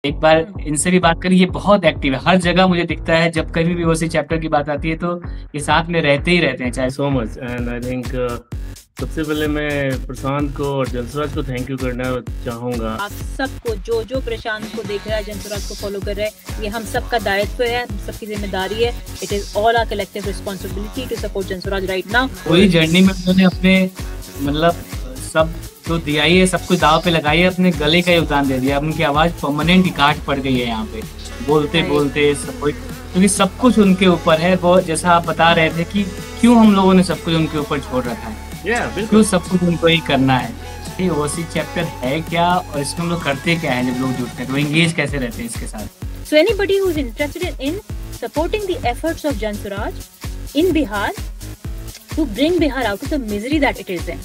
एक बार हुँ। इनसे भी बात करी, ये बहुत एक्टिव है, हर जगह मुझे दिखता है, जब कभी भी ओसी चैप्टर की बात आती है तो ये साथ में रहते ही रहते हैं, चाहे so much and I think सबसे पहले मैं प्रशांत को और जसराज को थैंक यू करना चाहूँगा। आप सबको जो प्रशांत को देख रहा है, जसराज को फॉलो कर रहा है, ये हम सबका दायित्व है, हम सबकी ज़िम्मेदारी है। It is all our collective responsibility to support Jansuraaj right now. पूरी जर्नी में उन्होंने अपने मतलब सब जो दिया ही है, सब कुछ दाव पे लगाई है, अपने गले का योगदान दे दिया। अब उनकी आवाज़ परमानेंट इकाट पड़ गई है यहाँ पे, बोलते-बोलते सब कुछ, क्योंकि सब कुछ उनके ऊपर है। वो जैसा आप बता रहे थे कि क्यों हम लोगों ने सब कुछ उनके ऊपर छोड़ रखा है, क्यों सब कुछ उनको ही करना है। ये ओसी चैप्टर है क्या और इसमें हम लोग करते क्या है जब लोग जुड़ते हैं, तो एंगेज कैसे रहते हैं इसके साथ? So anybody who is interested in supporting the efforts of Jan Suraj in Bihar to bring Bihar out of the misery that it is in,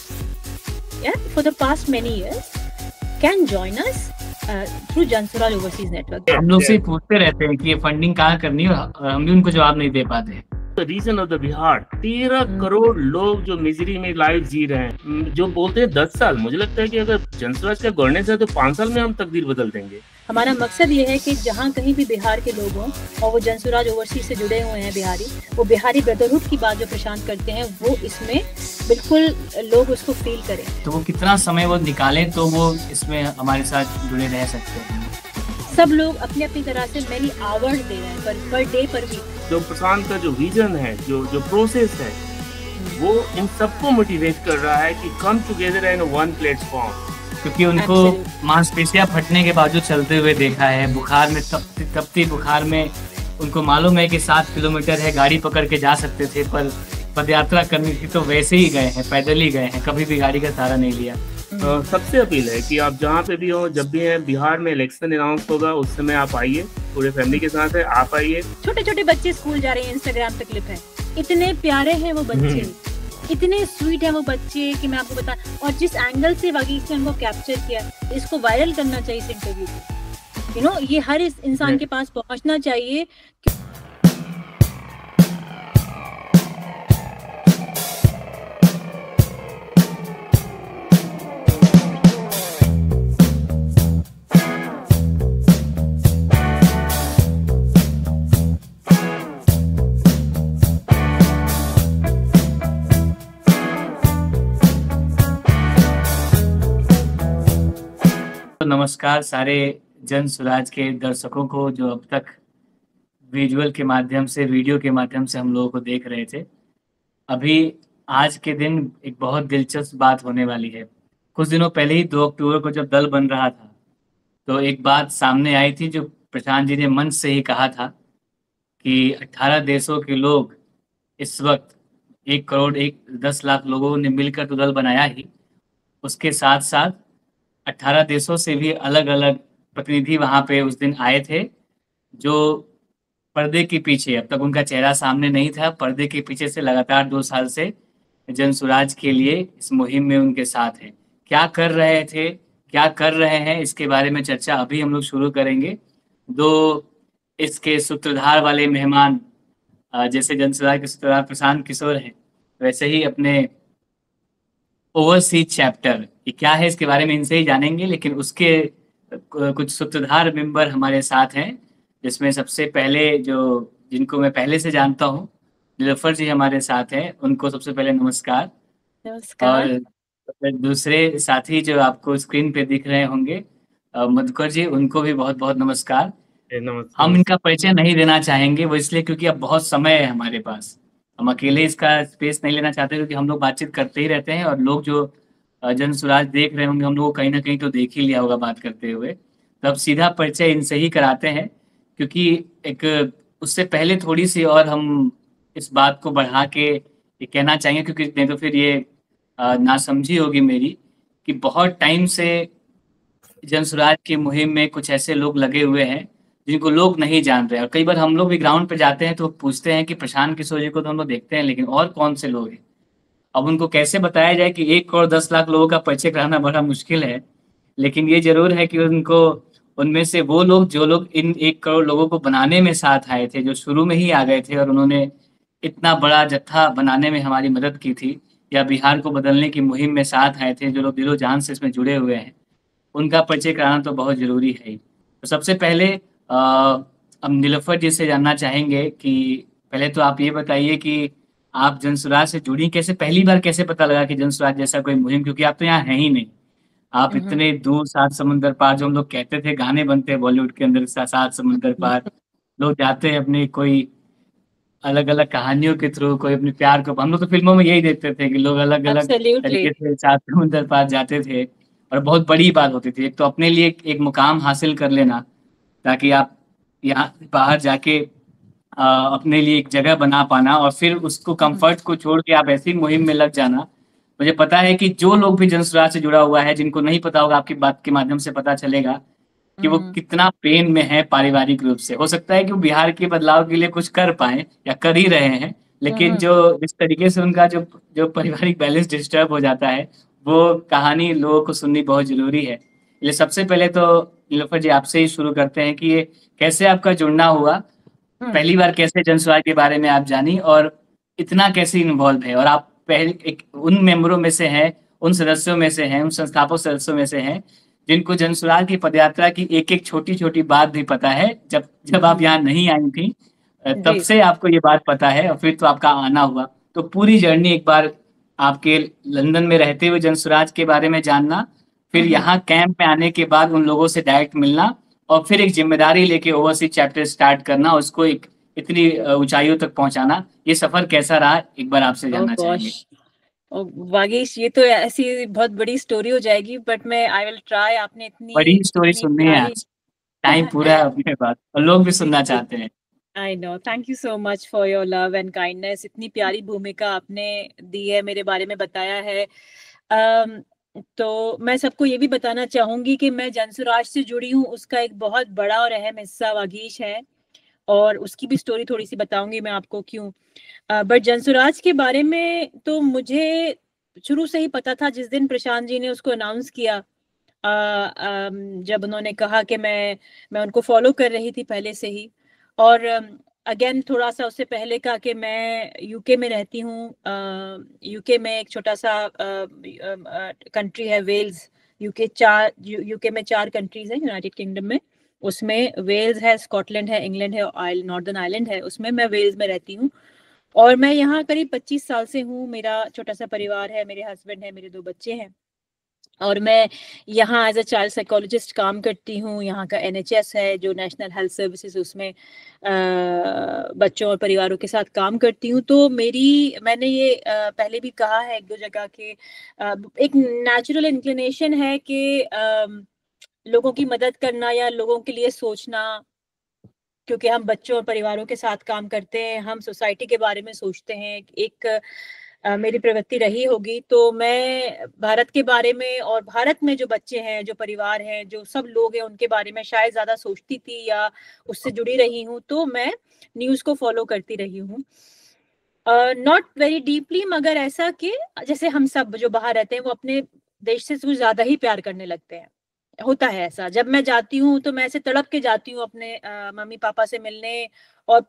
yeah, for the past many years, can join us through Jan Suraj Overseas Network. हम लोग से पूछते रहते हैं कि ये funding कहाँ करनी है और हम भी उनको जवाब नहीं दे पाते। Reason of the Bihar 13 crore लोग जो मिजरी में लाइफ जी रहे हैं, जो बोलते हैं 10 साल, मुझे लगता है कि अगर जनसराज का गवर्नेंस है तो 5 साल में हम तकदीर बदल देंगे। हमारा मकसद ये है कि जहाँ कहीं भी बिहार के लोग हों और वो जन सुराज ओवरसीज से जुड़े हुए हैं बिहारी, वो बिहारी ब्रदरहुड की बात जो प्रशांत करते हैं वो इसमें बिल्कुल लोग उसको फील करें। तो वो कितना समय वो निकालें तो वो इसमें हमारे साथ जुड़े रह सकते हैं। सब लोग अपनी अपनी तरह से मेनी आवर्स दे रहे हैं पर डे पर वीक। जो प्रशांत का जो विजन है, जो प्रोसेस है, वो इन सबको मोटिवेट कर रहा है कि come together in one platform. क्योंकि उनको मांसपेशियां फटने के बावजूद चलते हुए देखा है, बुखार में तपती बुखार में उनको मालूम है कि 7 किलोमीटर है, गाड़ी पकड़ के जा सकते थे, पर पदयात्रा करनी थी तो वैसे ही गए हैं, पैदल ही गए हैं, कभी भी गाड़ी का सहारा नहीं लिया। सबसे अपील है कि आप जहाँ पे भी हो, जब भी है बिहार में इलेक्शन अनाउंस होगा उस समय आप आइए, पूरे फैमिली के साथ है, आप आइए। छोटे छोटे बच्चे स्कूल जा रहे हैं, इंस्टाग्राम पे क्लिप है, इतने प्यारे हैं वो बच्चे, इतने स्वीट है वो बच्चे कि मैं आपको बता। और जिस एंगल से वागीश ने उनको कैप्चर किया, इसको वायरल करना चाहिए इस इंटरव्यू को, यू नो, ये हर इस इंसान के पास पहुंचना चाहिए। नमस्कार सारे जन सुराज के दर्शकों को जो अब तक विजुअल के माध्यम से, वीडियो के माध्यम से हम लोगों को देख रहे थे। अभी आज के दिन एक बहुत दिलचस्प बात होने वाली है। कुछ दिनों पहले ही 2 अक्टूबर को जब दल बन रहा था, तो एक बात सामने आई थी जो प्रशांत जी ने मंच से ही कहा था कि 18 देशों के लोग इस वक्त 1 करोड़ 10 लाख लोगों ने मिलकर तो दल बनाया ही, उसके साथ साथ 18 देशों से भी अलग-अलग प्रतिनिधि वहाँ पे उस दिन आए थे, जो पर्दे के पीछे, अब तक उनका चेहरा सामने नहीं था, पर्दे के पीछे से लगातार 2 साल से जन सुराज के लिए इस मुहिम में उनके साथ हैं। क्या कर रहे थे, क्या कर रहे हैं, इसके बारे में चर्चा अभी हम लोग शुरू करेंगे। 2 इसके सूत्रधार वाले मेहमान, जैसे जन सुराज के सूत्रधार प्रशांत किशोर हैं, वैसे ही अपने ओवरसीज चैप्टर ये क्या है इसके बारे में इनसे ही जानेंगे, लेकिन उसके कुछ सूत्रधार मेंबर हमारे साथ हैं, जिसमें सबसे पहले जिनको मैं पहले से जानता हूँ, नीलोफर जी हमारे साथ हैं, उनको सबसे पहले नमस्कार। नमस्कार। और दूसरे साथी जो आपको स्क्रीन पे दिख रहे होंगे, मधुकर जी, उनको भी बहुत बहुत नमस्कार। हम इनका परिचय नहीं देना चाहेंगे, वो इसलिए क्योंकि अब बहुत समय है हमारे पास, हम अकेले इसका स्पेस नहीं लेना चाहते, क्योंकि हम लोग बातचीत करते ही रहते हैं और लोग जो जन सुराज देख रहे होंगे, हम लोग को कहीं ना कहीं तो देख ही लिया होगा बात करते हुए। तो अब सीधा परिचय इनसे ही कराते हैं, क्योंकि एक उससे पहले थोड़ी सी और हम इस बात को बढ़ा के ये कहना चाहेंगे, क्योंकि नहीं तो फिर ये नासमझी होगी मेरी, कि बहुत टाइम से जन सुराज की मुहिम में कुछ ऐसे लोग लगे हुए हैं जिनको लोग नहीं जान रहे। और कई बार हम लोग भी ग्राउंड पे जाते हैं तो पूछते हैं कि प्रशांत किशोर जी को तो हम लोग देखते हैं, लेकिन और कौन से लोग हैं। अब उनको कैसे बताया जाए कि 1 करोड़ 10 लाख लोगों का परिचय कराना बड़ा मुश्किल है, लेकिन ये जरूर है कि उनको, उनमें से वो लोग जो लोग इन 1 करोड़ लोगों को बनाने में साथ आए थे, जो शुरू में ही आ गए थे और उन्होंने इतना बड़ा जत्था बनाने में हमारी मदद की थी, या बिहार को बदलने की मुहिम में साथ आए थे, जो लोग दिलो जान से इसमें जुड़े हुए हैं, उनका परिचय कराना तो बहुत जरूरी है ही। तो सबसे पहले हम नीलोफर जी से जानना चाहेंगे कि पहले तो आप ये बताइए कि आप जनसुराज से जुड़ी कैसे, पहली बार कैसे पता लगा कि जनसुराज जैसा कोई मुहिम, क्योंकि आप तो यहाँ हैं ही नहीं, आप इतने दूर सात समुंदर पार, जो हम लोग कहते थे गाने बनते हैं बॉलीवुड के अंदर, सात समुंदर पार लोग जाते हैं अपने कोई अलग अलग कहानियों के थ्रू, कोई अपने प्यार को, हम लोग तो फिल्मों में यही देखते थे कि लोग अलग अलग एब्सोल्युटली। तरीके से सात समुंदर पार जाते थे, और बहुत बड़ी बात होती थी। एक तो अपने लिए एक मुकाम हासिल कर लेना, ताकि आप यहाँ बाहर जाके अपने लिए एक जगह बना पाना, और फिर उसको कंफर्ट को छोड़ के आप ऐसी मुहिम में लग जाना। मुझे पता है कि जो लोग भी जनसुराज से जुड़ा हुआ है, जिनको नहीं पता होगा, आपकी बात के माध्यम से पता चलेगा कि वो कितना पेन में है पारिवारिक रूप से। हो सकता है कि वो बिहार के बदलाव के लिए कुछ कर पाए या कर ही रहे हैं, लेकिन जो जिस तरीके से उनका जो जो पारिवारिक बैलेंस डिस्टर्ब हो जाता है, वो कहानी लोगों को सुननी बहुत जरूरी है। इसलिए सबसे पहले तो नीलोफर जी आपसे ही शुरू करते हैं कि ये कैसे आपका जुड़ना हुआ, पहली बार कैसे जनसुराज के बारे में आप जानी, और इतना कैसे इन्वॉल्व है, और आप पहले एक उन मेंबरों में से हैं, उन सदस्यों में से हैं, उन संस्थापक सदस्यों में से हैं जिनको जनसुराज की पदयात्रा की एक एक छोटी छोटी बात भी पता है। जब जब आप यहाँ नहीं आई थी तब से आपको ये बात पता है, और फिर तो आपका आना हुआ। तो पूरी जर्नी एक बार आपके लंदन में रहते हुए जनसुराज के बारे में जानना, फिर यहाँ कैंप में आने के बाद उन लोगों से डायरेक्ट मिलना, और फिर एक जिम्मेदारी लेके ओवरसीज चैप्टर स्टार्ट करना, उसको एक इतनी ऊंचाइयों तक पहुंचाना, ये सफर कैसा रहा, एक बार आपसे जानना चाहेंगे। वागीश, ये तो ऐसी बहुत बड़ी स्टोरी हो जाएगी, बट मैं आई विल ट्राई। आपने बड़ी स्टोरी सुननी है आज, टाइम पूरा है अपने पास, और लोग भी सुनना चाहते हैं। I know, thank you so much for your love and kindness. इतनी प्यारी भूमिका आपने दी है, मेरे बारे में बताया है। तो मैं सबको ये भी बताना चाहूंगी कि मैं जनसुराज से जुड़ी हूँ, उसका एक बहुत बड़ा और अहम हिस्सा वागीश है, और उसकी भी स्टोरी थोड़ी सी बताऊंगी मैं आपको क्यों। बट जनसुराज के बारे में तो मुझे शुरू से ही पता था। जिस दिन प्रशांत जी ने उसको अनाउंस किया, जब उन्होंने कहा कि मैं उनको फॉलो कर रही थी पहले से ही, और अगेन थोड़ा सा उससे पहले कहा कि मैं यूके में रहती हूँ। यूके में एक छोटा सा कंट्री है वेल्स। यूके में 4 कंट्रीज हैं यूनाइटेड किंगडम में, उसमें वेल्स है, स्कॉटलैंड है, इंग्लैंड है, और नॉर्दर्न आयरलैंड है। उसमें मैं वेल्स में रहती हूँ, और मैं यहाँ करीब 25 साल से हूँ। मेरा छोटा सा परिवार है, मेरे हस्बैंड है, मेरे 2 बच्चे हैं, और मैं यहाँ एज अ चाइल्ड साइकोलॉजिस्ट काम करती हूँ। यहाँ का NHS है जो नेशनल हेल्थ सर्विसेज, उसमें बच्चों और परिवारों के साथ काम करती हूँ। तो मैंने ये पहले भी कहा है 1-2 जगह के, एक नेचुरल इंक्लिनेशन है कि लोगों की मदद करना या लोगों के लिए सोचना, क्योंकि हम बच्चों और परिवारों के साथ काम करते हैं, हम सोसाइटी के बारे में सोचते हैं। एक मेरी प्रवृत्ति रही होगी। तो मैं भारत के बारे में, और भारत में जो बच्चे हैं, जो परिवार हैं, जो सब लोग हैं, उनके बारे में शायद ज्यादा सोचती थी या उससे जुड़ी रही हूँ। तो मैं न्यूज को फॉलो करती रही हूँ, नॉट वेरी डीपली, मगर ऐसा कि जैसे हम सब जो बाहर रहते हैं वो अपने देश से कुछ ज्यादा ही प्यार करने लगते हैं। होता है ऐसा, जब मैं जाती हूँ तो मैं ऐसे तड़प के जाती हूँ अपने मम्मी पापा से मिलने, और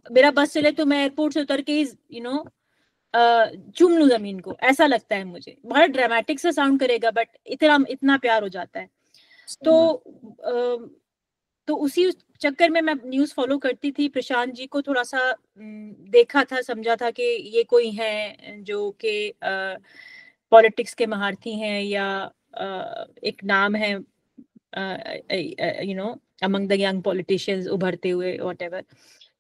मेरा बस चले तो मैं एयरपोर्ट से उतर के चूम लूं जमीन को, ऐसा लगता है मुझे। बहुत ड्रामेटिक सा साउंड करेगा, बट इतना प्यार हो जाता है। तो उसी चक्कर में मैं न्यूज फॉलो करती थी। प्रशांत जी को थोड़ा सा देखा था, समझा था कि ये कोई हैं जो कि पॉलिटिक्स के महारथी हैं, या एक नाम है अमंग द यंग पॉलिटिशियंस, उभरते हुए व्हाटएवर।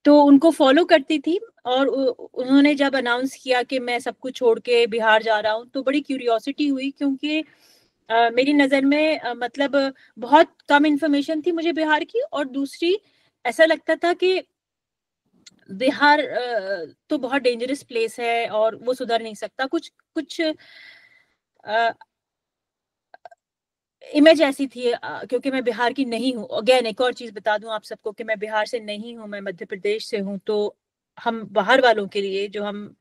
तो उनको फॉलो करती थी, और उन्होंने जब अनाउंस किया कि मैं सब कुछ छोड़ के बिहार जा रहा हूँ, तो बड़ी क्यूरियोसिटी हुई, क्योंकि मेरी नज़र में मतलब बहुत कम इन्फॉर्मेशन थी मुझे बिहार की, और दूसरी ऐसा लगता था कि बिहार तो बहुत डेंजरस प्लेस है और वो सुधर नहीं सकता। कुछ इमेज ऐसी थी, क्योंकि मैं बिहार की नहीं हूँ। अगेन एक और चीज बता दूं आप सबको कि मैं बिहार से नहीं हूँ, मैं मध्य प्रदेश से हूँ। तो हम बाहर वालों के लिए, जो हम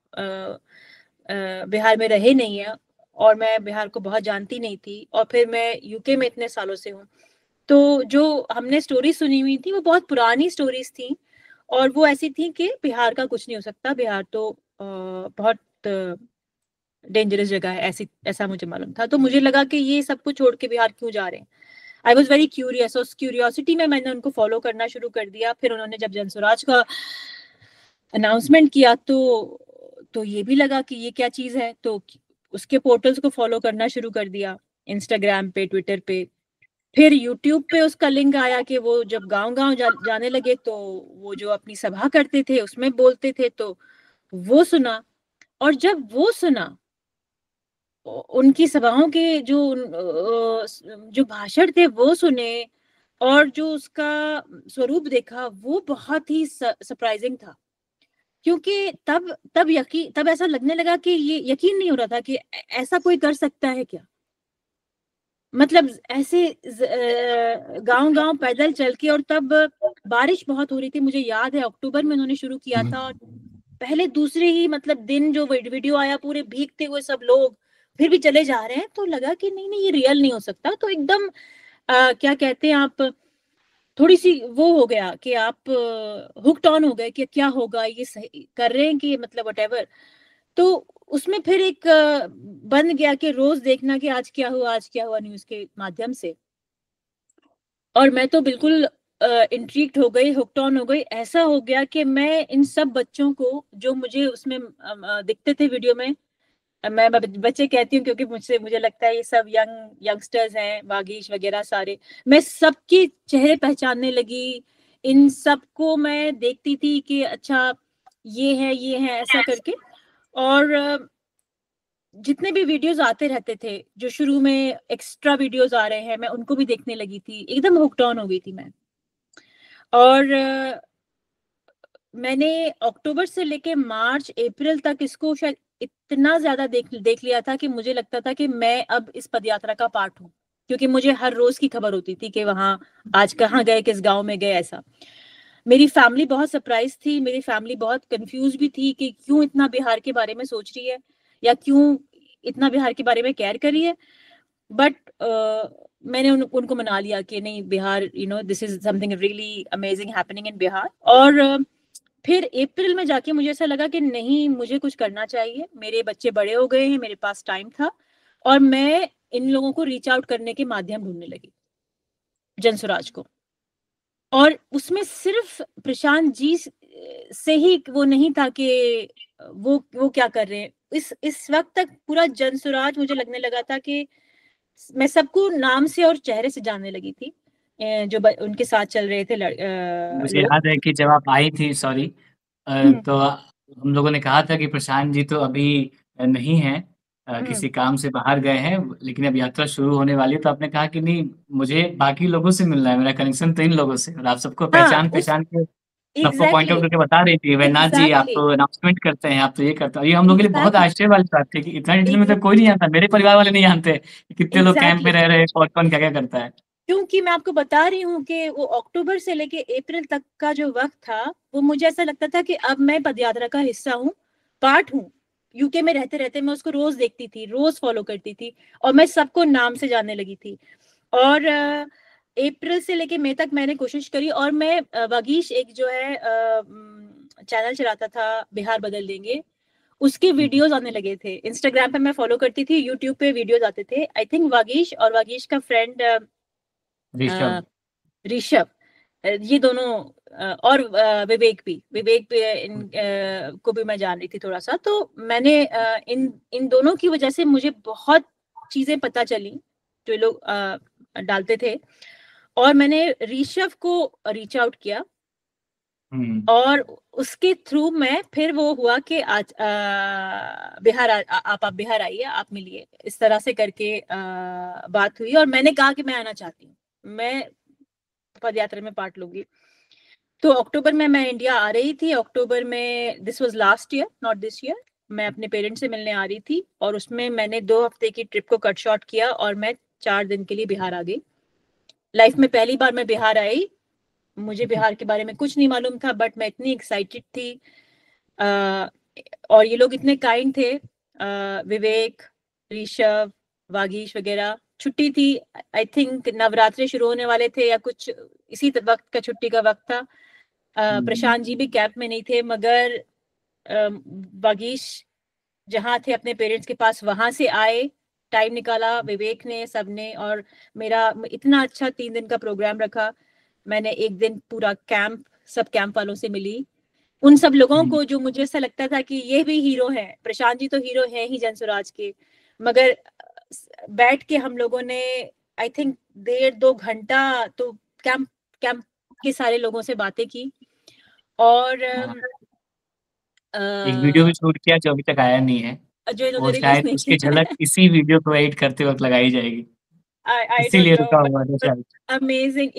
बिहार में रहे नहीं है, और मैं बिहार को बहुत जानती नहीं थी, और फिर मैं यूके में इतने सालों से हूँ, तो जो हमने स्टोरी सुनी हुई थी वो बहुत पुरानी स्टोरीज थी, और वो ऐसी थी कि बिहार का कुछ नहीं हो सकता, बिहार तो बहुत डेंजरस जगह है, ऐसा मुझे मालूम था। तो मुझे लगा कि ये सब कुछ छोड़ के बिहार क्यों जा रहे हैं। आई वॉज वेरी क्यूरियस, उस क्यूरियोसिटी में मैंने उनको फॉलो करना शुरू कर दिया। फिर उन्होंने जब जनसुराज का अनाउंसमेंट किया तो ये भी लगा कि ये क्या चीज है, तो उसके पोर्टल्स को फॉलो करना शुरू कर दिया, इंस्टाग्राम पे, ट्विटर पे। फिर यूट्यूब पे उसका लिंक आया कि वो जब गांव-गांव जाने लगे तो वो जो अपनी सभा करते थे उसमें बोलते थे, तो वो सुना। और जब वो सुना, उनकी सभाओं के जो भाषण थे वो सुने, और जो उसका स्वरूप देखा वो बहुत ही सरप्राइजिंग था। क्योंकि तब ऐसा लगने लगा कि ये यकीन नहीं हो रहा था कि ऐसा कोई कर सकता है क्या। मतलब ऐसे गांव-गांव पैदल चल के, और तब बारिश बहुत हो रही थी, मुझे याद है अक्टूबर में उन्होंने शुरू किया था, और पहले दूसरे ही मतलब दिन जो वीडियो आया, पूरे भीगते हुए सब लोग फिर भी चले जा रहे हैं, तो लगा कि नहीं ये रियल नहीं हो सकता। तो एकदम क्या कहते हैं आप, थोड़ी सी वो हो गया कि आप हुक्ड ऑन हो गए कि क्या होगा, ये सही कर रहे हैं कि मतलब व्हाटएवर। तो उसमें फिर एक बन गया कि रोज देखना कि आज क्या हुआ न्यूज के माध्यम से। और मैं तो बिल्कुल इंट्रिग्ड हो गई, हुक्ड ऑन हो गई। ऐसा हो गया कि मैं इन सब बच्चों को जो मुझे उसमें दिखते थे वीडियो में, मैं बच्चे कहती हूँ क्योंकि मुझे लगता है ये सब यंगस्टर्स हैं, वागीश वगैरह सारे, मैं सबके चेहरे पहचानने लगी। इन सबको मैं देखती थी कि अच्छा ये है ऐसा करके। और जितने भी वीडियोस आते रहते थे, जो शुरू में एक्स्ट्रा वीडियोस आ रहे हैं, मैं उनको भी देखने लगी थी, एकदम हुक्ड ऑन हो गई थी मैं। और मैंने अक्टूबर से लेके मार्च अप्रैल तक इसको शायद इतना ज्यादा देख लिया था कि मुझे लगता था कि मैं अब इस पदयात्रा का पार्ट हूँ, क्योंकि मुझे हर रोज की खबर होती थी कि वहां आज कहाँ गए, किस गांव में गए। ऐसा मेरी फैमिली बहुत सरप्राइज थी, मेरी फैमिली बहुत कंफ्यूज भी थी कि क्यों इतना बिहार के बारे में सोच रही है, या क्यों इतना बिहार के बारे में केयर कर रही है। बट मैंने उनको मना लिया कि नहीं, Bihar, this is something really amazing happening in Bihar. और फिर अप्रैल में जाके मुझे ऐसा लगा कि नहीं, मुझे कुछ करना चाहिए, मेरे बच्चे बड़े हो गए हैं, मेरे पास टाइम था, और मैं इन लोगों को रीच आउट करने के माध्यम ढूंढने लगी, जनसुराज को। और उसमें सिर्फ प्रशांत जी से ही वो नहीं था कि वो क्या कर रहे हैं। इस वक्त तक पूरा जनसुराज मुझे लगने लगा था कि मैं सबको नाम से और चेहरे से जानने लगी थी, जो उनके साथ चल रहे थे मुझे याद है कि जब आप आई थी, सॉरी, तो हम लोगों ने कहा था कि प्रशांत जी तो अभी नहीं है, किसी काम से बाहर गए हैं, लेकिन अब यात्रा शुरू होने वाली है। तो आपने कहा कि नहीं, मुझे बाकी लोगों से मिलना है, मेरा कनेक्शन तो इन लोगों से। और आप सबको पहचान के सबको पॉइंट आउट करके बता रही थी, वैनाथ जी आप तो अनाउंसमेंट करते हैं, आप तो ये करते हैं। ये हम लोग के लिए बहुत आश्चर्य वाली बात थी कि इतना डिटेल में तो कोई नहीं जानता, मेरे परिवार वाले नहीं जानते कितने लोग कैंप में रह रहे हैं, कौन क्या क्या करता है। क्योंकि मैं आपको बता रही हूँ कि वो अक्टूबर से लेके अप्रैल तक का जो वक्त था, वो मुझे ऐसा लगता था कि अब मैं पदयात्रा का हिस्सा हूँ, पार्ट हूँ। यूके में रहते रहते मैं उसको रोज देखती थी, रोज फॉलो करती थी, और मैं सबको नाम से जानने लगी थी। और अप्रैल से लेके मई तक मैंने कोशिश करी। और मैं वागीश एक जो है चैनल चलाता था, बिहार बदल देंगे, उसके वीडियोस आने लगे थे। इंस्टाग्राम पे मैं फॉलो करती थी, यूट्यूब पे वीडियोस आते थे। आई थिंक वागीश और वागीश का फ्रेंड ऋषभ, ये दोनों, और विवेक भी को भी मैं जान रही थी थोड़ा सा। तो मैंने इन दोनों की वजह से मुझे बहुत चीजें पता चली जो लोग डालते थे, और मैंने ऋषभ को रीच आउट किया, और उसके थ्रू मैं फिर वो हुआ कि आज बिहार आप बिहार आइए, आप मिलिए, इस तरह से करके बात हुई। और मैंने कहा कि मैं आना चाहती हूँ, मैं पदयात्रा में पार्ट लूंगी। तो अक्टूबर में मैं इंडिया आ रही थी। अक्टूबर में, this was last year, not this year, मैं अपने पेरेंट्स से मिलने आ रही थी, और उसमें मैंने 2 हफ्ते की ट्रिप को कट शॉर्ट किया, और मैं 4 दिन के लिए बिहार आ गई। लाइफ में पहली बार मैं बिहार आई, मुझे बिहार के बारे में कुछ नहीं मालूम था, बट मैं इतनी एक्साइटेड थी। और ये लोग इतने काइंड थे, विवेक, ऋषभ, वागीश वगैरह। छुट्टी थी, आई थिंक नवरात्रि शुरू होने वाले थे या कुछ इसी वक्त का छुट्टी का वक्त था। प्रशांत जी भी कैंप में नहीं थे, मगर वागीश जहाँ थे अपने पेरेंट्स के पास, वहां से आए, टाइम निकाला विवेक ने, सबने, और मेरा इतना अच्छा 3 दिन का प्रोग्राम रखा। मैंने एक दिन पूरा कैंप, सब कैंप वालों से मिली, उन सब लोगों को जो मुझे ऐसा लगता था कि ये भी हीरो है, प्रशांत जी तो हीरो है ही जनसुराज के, मगर बैठ के हम लोगों ने आई थिंक 1.5-2 घंटा तो कैंप के सारे लोगों से बातें की। और एक वीडियो भी शूट किया जो अभी तक आया नहीं है, जो इन्होंने और रिलीज शायद नहीं उसकी किया झलक इसी वीडियो को एडिट करते वक्त लगाई जाएगी, आई डोंट इसीलिए नो, रुका हुआ था शायद। अमेजिंग,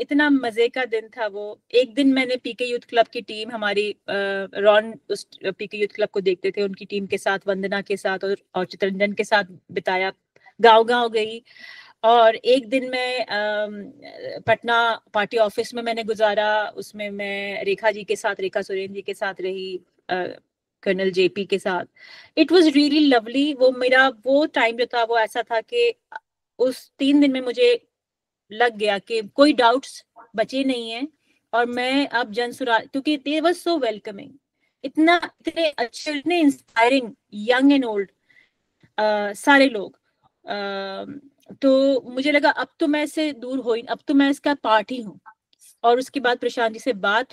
इतना मजे का दिन था वो। एक दिन मैंने पीके यूथ क्लब की टीम, हमारी रॉन उस पीके यूथ क्लब को देखते थे, उनकी टीम के साथ, वंदना के साथ और चित्रंजन के साथ बिताया, गांव गई। और एक दिन मैं पटना पार्टी ऑफिस में मैंने गुजारा, उसमें मैं रेखा जी के साथ, रेखा सुरेन जी के साथ रही, कर्नल जेपी के साथ। It was really lovely. वो मेरा वो टाइम जो था वो ऐसा था कि उस 3 दिन में मुझे लग गया कि कोई डाउट्स बचे नहीं है, और मैं अब जनसुराज, क्योंकि दे वाज सो वेलकमिंग, इतने अच्छे, इतने इंस्पायरिंग, यंग एंड ओल्ड, सारे लोग। तो मुझे लगा अब तो मैं इससे दूर हो ही, अब तो मैं इसका पार्ट ही हूँ। और उसके बाद प्रशांत जी से बात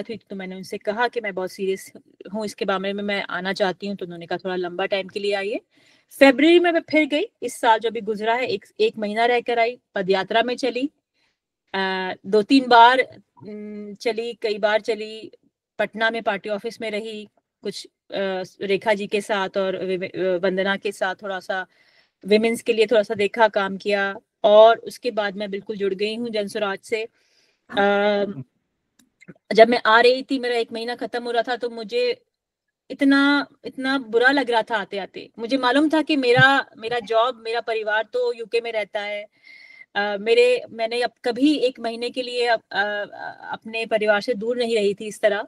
हुई तो मैंने उनसे कहा कि मैं बहुत सीरियस हूँ इसके बारे में, मैं आना चाहती हूँ। तो उन्होंने कहा थोड़ा लंबा टाइम के लिए आइए। फरवरी में मैं फिर गई, इस साल जो अभी गुजरा है, एक महीना रहकर आई, पदयात्रा में चली, 2-3 बार चली, कई बार चली, पटना में पार्टी ऑफिस में रही, कुछ रेखा जी के साथ और वंदना के साथ थोड़ा सा विमेंस के लिए थोड़ा सा देखा, काम किया। और उसके बाद मैं बिल्कुल जुड़ गई हूँ जनसुराज से। जब मैं आ रही थी, मेरा 1 महीना खत्म हो रहा था, तो मुझे इतना बुरा लग रहा था आते आते। मुझे मालूम था कि मेरा जॉब, मेरा परिवार तो यूके में रहता है, मैंने अब कभी 1 महीने के लिए अपने परिवार से दूर नहीं रही थी इस तरह,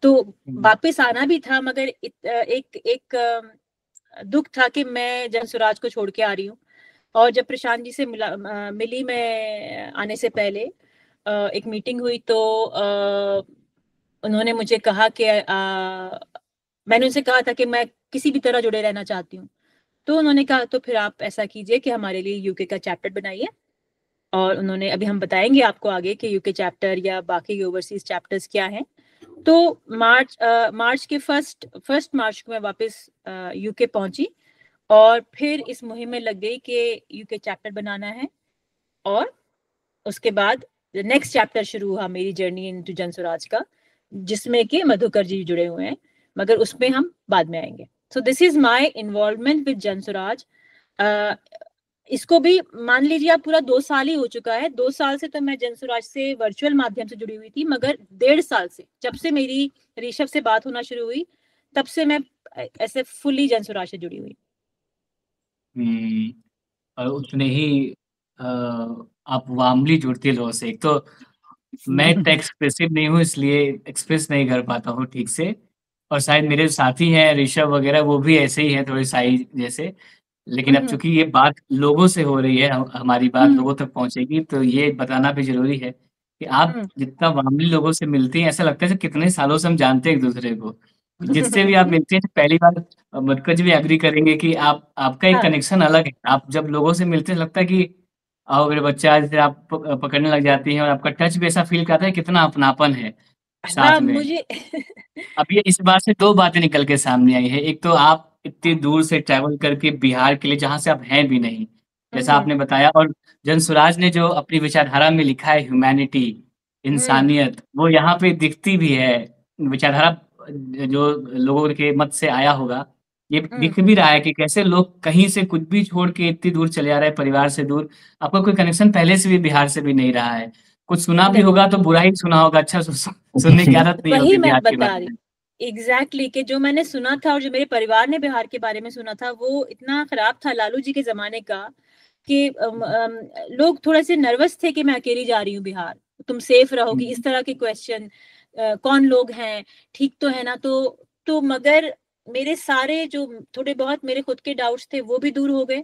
तो वापस आना भी था, मगर एक दुख था कि मैं जनसुराज को छोड़ के आ रही हूँ। और जब प्रशांत जी से मिली मैं आने से पहले, एक मीटिंग हुई, तो उन्होंने मुझे कहा कि मैंने उनसे कहा था कि मैं किसी भी तरह जुड़े रहना चाहती हूँ। तो उन्होंने कहा तो फिर आप ऐसा कीजिए कि हमारे लिए यूके का चैप्टर बनाइए। और उन्होंने, अभी हम बताएंगे आपको आगे कि यूके चैप्टर या बाकी ओवरसीज चैप्टर्स क्या हैं। तो मार्च के फर्स्ट मार्च को मैं वापस यूके पहुंची, और फिर इस मुहिम में लग गई कि यूके चैप्टर बनाना है। और उसके बाद नेक्स्ट चैप्टर शुरू हुआ मेरी जर्नी इनटू जनसुराज का, जिसमें कि मधुकर जी जुड़े हुए हैं, मगर उसमें हम बाद में आएंगे। So this is my involvement with Jansuraaj. इसको भी मान लीजिए आप पूरा 2 साल ही हो चुका है। 2 साल से तो मैं जनसुराज से वर्चुअल माध्यम से जुड़ी हुई थी, मगर 1.5 साल से, जब से मेरी ऋषभ से बात होना शुरू हुई, तब से मैं ऐसे फुल्ली जनसुराज से जुड़ी हुई। और उतने ही आप वार्मली जुड़ती लोगों से। एक तो मैं इतना एक्सप्रेसिव नहीं हूँ, इसलिए एक्सप्रेस नहीं कर पाता हूँ ठीक से, और शायद मेरे साथी हैं ऋषभ वगैरह, वो भी ऐसे ही हैं, थोड़े साई जैसे। लेकिन अब चूंकि ये बात लोगों से हो रही है, हमारी बात लोगों तक पहुंचेगी, तो ये बताना भी जरूरी है कि आप जितना वार्मली लोगों से मिलती हैं, ऐसा लगता है कि कितने सालों से हम जानते हैं एक दूसरे को। जिससे भी आप मिलते हैं, पहली बार मधुकर जी भी एग्री करेंगे कि आपका एक कनेक्शन अलग है। आप जब लोगों से मिलते हैं, लगता है कि आओ मेरे बच्चा, जैसे आप पकड़ने लग जाती हैं, और आपका टच भी ऐसा फील करता है कितना अपनापन है साथ में। मुझे अब ये इस बात से 2 बातें निकल के सामने आई है। एक तो आप इतनी दूर से ट्रैवल करके बिहार के लिए, जहाँ से आप हैं भी नहीं, जैसा आपने बताया, और जनसुराज ने जो अपनी विचारधारा में लिखा है ह्यूमैनिटी, इंसानियत, वो यहाँ पे दिखती भी है। विचारधारा जो लोगों के मत से आया होगा, ये दिख भी रहा है कि कैसे लोग कहीं से कुछ भी छोड़ के इतनी दूर चले आ रहे हैं, परिवार से दूर। आपका कोई कनेक्शन पहले से भी बिहार से भी नहीं रहा है, कुछ सुना भी होगा तो बुरा ही सुना होगा, अच्छा सुनने की आदत नहीं वही होती मैं बिहार के बता बारे रही में। एग्जैक्टली कि जो मैंने सुना था और जो मेरे परिवार ने बिहार के बारे में सुना था, वो इतना खराब था लालू जी के जमाने का कि लोग थोड़े से नर्वस थे कि मैं अकेली जा रही हूँ बिहार, तुम सेफ रहोगी, इस तरह के क्वेश्चन, कौन लोग हैं, ठीक तो है ना। तो मगर मेरे सारे जो थोड़े बहुत मेरे खुद के डाउट्स थे वो भी दूर हो गए,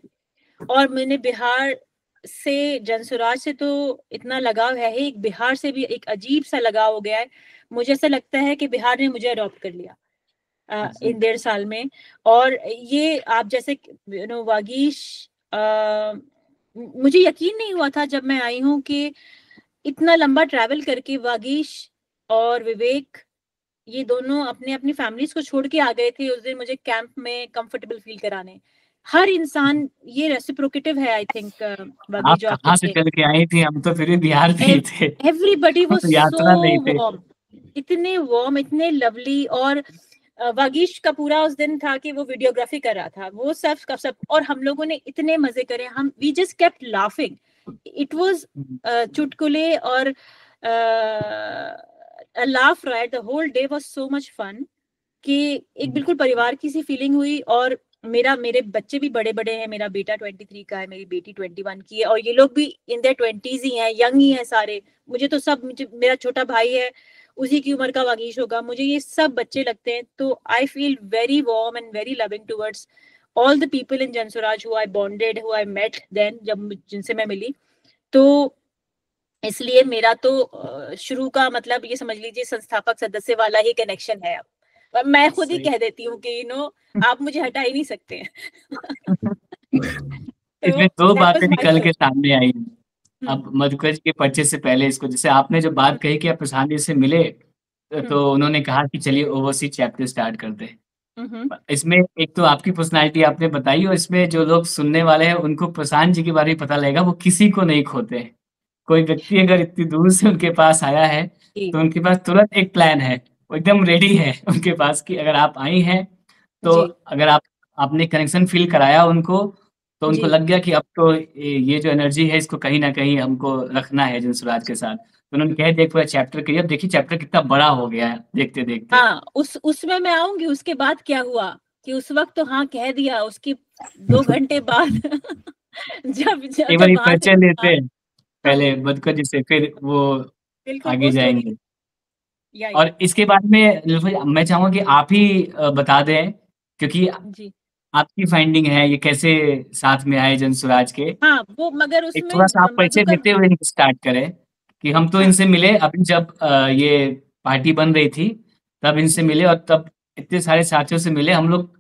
और मैंने बिहार से, जनसुराज से तो इतना लगाव है ही, बिहार से भी एक अजीब सा लगाव हो गया है। मुझे ऐसा लगता है कि बिहार ने मुझे अडॉप्ट कर लिया। इन 1.5 साल में। और ये आप जैसे वागीश, मुझे यकीन नहीं हुआ था जब मैं आई हूँ कि इतना लंबा ट्रैवल करके वागीश और विवेक ये दोनों अपने अपनी फैमिलीज को छोड़ के आ गए थे उस दिन मुझे कैंप में कंफर्टेबल फील कराने। हर इंसान ये रेसिप्रोकेटिव है, आई थिंक। आप कहाँ से चल के आई थी? हम तो फिर भी बिहार में ही थे। एवरीबडी वाज यात्रा नहीं सो थे। वार्म, इतने वार्म, इतने लवली। और वागीश का पूरा उस दिन था कि वो वीडियोग्राफी कर रहा था, वो सब और हम लोगों ने इतने मजे करे, हम we just kept laughing. It was चुटकुले और laugh right, the whole day was so much fun कि एक बिल्कुल परिवार की सी फीलिंग हुई। और मेरे बच्चे भी बड़े बड़े हैं, मेरा बेटा 23 का है, मेरी बेटी 21 की है, और ये लोग भी इन देयर 20s ही हैं, यंग ही हैं सारे। मुझे मेरा छोटा भाई है, उसी की उम्र का वागीश होगा, मुझे ये सब बच्चे लगते हैं। तो I feel very warm and very loving towards all the people in Jan Suraaj who I bonded, who I met then, जब जिनसे मैं मिली। तो इसलिए मेरा तो शुरू का मतलब ये समझ लीजिए संस्थापक सदस्य वाला ही कनेक्शन है। अब मैं खुद ही कह देती हूँ कि आप मुझे हटा ही नहीं सकते हैं। इसमें दो बातें निकल के सामने आई। अब मधुकर जी के परिचय से पहले इसको, जैसे आपने जो बात कही कि आप प्रशांत जी से मिले तो उन्होंने कहा कि चलिए ओवरसीज चैप्टर स्टार्ट करते हैं। इसमें एक तो आपकी पर्सनालिटी आपने बताई, और इसमें जो लोग सुनने वाले हैं उनको प्रशांत जी के बारे में पता लगेगा, वो किसी को नहीं खोते। कोई व्यक्ति अगर इतनी दूर से उनके पास आया है तो उनके पास तुरंत एक प्लान है, वो एकदम रेडी है उनके पास कि अगर आप आई हैं तो अगर आपने कनेक्शन फील कराया उनको, तो उनको लग गया कि अब तो ये जो एनर्जी है इसको कहीं ना कहीं हमको रखना है जंसुराज के साथ। तो उन्होंने कह दिया पूरा चैप्टर क्लियर। देखिए चैप्टर कितना बड़ा हो गया है देखते देखते। हाँ, उसमें मैं आऊंगी। उसके बाद क्या हुआ कि उस वक्त तो हाँ कह दिया, उसकी 2 घंटे बाद जब एक बार परिचय लेते हैं पहले मधुकर जी से, फिर वो आगे जाएंगे। और इसके बाद में मैं चाहूंगा कि आप ही बता दें, क्योंकि आपकी फाइंडिंग है ये कैसे साथ में आए जंसुराज के। हाँ, वो मगर उसमें थोड़ा सा आप परिचय देते हुए स्टार्ट करें कि हम तो इनसे मिले अभी जब ये पार्टी बन रही थी, तब इनसे मिले, और तब इतने सारे साथियों से मिले हम लोग।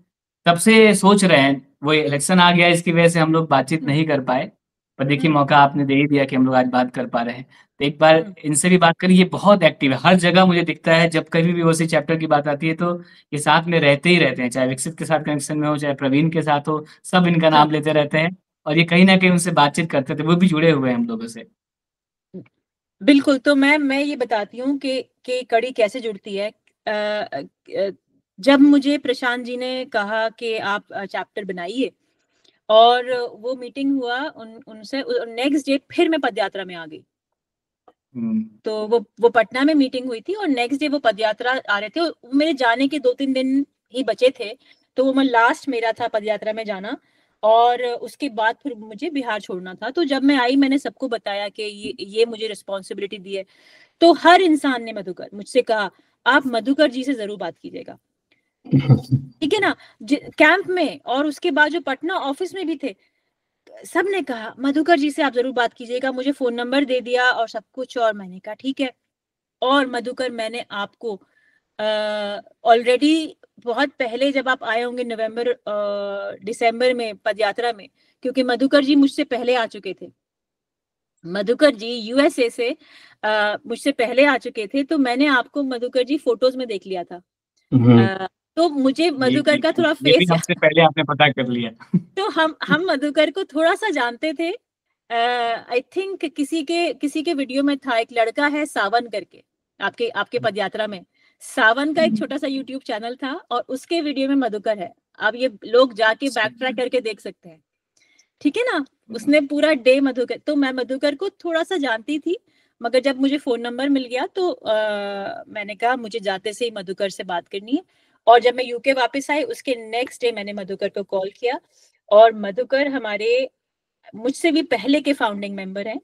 तब से सोच रहे हैं, वो इलेक्शन आ गया इसकी वजह से हम लोग बातचीत नहीं कर पाए, पर देखिए मौका आपने दे ही दिया कि हम लोग आज बात कर पा रहे हैं। तो एक बार इनसे भी बात करिए। ये बहुत एक्टिव है, हर जगह मुझे दिखता है जब कभी भी उसी चैप्टर की बात आती है तो ये साथ में रहते ही रहते हैं, चाहे विकसित के साथ कनेक्शन में हो, चाहे प्रवीण के साथ हो, सब इनका नाम लेते रहते हैं। और ये कहीं ना कहीं उनसे बातचीत करते थे, वो भी जुड़े हुए हैं हम लोगों से। बिल्कुल। तो मैं ये बताती हूँ कि कड़ी कैसे जुड़ती है। जब मुझे प्रशांत जी ने कहा कि आप चैप्टर बनाइए, और वो मीटिंग हुआ उनसे, नेक्स्ट डे फिर मैं पदयात्रा में आ गई। तो वो पटना में मीटिंग हुई थी और नेक्स्ट डे वो पदयात्रा आ रहे थे, और मेरे जाने के 2-3 दिन ही बचे थे। तो वो लास्ट मेरा था पदयात्रा में जाना, और उसके बाद फिर मुझे बिहार छोड़ना था। तो जब मैं आई मैंने सबको बताया कि ये मुझे रिस्पॉन्सिबिलिटी दी है। तो हर इंसान ने मुझसे कहा आप मधुकर जी से जरूर बात कीजिएगा, ठीक है ना, कैंप में। और उसके बाद जो पटना ऑफिस में भी थे, सब ने कहा मधुकर जी से आप जरूर बात कीजिएगा। मुझे फोन नंबर दे दिया और सब कुछ, और मैंने कहा ठीक है। और मधुकर, मैंने आपको ऑलरेडी बहुत पहले जब आप आए होंगे नवंबर दिसंबर में पदयात्रा में, क्योंकि मधुकर जी मुझसे पहले आ चुके थे। मधुकर जी यूएसए से मुझसे पहले आ चुके थे, तो मैंने आपको मधुकर जी फोटोज में देख लिया था। तो मुझे मधुकर का थोड़ा फेस हमसे पहले आपने पता कर लिया। तो हम मधुकर को थोड़ा सा जानते थे। आई थिंक किसी के वीडियो में था, एक लड़का है सावन करके, आपके पदयात्रा में सावन का एक छोटा सा यूट्यूब चैनल था, और उसके वीडियो में मधुकर है। आप ये लोग जाके बैक ट्रैक करके देख सकते हैं, ठीक है ना। उसने पूरा डे मधुकर, तो मैं मधुकर को थोड़ा सा जानती थी, मगर जब मुझे फोन नंबर मिल गया तो मैंने कहा मुझे जाते से ही मधुकर से बात करनी है। और जब मैं यूके वापस आई उसके नेक्स्ट डे मैंने मधुकर को कॉल किया, और मधुकर हमारे मुझसे भी पहले के फाउंडिंग मेंबर हैं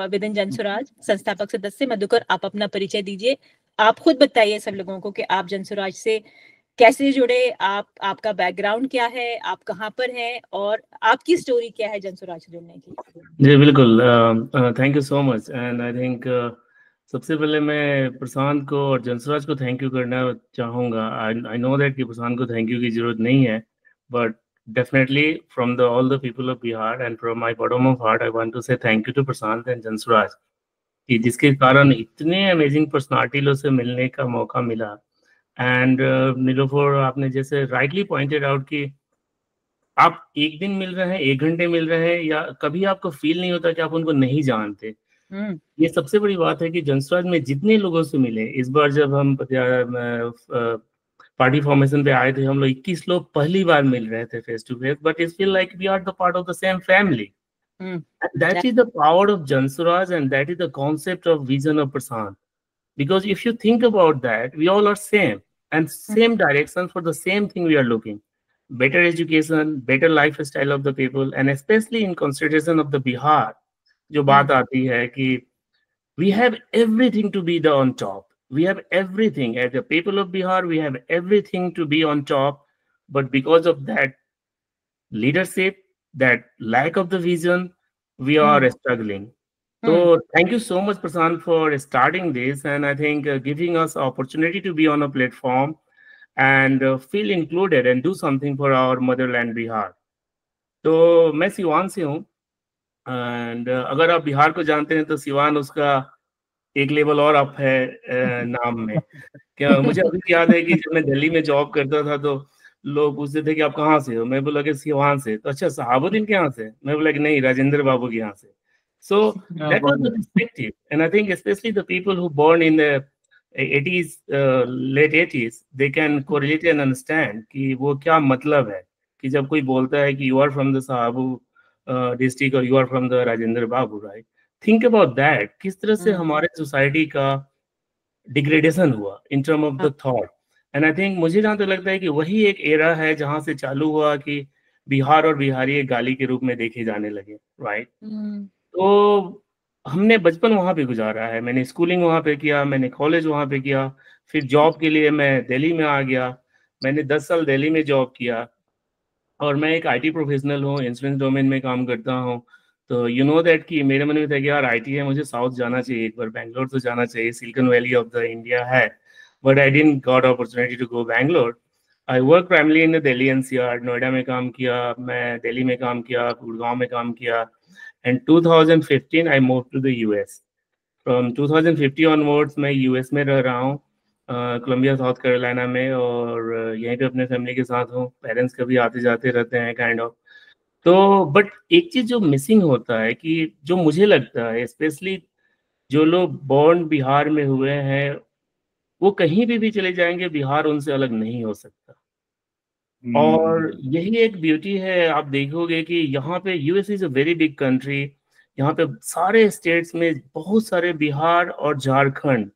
विद इन जंसुराज, संस्थापक सदस्य। मधुकर, आप अपना परिचय दीजिए, आप खुद बताइए सब लोगों को कि आप जंसुराज से कैसे जुड़े, आपका बैकग्राउंड क्या है, आप कहाँ पर हैं, और आपकी स्टोरी क्या है जंसुराज से जुड़ने की। जी बिल्कुल, thank you so much. And I think सबसे पहले मैं प्रशांत को और जंसराज को थैंक यू करना चाहूँगा। आई नो दैट कि प्रशांत को थैंक यू की जरूरत नहीं है, but definitely from the all the people of Bihar and from my bottom of heart I want to say thank you to Prashant and Jan Suraaj, कि जिसके कारण इतने अमेजिंग पर्सनालिटी लोग से मिलने का मौका मिला। एंड नीलोफर, आपने जैसे राइटली पॉइंटेड आउट कि आप एक दिन मिल रहे हैं, 1 घंटे मिल रहे हैं, या कभी आपको फील नहीं होता कि आप उनको नहीं जानते। ये सबसे बड़ी बात है कि जंसराज में जितने लोगों से मिले, इस बार जब हम पार्टी फॉर्मेशन पे आए थे, हम लोग 21 लोग पहली बार मिल रहे थे face to face, but it feel like we are the part of the same family. That is the power of Jansuraj, and that is the concept of vision of Prasant. Because if you think about that, we all are same and same direction for the same thing we are looking. Better education, better lifestyle of the people, and especially in consideration of the Bihar, जो बात आती है कि we have everything to be the on top. We have everything as the people of Bihar. We have everything to be on top, but because of that leadership, that lack of the vision, we are struggling. So thank you so much, Prasant, for starting this, and I think giving us opportunity to be on a platform and feel included and do something for our motherland Bihar. तो मैं सिवान से हूँ, and अगर आप बिहार को जानते हैं तो सिवान उसका एक लेवल और अप है नाम में। क्या मुझे अभी याद है कि जब मैं दिल्ली में जॉब करता था तो लोग पूछते थे कि आप कहाँ से हो, मैं बोला कि सिवान से। तो अच्छा, शहाबुद्दीन के यहाँ से? मैं बोला कि नहीं, राजेंद्र बाबू के यहाँ से। So that was the perspective, and I think especially the people who born in the 80s, late 80s, they can correlate and understand कि वो क्या मतलब है कि जब कोई बोलता है कि you are from the Sahabu district or you are from the Rajendra Babu, right? Think about that, किस तरह से हमारे सोसाइटी का डिग्रेडेशन हुआ in term of the thought, and I think मुझे जहाँ तक लगता है कि वही एक एरा है जहाँ से चालू हुआ कि बिहार और बिहारी एक गाली के रूप में देखे जाने लगे, राइट? तो हमने बचपन वहाँ पे गुजारा है, मैंने स्कूलिंग वहाँ पे किया, मैंने कॉलेज वहाँ पे किया, फिर जॉब के लिए मैं दिल्ली में आ गया, मैंने 10 साल दिल्ली में जॉब किया, और मैं एक आईटी प्रोफेशनल हूँ, इंश्योरेंस डोमेन में काम करता हूँ। तो यू नो दैट कि मेरे मन में था कि यार आईटी है, मुझे साउथ जाना चाहिए, एक बार बैंगलोर तो जाना चाहिए, Silicon Valley of the India है, but I didn't got opportunity to go Bangalore. I work primarily in Delhi NCR, Noida में काम किया, मैं दिल्ली में काम किया, गुड़गांव में काम किया, and 2015 I moved to the US. From 2050 onwards मैं US में रह रहा हूँ, कोलंबिया साउथ कैरोलिना में, और यहीं पे अपने फैमिली के साथ हूँ। पेरेंट्स कभी आते जाते रहते हैं काइंड ऑफ। तो बट एक चीज जो मिसिंग होता है कि जो मुझे लगता है स्पेशली जो लोग बॉर्न बिहार में हुए हैं वो कहीं भी चले जाएंगे, बिहार उनसे अलग नहीं हो सकता। और यही एक ब्यूटी है, आप देखोगे कि यहाँ पे US is a very big country, यहाँ पे सारे स्टेट्स में बहुत सारे बिहार और झारखंड,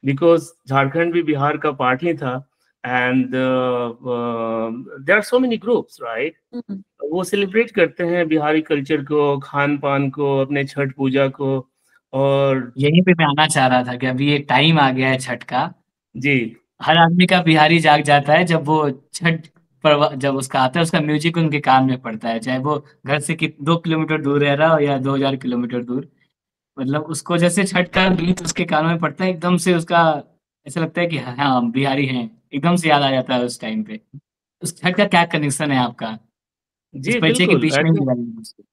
बिकॉज झारखंड भी बिहार का पार्ट ही था, and there are so many groups, right? वो सेलिब्रेट करते हैं बिहारी कल्चर को, खान पान को, अपने छठ पूजा को। और यहीं पे मैं आना चाह रहा था कि अभी एक टाइम आ गया है छठ का जी, हर आदमी का बिहारी जाग जाता है जब वो छठ पर्व जब उसका आता है, उसका म्यूजिक उनके कान में पड़ता है, चाहे वो घर से 2 किलोमीटर दूर रह रहा हो या 2000 किलोमीटर दूर। मतलब उसको जैसे छठ का गीत उसके कानों में पड़ता है, एकदम से उसका ऐसा लगता है कि हाँ बिहारी हैं, एकदम से याद आ जाता है उस टाइम पे। उस छठ का क्या कनेक्शन है आपका इस जी परिचय के बिल्कुल। बीच में ही?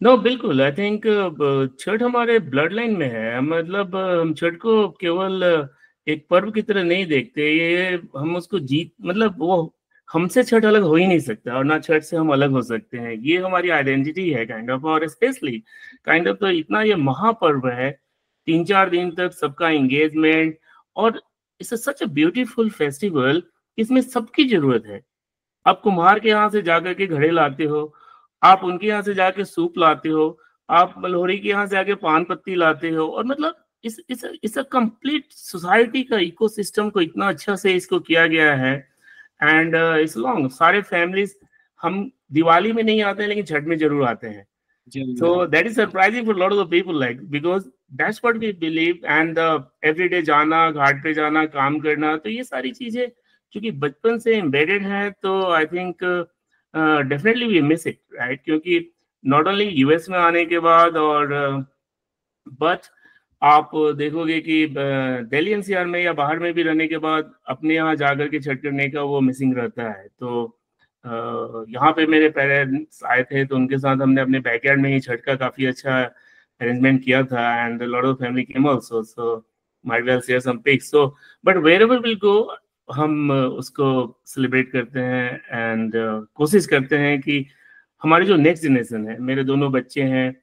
नो बिल्कुल, आई थिंक छठ हमारे ब्लड लाइन में है। मतलब हम छठ को केवल एक पर्व की तरह नहीं देखते, ये हम उसको जीत, मतलब वो हमसे छठ अलग हो ही नहीं सकता, और ना छठ से हम अलग हो सकते हैं। ये हमारी आइडेंटिटी है काइंड ऑफ, और स्पेशली काइंड ऑफ तो इतना ये महापर्व है, 3-4 दिन तक सबका एंगेजमेंट, और it's such a beautiful festival. इसमें सबकी जरूरत है। आप कुम्हार के यहाँ से जाकर के घड़े लाते हो, आप उनके यहाँ से जाके सूप लाते हो, आप मल्होरी के यहाँ से आके पान पत्ती लाते हो, और मतलब इस कंप्लीट सोसाइटी का इकोसिस्टम को इतना अच्छा से इसको किया गया है। एंड इट्स लॉन्ग, सारे फैमिलीज हम दिवाली में नहीं आते हैं लेकिन छठ में जरूर आते हैं। So that is surprising for lot of the people, like because that's what we believe. And everyday जाना, घाट पे जाना, काम करना, तो ये सारी चीजें क्योंकि बचपन से एम्बेडेड है, तो I think definitely we miss it, right? क्योंकि नॉट ओनली यूएस में आने के बाद, और बट आप देखोगे कि दिल्ली एनसीआर में या बाहर में भी रहने के बाद अपने यहाँ जाकर के छठ करने का वो मिसिंग रहता है। तो यहाँ पे मेरे पेरेंट्स आए थे तो उनके साथ हमने अपने बैकयार्ड में ही छठ का काफी अच्छा अरेंजमेंट किया था, and lot of family came also, so might well share some pics. So but wherever will go हम उसको सेलिब्रेट करते हैं, एंड कोशिश करते हैं कि हमारी जो नेक्स्ट जनरेशन है, मेरे दोनों बच्चे हैं,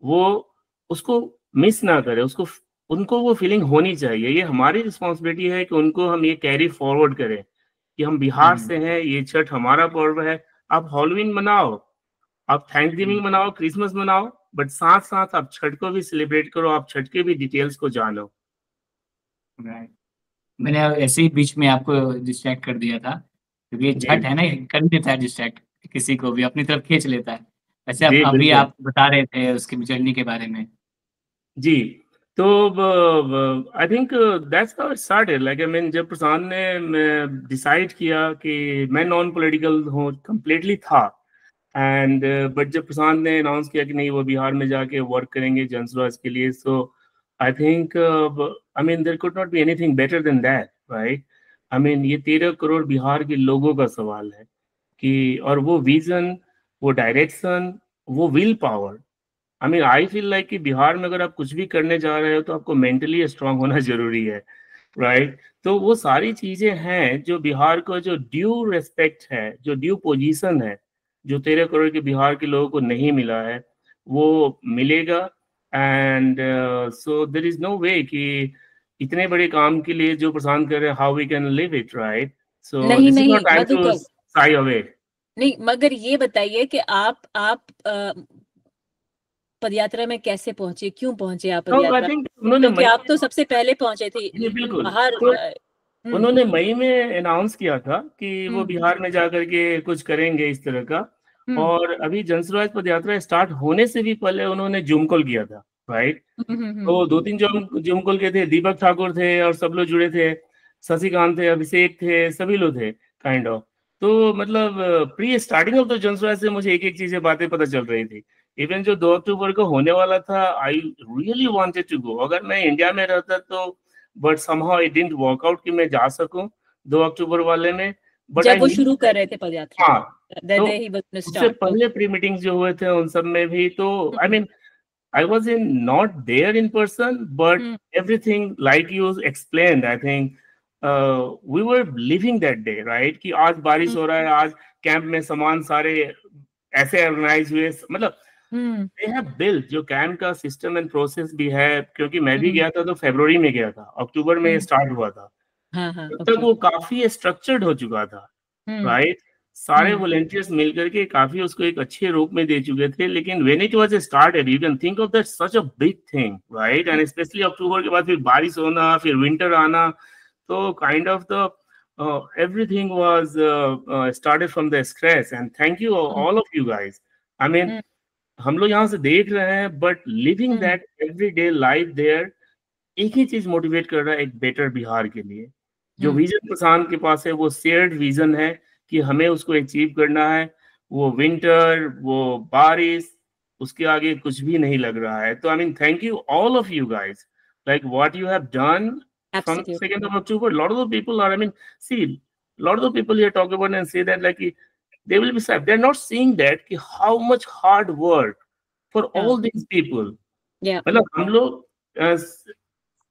वो उसको मिस ना करे, उसको उनको वो फीलिंग होनी चाहिए। ये हमारी रिस्पॉन्सिबिलिटी है कि उनको हम ये कैरी फॉरवर्ड करें कि हम बिहार से हैं, ये छठ हमारा पर्व है। आप हॉलोवीन मनाओ, आप थैंक्स गिविंग मनाओ, क्रिसमस मनाओ, बट साथ साथ आप छठ को भी सेलिब्रेट करो, आप छठ के भी डिटेल्स को जानो। मैंने ऐसे ही बीच में आपको डिस्ट्रैक्ट कर दिया था, क्योंकि छठ है ना, कर देता है डिस्ट्रैक्ट, किसी को भी अपनी तरफ खींच लेता है। वैसे अभी आप बता रहे थे उसकी जर्नी के बारे में। जी, तो I think that's how it started. Like I mean, जब प्रशांत ने डिसाइड किया कि मैं नॉन पॉलिटिकल हूँ, कंप्लीटली था, एंड बट जब प्रशांत ने अनाउंस किया कि नहीं वो बिहार में जाके वर्क करेंगे जनसुराज के लिए, so I think I mean there could not be anything better than that, right? I mean ये 13 करोड़ बिहार के लोगों का सवाल है कि, और वो विजन, वो डायरेक्शन, वो will power. I mean I feel like कि बिहार में अगर आप कुछ भी करने जा रहे हो तो आपको मेंटली स्ट्रांग होना जरूरी है, राइट? तो वो सारी चीजें हैं जो बिहार को जो ड्यू रेस्पेक्ट है, जो ड्यू पोजीशन है, जो 13 करोड़ के बिहार के लोगों को नहीं मिला है, वो मिलेगा। And so there is no way कि इतने बड़े काम के लिए जो प्रशांत कर रहे हैं, how we can live it, right? So this is not time to shy away. नहीं, मगर ये बताइए कि आप पदयात्रा में कैसे पहुंचे, क्यों पहुंचे आप पदयात्रा? क्योंकि आप तो सबसे पहले पहुंचे थे बाहर। उन्होंने मई में अनाउंस किया था कि वो बिहार में जाकर के कुछ करेंगे इस तरह का, और अभी जनसुराज पदयात्रा स्टार्ट होने से भी पहले उन्होंने जूम कॉल किया था, राइट? तो 2-3 जूम कॉल के थे, दीपक ठाकुर थे और सब लोग जुड़े थे, शशिकांत थे, अभिषेक थे, सभी लोग थे काइंड ऑफ। तो मतलब pre starting of the Jansuraaj से मुझे एक एक चीजें बातें पता चल रही थी। इवन जो 2 अक्टूबर को होने वाला था, I really wanted to go. अगर मैं इंडिया में रहता तो, but somehow it didn't work out कि मैं जा सकूं 2 अक्टूबर वाले में। बट जब वो शुरू कर रहे थे पदयात्रा, हाँ, तो उससे पहले प्री मीटिंग्स जो हुए थे उन सब में भी, तो I mean I was not there in person, but everything like you explained, I think we were living that day, right? कि आज बारिश हो रहा है, आज कैंप में सामान सारे ऐसे ऑर्गेनाइज हुए, मतलब they have built जो कैंप का सिस्टम एंड प्रोसेस भी है। क्योंकि मैं भी गया था तो फरवरी में गया था, अक्टूबर में स्टार्ट हुआ था, तब तक वो काफी स्ट्रक्चर्ड हो चुका था, राइट? सारे वॉलंटियर्स मिलकर के काफी उसको एक अच्छे रूप में दे चुके थे। लेकिन when it was started, you can think of that such a big thing, right? And especially October के बाद फिर बारिश होना, फिर विंटर आना, तो kind of the everything was started from the scratch, and thank you all of you guys. I mean हम लोग यहाँ से देख रहे हैं, but living that everyday life there, एक ही चीज मोटिवेट कर रहा है, एक बेटर बिहार के लिए। जो विजन प्रशांत के पास है वो शेयर्ड विजन है कि हमें उसको अचीव करना है। वो विंटर, वो बारिश, उसके आगे कुछ भी नहीं लग रहा है। तो I mean thank you all of you guys, like what you have done from 2nd of October. A lot of the people are, I mean, see, a lot of the people here talk about and say that like they will be sad. They're not seeing that कि how much hard work for all these people. मतलब हम लोग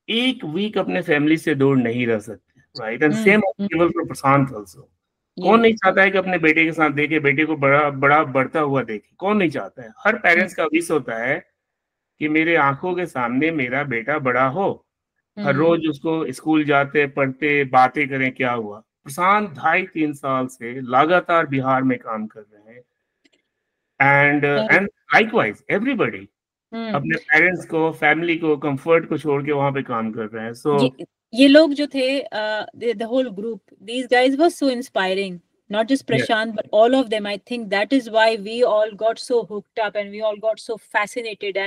एक week अपने family से दूर नहीं रह सकते, राइट? एंड सेम केवल फॉर प्रशांत आल्सो। कौन नहीं चाहता है कि अपने बेटे के साथ देखे, बेटे को बड़ा बढ़ता हुआ देखे? कौन नहीं चाहता है? हर पेरेंट्स का विश होता है कि मेरे आंखों के सामने मेरा बेटा बड़ा हो, हर रोज उसको स्कूल जाते, पढ़ते, बातें करें क्या हुआ। प्रशांत 2.5-3 साल से लगातार बिहार में काम कर रहे हैं, एंड लाइकवाइज एवरीबॉडी अपने पेरेंट्स को, फैमिली को, कंफर्ट को छोड़ के वहां पे काम कर रहे हैं। सो ये लोग जो थे, the whole group, these guys were so inspiring, not just Prashant, but all of them. I think that is why we all got so hooked up and we all got so fascinated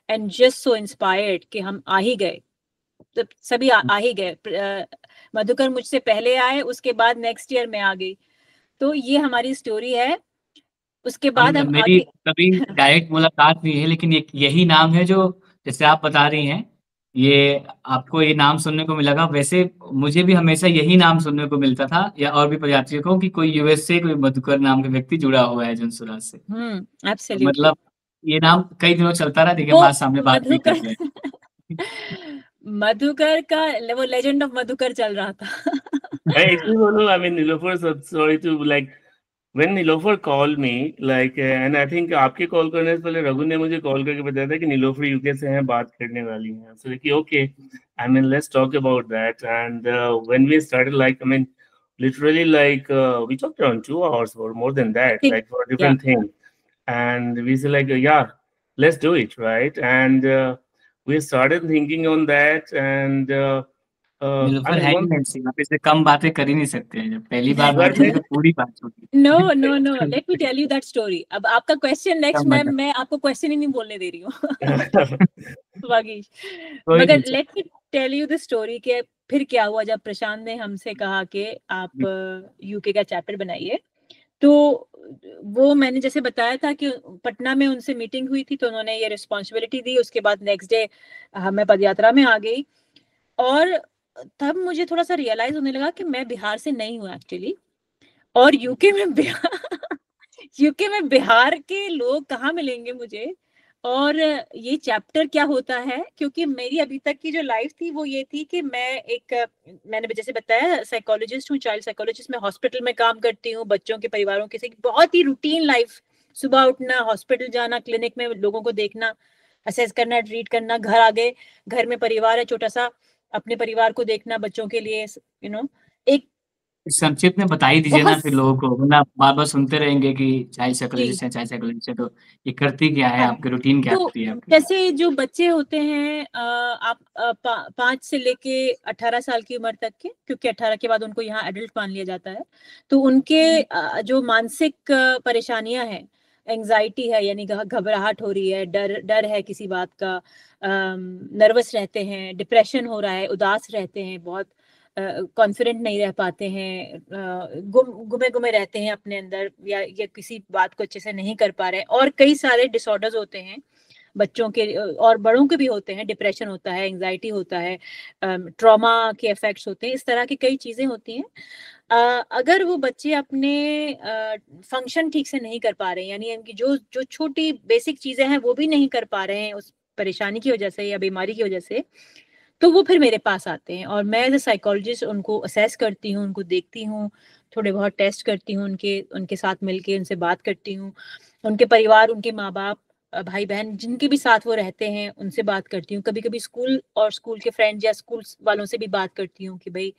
and just so inspired कि हम आ ही गए, तो सभी आ ही गए। मधुकर मुझसे पहले आए, उसके बाद नेक्स्ट ईयर में आ गई। तो ये हमारी स्टोरी है। उसके बाद हम मेरी कभी डायरेक्ट मुलाकात नहीं है, लेकिन यही नाम है जो जैसे आप बता रही हैं, ये आपको ये नाम सुनने को मिलेगा। वैसे मुझे भी हमेशा यही नाम सुनने को मिलता था, या और भी प्रयात्रियों को, कि कोई यूएस से कोई मधुकर नाम का व्यक्ति जुड़ा हुआ है जनसुराज से। तो एब्सोल्युटली। मतलब ये नाम कई दिनों चलता रहा, देखिए वो हम आज सामने बात भी कर मधुकर रहे हैं। मधुकर का वो लेजेंड ऑफ मधुकर चल रहा था। मैं इसी बोलूं, I mean Nilofer, sorry to like when Nilofer called me like and I think आपके कॉल करने से पहले रघु ने मुझे कॉल करके बताया था कि निलोफर यूके से हैं, बात करने वाली हैं। So कि okay, I mean let's talk about that. And when we started, like I mean literally like we talked around 2 hours or more than that, like for different things. And we said like yeah, let's do it, right? And we started thinking on that. And I Nilofar mean है ही one ऐसी, आप इससे कम बातें कर ही नहीं सकते हैं। जब पहली बार बात हुई तो पूरी बात होगी। No no no, let me tell you that story. अब आपका क्वेश्चन नेक्स्ट, मैं आपको क्वेश्चन ही नहीं बोलने दे रही हूँ वागीश, मगर let me tell you the story के फिर क्या हुआ जब प्रशांत ने हमसे कहा कि आप यूके का चैप्टर बनाइए। तो वो मैंने जैसे बताया था कि पटना में उनसे मीटिंग हुई थी, तो उन्होंने ये रिस्पॉन्सिबिलिटी दी। उसके बाद नेक्स्ट डे मैं पदयात्रा में आ गई, और तब मुझे थोड़ा सा रियलाइज होने लगा कि मैं बिहार से नहीं हूँ एक्चुअली, और यूके में बिहार के लोग कहाँ मिलेंगे मुझे, और ये चैप्टर क्या होता है। क्योंकि मेरी अभी तक की जो लाइफ थी वो ये थी कि मैंने जैसे बताया साइकोलॉजिस्ट हूँ, चाइल्ड साइकोलॉजिस्ट। मैं हॉस्पिटल में काम करती हूँ, बच्चों के परिवारों के साथ, बहुत ही रूटीन लाइफ। सुबह उठना, हॉस्पिटल जाना, क्लिनिक में लोगों को देखना, असेस करना, ट्रीट करना, घर आ गए, घर में परिवार है छोटा सा, अपने परिवार को देखना, बच्चों के लिए एक संक्षिप्त में बता ही दीजिए ना फिर लोगों को, वरना बार बार सुनते रहेंगे कि चाइल्ड साइकोलॉजिस्ट है, चाइल्ड साइकोलॉजिस्ट है। तो ये करती क्या है, आपकी रूटीन क्या होती है आपकी? जैसे जो बच्चे होते हैं आप 5 से लेके 18 साल की उम्र तक के, क्योंकि 18 के बाद उनको यहाँ एडल्ट मान लिया जाता है, तो उनके जो मानसिक परेशानियां हैं, एंजाइटी है यानी घबराहट हो रही है, डर है किसी बात का, नर्वस रहते हैं, डिप्रेशन हो रहा है, उदास रहते हैं, बहुत कॉन्फिडेंट नहीं रह पाते हैं, गुमे रहते हैं अपने अंदर, या किसी बात को अच्छे से नहीं कर पा रहे हैं, और कई सारे डिसऑर्डर्स होते हैं बच्चों के और बड़ों के भी होते हैं। डिप्रेशन होता है, एंजाइटी होता है, ट्रॉमा के इफेक्ट्स होते हैं, इस तरह की कई चीजें होती हैं। अगर वो बच्चे अपने फंक्शन ठीक से नहीं कर पा रहे हैं, यानी इनकी जो छोटी बेसिक चीजें हैं वो भी नहीं कर पा रहे हैं उस परेशानी की वजह से या बीमारी की वजह से, तो वो फिर मेरे पास आते हैं, और मैं एज ए साइकोलॉजिस्ट उनको असेस करती हूँ, उनको देखती हूँ, थोड़े बहुत टेस्ट करती हूँ, उनके साथ मिलके उनसे बात करती हूँ, उनके परिवार, उनके माँ बाप, भाई बहन जिनके भी साथ वो रहते हैं उनसे बात करती हूँ। कभी कभी स्कूल और स्कूल के फ्रेंड या स्कूल वालों से भी बात करती हूँ कि भाई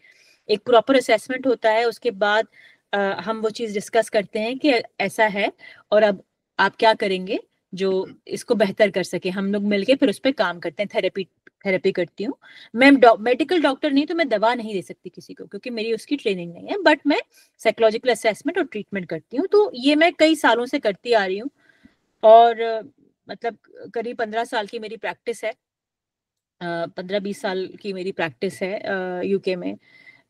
एक प्रॉपर असेसमेंट होता है, उसके बाद हम वो चीज़ डिस्कस करते हैं कि ऐसा है और अब आप क्या करेंगे जो इसको बेहतर कर सके। हम लोग मिलके फिर उस पर काम करते हैं, थेरेपी करती हूँ। मैं मेडिकल डॉक्टर नहीं, तो मैं दवा नहीं दे सकती किसी को क्योंकि मेरी उसकी ट्रेनिंग नहीं है, बट मैं साइकोलॉजिकल असेसमेंट और ट्रीटमेंट करती हूँ। तो ये मैं कई सालों से करती आ रही हूँ, और मतलब करीब 15 साल की मेरी प्रैक्टिस है, 15-20 साल की मेरी प्रैक्टिस है यूके में,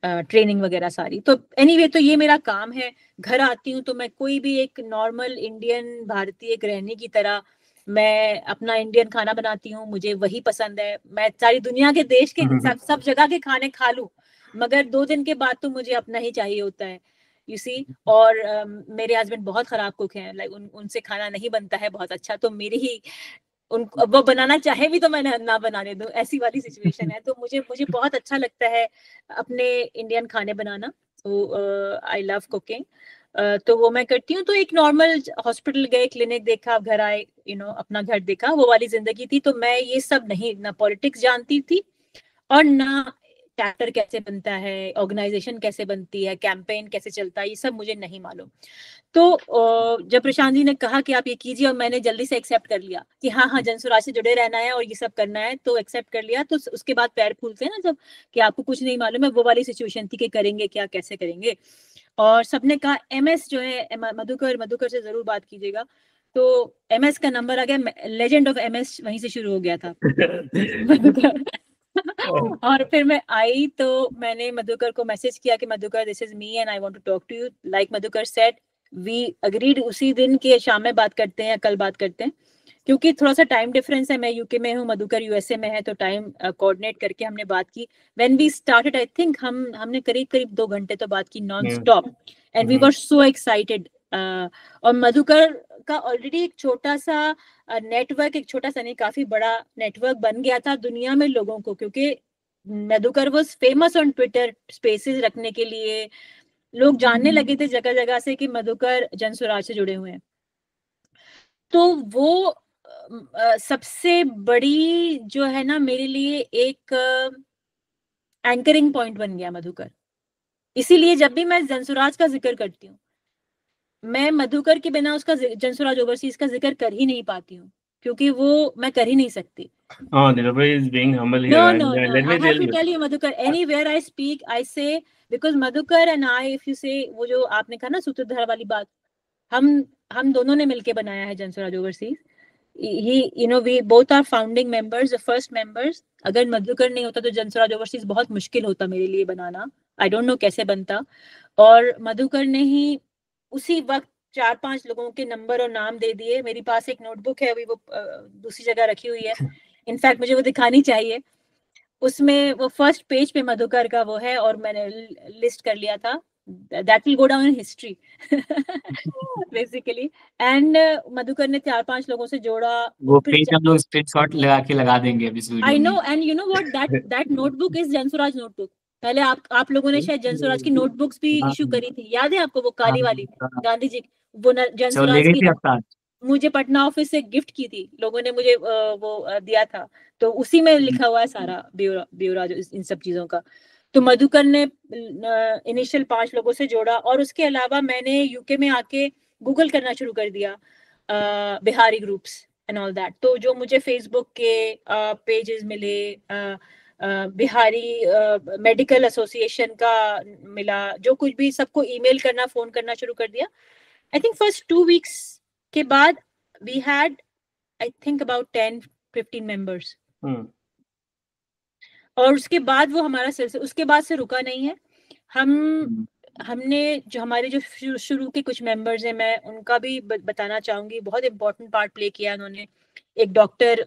ट्रेनिंग वगैरह सारी। तो एनीवे तो ये मेरा काम है। घर आती हूँ तो मैं कोई भी एक नॉर्मल इंडियन भारतीय गृहिणी की तरह मैं अपना इंडियन खाना बनाती हूँ, मुझे वही पसंद है। मैं सारी दुनिया के देश के सब जगह के खाने खा लूं, मगर 2 दिन के बाद तो मुझे अपना ही चाहिए होता है, यू सी। और मेरे हस्बैंड बहुत खराब कुक हैं, लाइक उनसे खाना नहीं बनता है बहुत अच्छा, तो मेरी ही वो बनाना चाहे भी तो मैं ना बनाने दूं, ऐसी वाली सिचुएशन है। तो मुझे बहुत अच्छा लगता है अपने इंडियन खाने बनाना, तो आई लव कुकिंग। तो वो मैं करती हूँ। तो एक नॉर्मल हॉस्पिटल गए, क्लिनिक देखा, घर आए, अपना घर देखा, वो वाली जिंदगी थी। तो मैं ये सब नहीं, ना पॉलिटिक्स जानती थी और ना चैप्टर कैसे बनता है, ऑर्गेनाइजेशन कैसे बनती है, कैंपेन कैसे चलता है, ये सब मुझे नहीं मालूम। तो जब प्रशांत जी ने कहा कि आप ये कीजिए, और मैंने जल्दी से एक्सेप्ट कर लिया कि हाँ जनसुराज से जुड़े रहना है और ये सब करना है, तो एक्सेप्ट कर लिया। तो उसके बाद पैर फूलते हैं ना जब, कि आपको कुछ नहीं मालूम है, वो वाली सिचुएशन थी कि करेंगे क्या, कैसे करेंगे। और सबने कहा एमएस जो है मधुकर से जरूर बात कीजिएगा। तो एमएस का नंबर आ गया, लेजेंड ऑफ एमएस वहीं से शुरू हो गया था मधुकर। और फिर मैं आई तो मैंने मधुकर को मैसेज किया कि Madhukar this is me and I want to talk to you. Like Madhukar said, we agreed उसी दिन कि शाम में बात करते हैं या कल बात करते हैं, क्योंकि थोड़ा सा टाइम डिफरेंस है, मैं यूके में हूँ, मधुकर यूएसए में है, तो टाइम कोऑर्डिनेट करके हमने बात की। When we started I think हमने करीब 2 घंटे तो बात की non stop, and we were so excited. और मधुकर का ऑलरेडी एक छोटा सा नेटवर्क, एक छोटा सा नहीं काफी बड़ा नेटवर्क बन गया था दुनिया में लोगों को, क्योंकि Madhukar was famous on Twitter spaces रखने के लिए, लोग जानने लगे थे जगह जगह से कि मधुकर जनसुराज से जुड़े हुए हैं। तो वो सबसे बड़ी जो है ना मेरे लिए एक एंकरिंग पॉइंट बन गया मधुकर। इसीलिए जब भी मैं जनसुराज का जिक्र करती हूँ, मैं मधुकर के बिना उसका जनसुराज ओवरसीज का जिक्र कर ही नहीं पाती हूँ, क्योंकि वो मैं कर ही नहीं सकती। Nilofer is being humble here. No. I have to tell you, Madhukar, anywhere I speak, I say, because Madhukar and I, if you say, वो जो आपने कहा ना सूत्रधार वाली बात, हम दोनों ने मिलके बनाया है Jansuraaj overseas. He, you know, we both are founding members, the first members. अगर मधुकर नहीं होता तो जनसुराज ओवरसीज बहुत मुश्किल होता मेरे लिए बनाना। I don't know कैसे बनता। और मधुकर ने ही उसी वक्त 4-5 लोगों के नंबर और नाम दे दिए। मेरे पास एक नोटबुक है, अभी वो दूसरी जगह रखी हुई है, इनफैक्ट मुझे वो दिखानी चाहिए। उसमें वो फर्स्ट पेज पे मधुकर का वो है, और मैंने लिस्ट कर लिया था। That will go down in history basically. And Madhukar ने 4-5 लोगों से जोड़ा। वो पेज हम लोग स्क्रीनशॉट लगा के लगा देंगे अभी इस वीडियो I know, में। and you know what, that notebook is Jansuraaj notebook. पहले आप लोगों ने शायद जनसुराज की नोटबुक्स भी इशू करी थी, याद है आपको? वो काली वाली गांधी जी, वो जनसुराज की मुझे पटना ऑफिस से गिफ्ट की थी, लोगों ने मुझे वो दिया था, तो उसी में लिखा हुआ है सारा ब्यौरा इन सब चीजों का। तो मधुकर ने इनिशियल 5 लोगों से जोड़ा, और उसके अलावा मैंने यूके में आके गूगल करना शुरू कर दिया Bihari groups and all that. तो जो मुझे फेसबुक के पेजेस मिले, बिहारी मेडिकल एसोसिएशन का मिला, जो कुछ भी, सबको ईमेल करना, फोन करना शुरू कर दिया। आई थिंक फर्स्ट 2 वीक्स के बाद we had I think about 10-15 members. और उसके बाद वो हमारा सिलसिला उसके बाद से रुका नहीं है। हमने जो हमारे जो शुरू के कुछ मेंबर्स हैं, मैं उनका भी बताना चाहूंगी, बहुत इंपॉर्टेंट पार्ट प्ले किया उन्होंने। एक डॉक्टर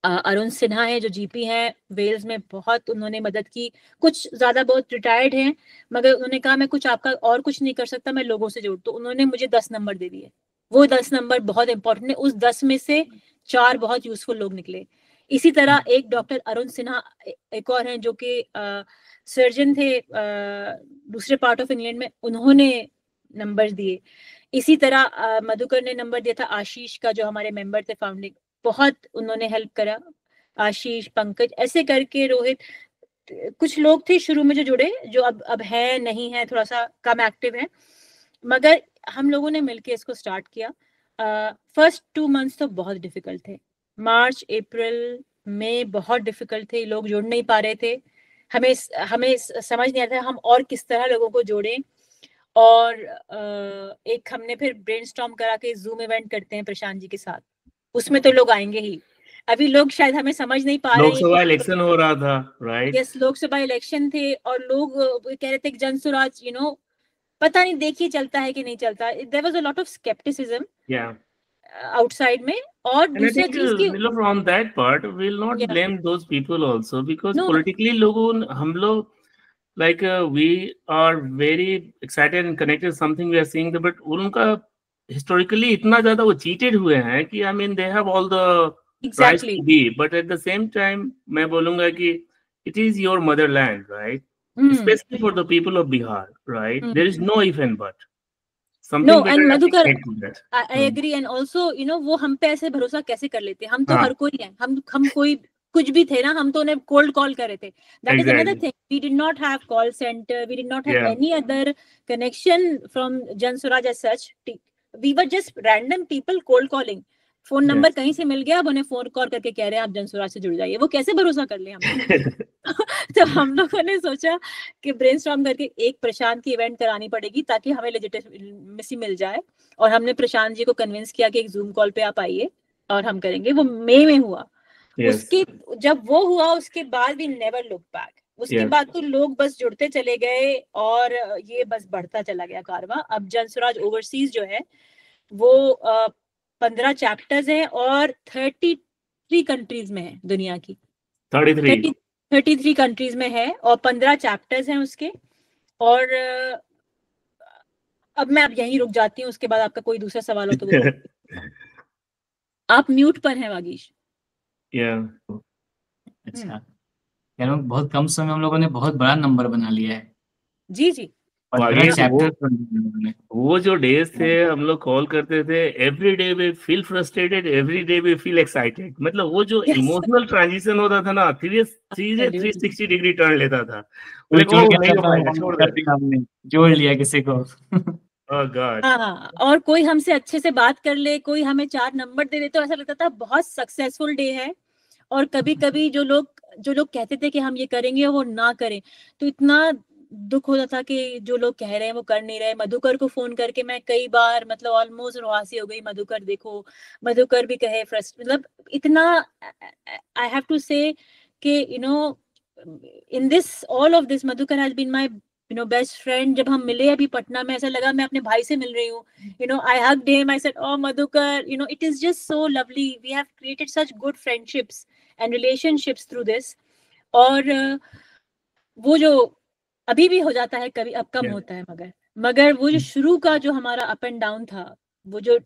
अरुण सिन्हा है जो जीपी हैं वेल्स में, बहुत उन्होंने मदद की। कुछ ज्यादा बहुत रिटायर्ड हैं, मगर उन्होंने कहा मैं कुछ आपका और कुछ नहीं कर सकता, मैं लोगों से जोड़, तो उन्होंने मुझे 10 नंबर दे दिए। वो 10 नंबर बहुत इंपॉर्टेंट है, उस 10 में से 4 बहुत यूजफुल लोग निकले। इसी तरह एक डॉक्टर अरुण सिन्हा एक और हैं जो कि सर्जन थे दूसरे पार्ट ऑफ इंग्लैंड में, उन्होंने नंबर दिए। इसी तरह मधुकर ने नंबर दिया था आशीष का, जो हमारे मेंबर थे फाउंडिंग, बहुत उन्होंने हेल्प करा। आशीष, पंकज, ऐसे करके रोहित, कुछ लोग थे शुरू में जो जुड़े, जो अब है नहीं है, थोड़ा सा कम एक्टिव है, मगर हम लोगों ने मिलकर इसको स्टार्ट किया। फर्स्ट 2 मंथ्स तो बहुत डिफिकल्ट थे, मार्च अप्रैल में बहुत डिफिकल्ट थे, लोग जुड़ नहीं पा रहे थे। हमें समझ नहीं आता हम और किस तरह लोगों को जोड़ें। और एक हमने फिर ब्रेनस्टॉर्म करा के जूम इवेंट करते हैं प्रशांत जी के साथ, उसमें तो लोग आएंगे ही। अभी लोग शायद हमें समझ नहीं पा रहे हैं, लोकसभा इलेक्शन हो रहा था, राइट? यस, लोकसभा इलेक्शन थे, और लोग कह रहे थे कि जनसुराज पता नहीं देखिए चलता है कि नहीं चलता। There was a lot of scepticism outside में। और दूसरी चीज की from that part we will not blame those people also, because politically हम लोग like we are very excited and connected to something we are seeing, but उनका historically इतना ज्यादा वो cheated हुए हैं कि I mean they have all the rights to be, but at the same time मैं बोलूंगा कि it is your motherland, right? Especially for the people of Bihar, right? There is no if and but. No, and Madhukar, I agree, and also वो हम पे ऐसे भरोसा कैसे कर लेते हैं? हम तो हर कोई है, हम कोई कुछ भी थे ना, हम तो उन्हें कोल्ड कॉल कर रहे थे। That is another thing. We did not have call center, we did not have any other connection from Jansuraaj as such. We were just random people cold calling. Phone number कहीं से मिल गया, अब उन्हें phone call करके कह रहे हैं आप जनसुराज से जुड़ जाइए। वो कैसे भरोसा कर ले हम? तो हम लोगों ने सोचा कि ब्रेनस्टॉर्म करके एक प्रशांत की इवेंट करानी पड़ेगी ताकि हमें लेजिटिमेसी मिल जाए। और हमने प्रशांत जी को कन्विंस किया कि एक जूम कॉल पे आप आइए और हम करेंगे। वो मई में हुआ। उसके जब वो हुआ उसके बाद वी नेवर लुक बैक। उसके बाद तो लोग बस जुड़ते चले गए और ये बस बढ़ता चला गया कारवां। अब जनसुराज ओवरसीज जो है वो 15 चैप्टर्स हैं और 33 कंट्रीज में है दुनिया की। 33 कंट्रीज में है और 15 चैप्टर्स हैं उसके। और अब मैं अब यहीं रुक जाती हूँ, उसके बाद आपका कोई दूसरा सवाल हो तो वो आप म्यूट पर हैं वागीश। अच्छा, यार बहुत कम समय हम लोगों ने बहुत बड़ा नंबर बना लिया है। जी जी, वो जो डेज थे हम लोग कॉल करते थे, every day we feel frustrated, every day we feel excited. मतलब वो जो इमोशनल ट्रांजिशन होता था ना, 360 डिग्री टर्न लेता था। जोड़ लिया किसी को। हाँ, और कोई हमसे अच्छे से बात कर ले, कोई हमें 4 नंबर दे दे तो ऐसा लगता था बहुत सक्सेसफुल डे है। और कभी कभी जो लोग कहते थे कि हम ये करेंगे वो ना करें, तो इतना दुख होता था कि जो लोग कह रहे हैं वो कर नहीं रहे। मधुकर को फोन करके मैं कई बार मतलब ऑलमोस्ट रुआसी हो गई, मधुकर देखो, मधुकर भी कहे मतलब इतना। आई हैव टू से कि in this all of this Madhukar has been my best friend. जब हम मिले अभी पटना में, ऐसा लगा मैं अपने भाई से मिल रही हूँ। I hugged him, I said oh Madhukar, it is just so lovely, we have created such good friendships and relationships through this. और वो जो अभी भी हो जाता है कभी, अब कम होता है, मगर वो जो शुरू का जो हमारा अप एंड डाउन था, वो जो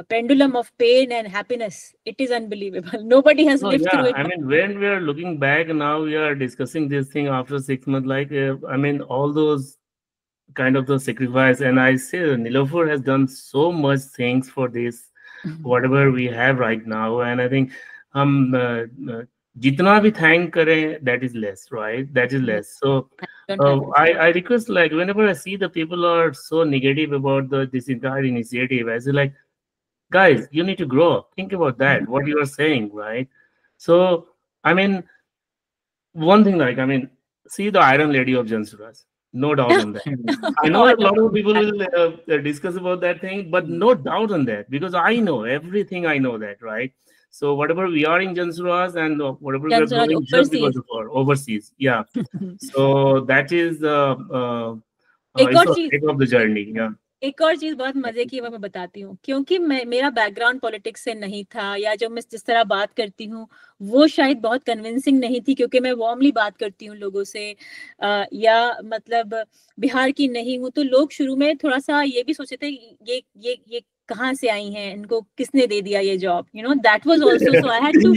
pendulum of pain and happiness, it is unbelievable. Nobody has lived through it. I mean, when we are looking back now, we are discussing this thing after 6 months, like I mean, all those kind of the sacrifice, and I say Nilofer has done so much things for this, whatever we have right now, and I think jitna bhi thank kare, that is less, right? That is less. So I request, like, whenever I see the people are so negative about this entire initiative, I say, like, guys, you need to grow up. Think about that, what you are saying, right? So I mean, one thing, like, I mean, see the Iron Lady of Jansuras, no doubt on that. I know a lot of people will discuss about that thing, but no doubt on that, because I know everything, I know that, right? So whatever we are in Jansuras and whatever we are doing just because of our overseas, yeah. So that is it's of the journey, yeah. एक और चीज बहुत मजे की वो मैं बताती हूँ, क्योंकि मेरा बैकग्राउंड पॉलिटिक्स से नहीं था, या जो मैं जिस तरह बात करती हूँ वो शायद बहुत कन्विंसिंग नहीं थी, क्योंकि मैं वार्मली बात करती हूँ लोगों से, या मतलब बिहार की नहीं हूँ, तो लोग शुरू में थोड़ा सा ये भी सोचे थे ये कहाँ से आई हैं, इनको किसने दे दिया ये job, that was also, so I had to,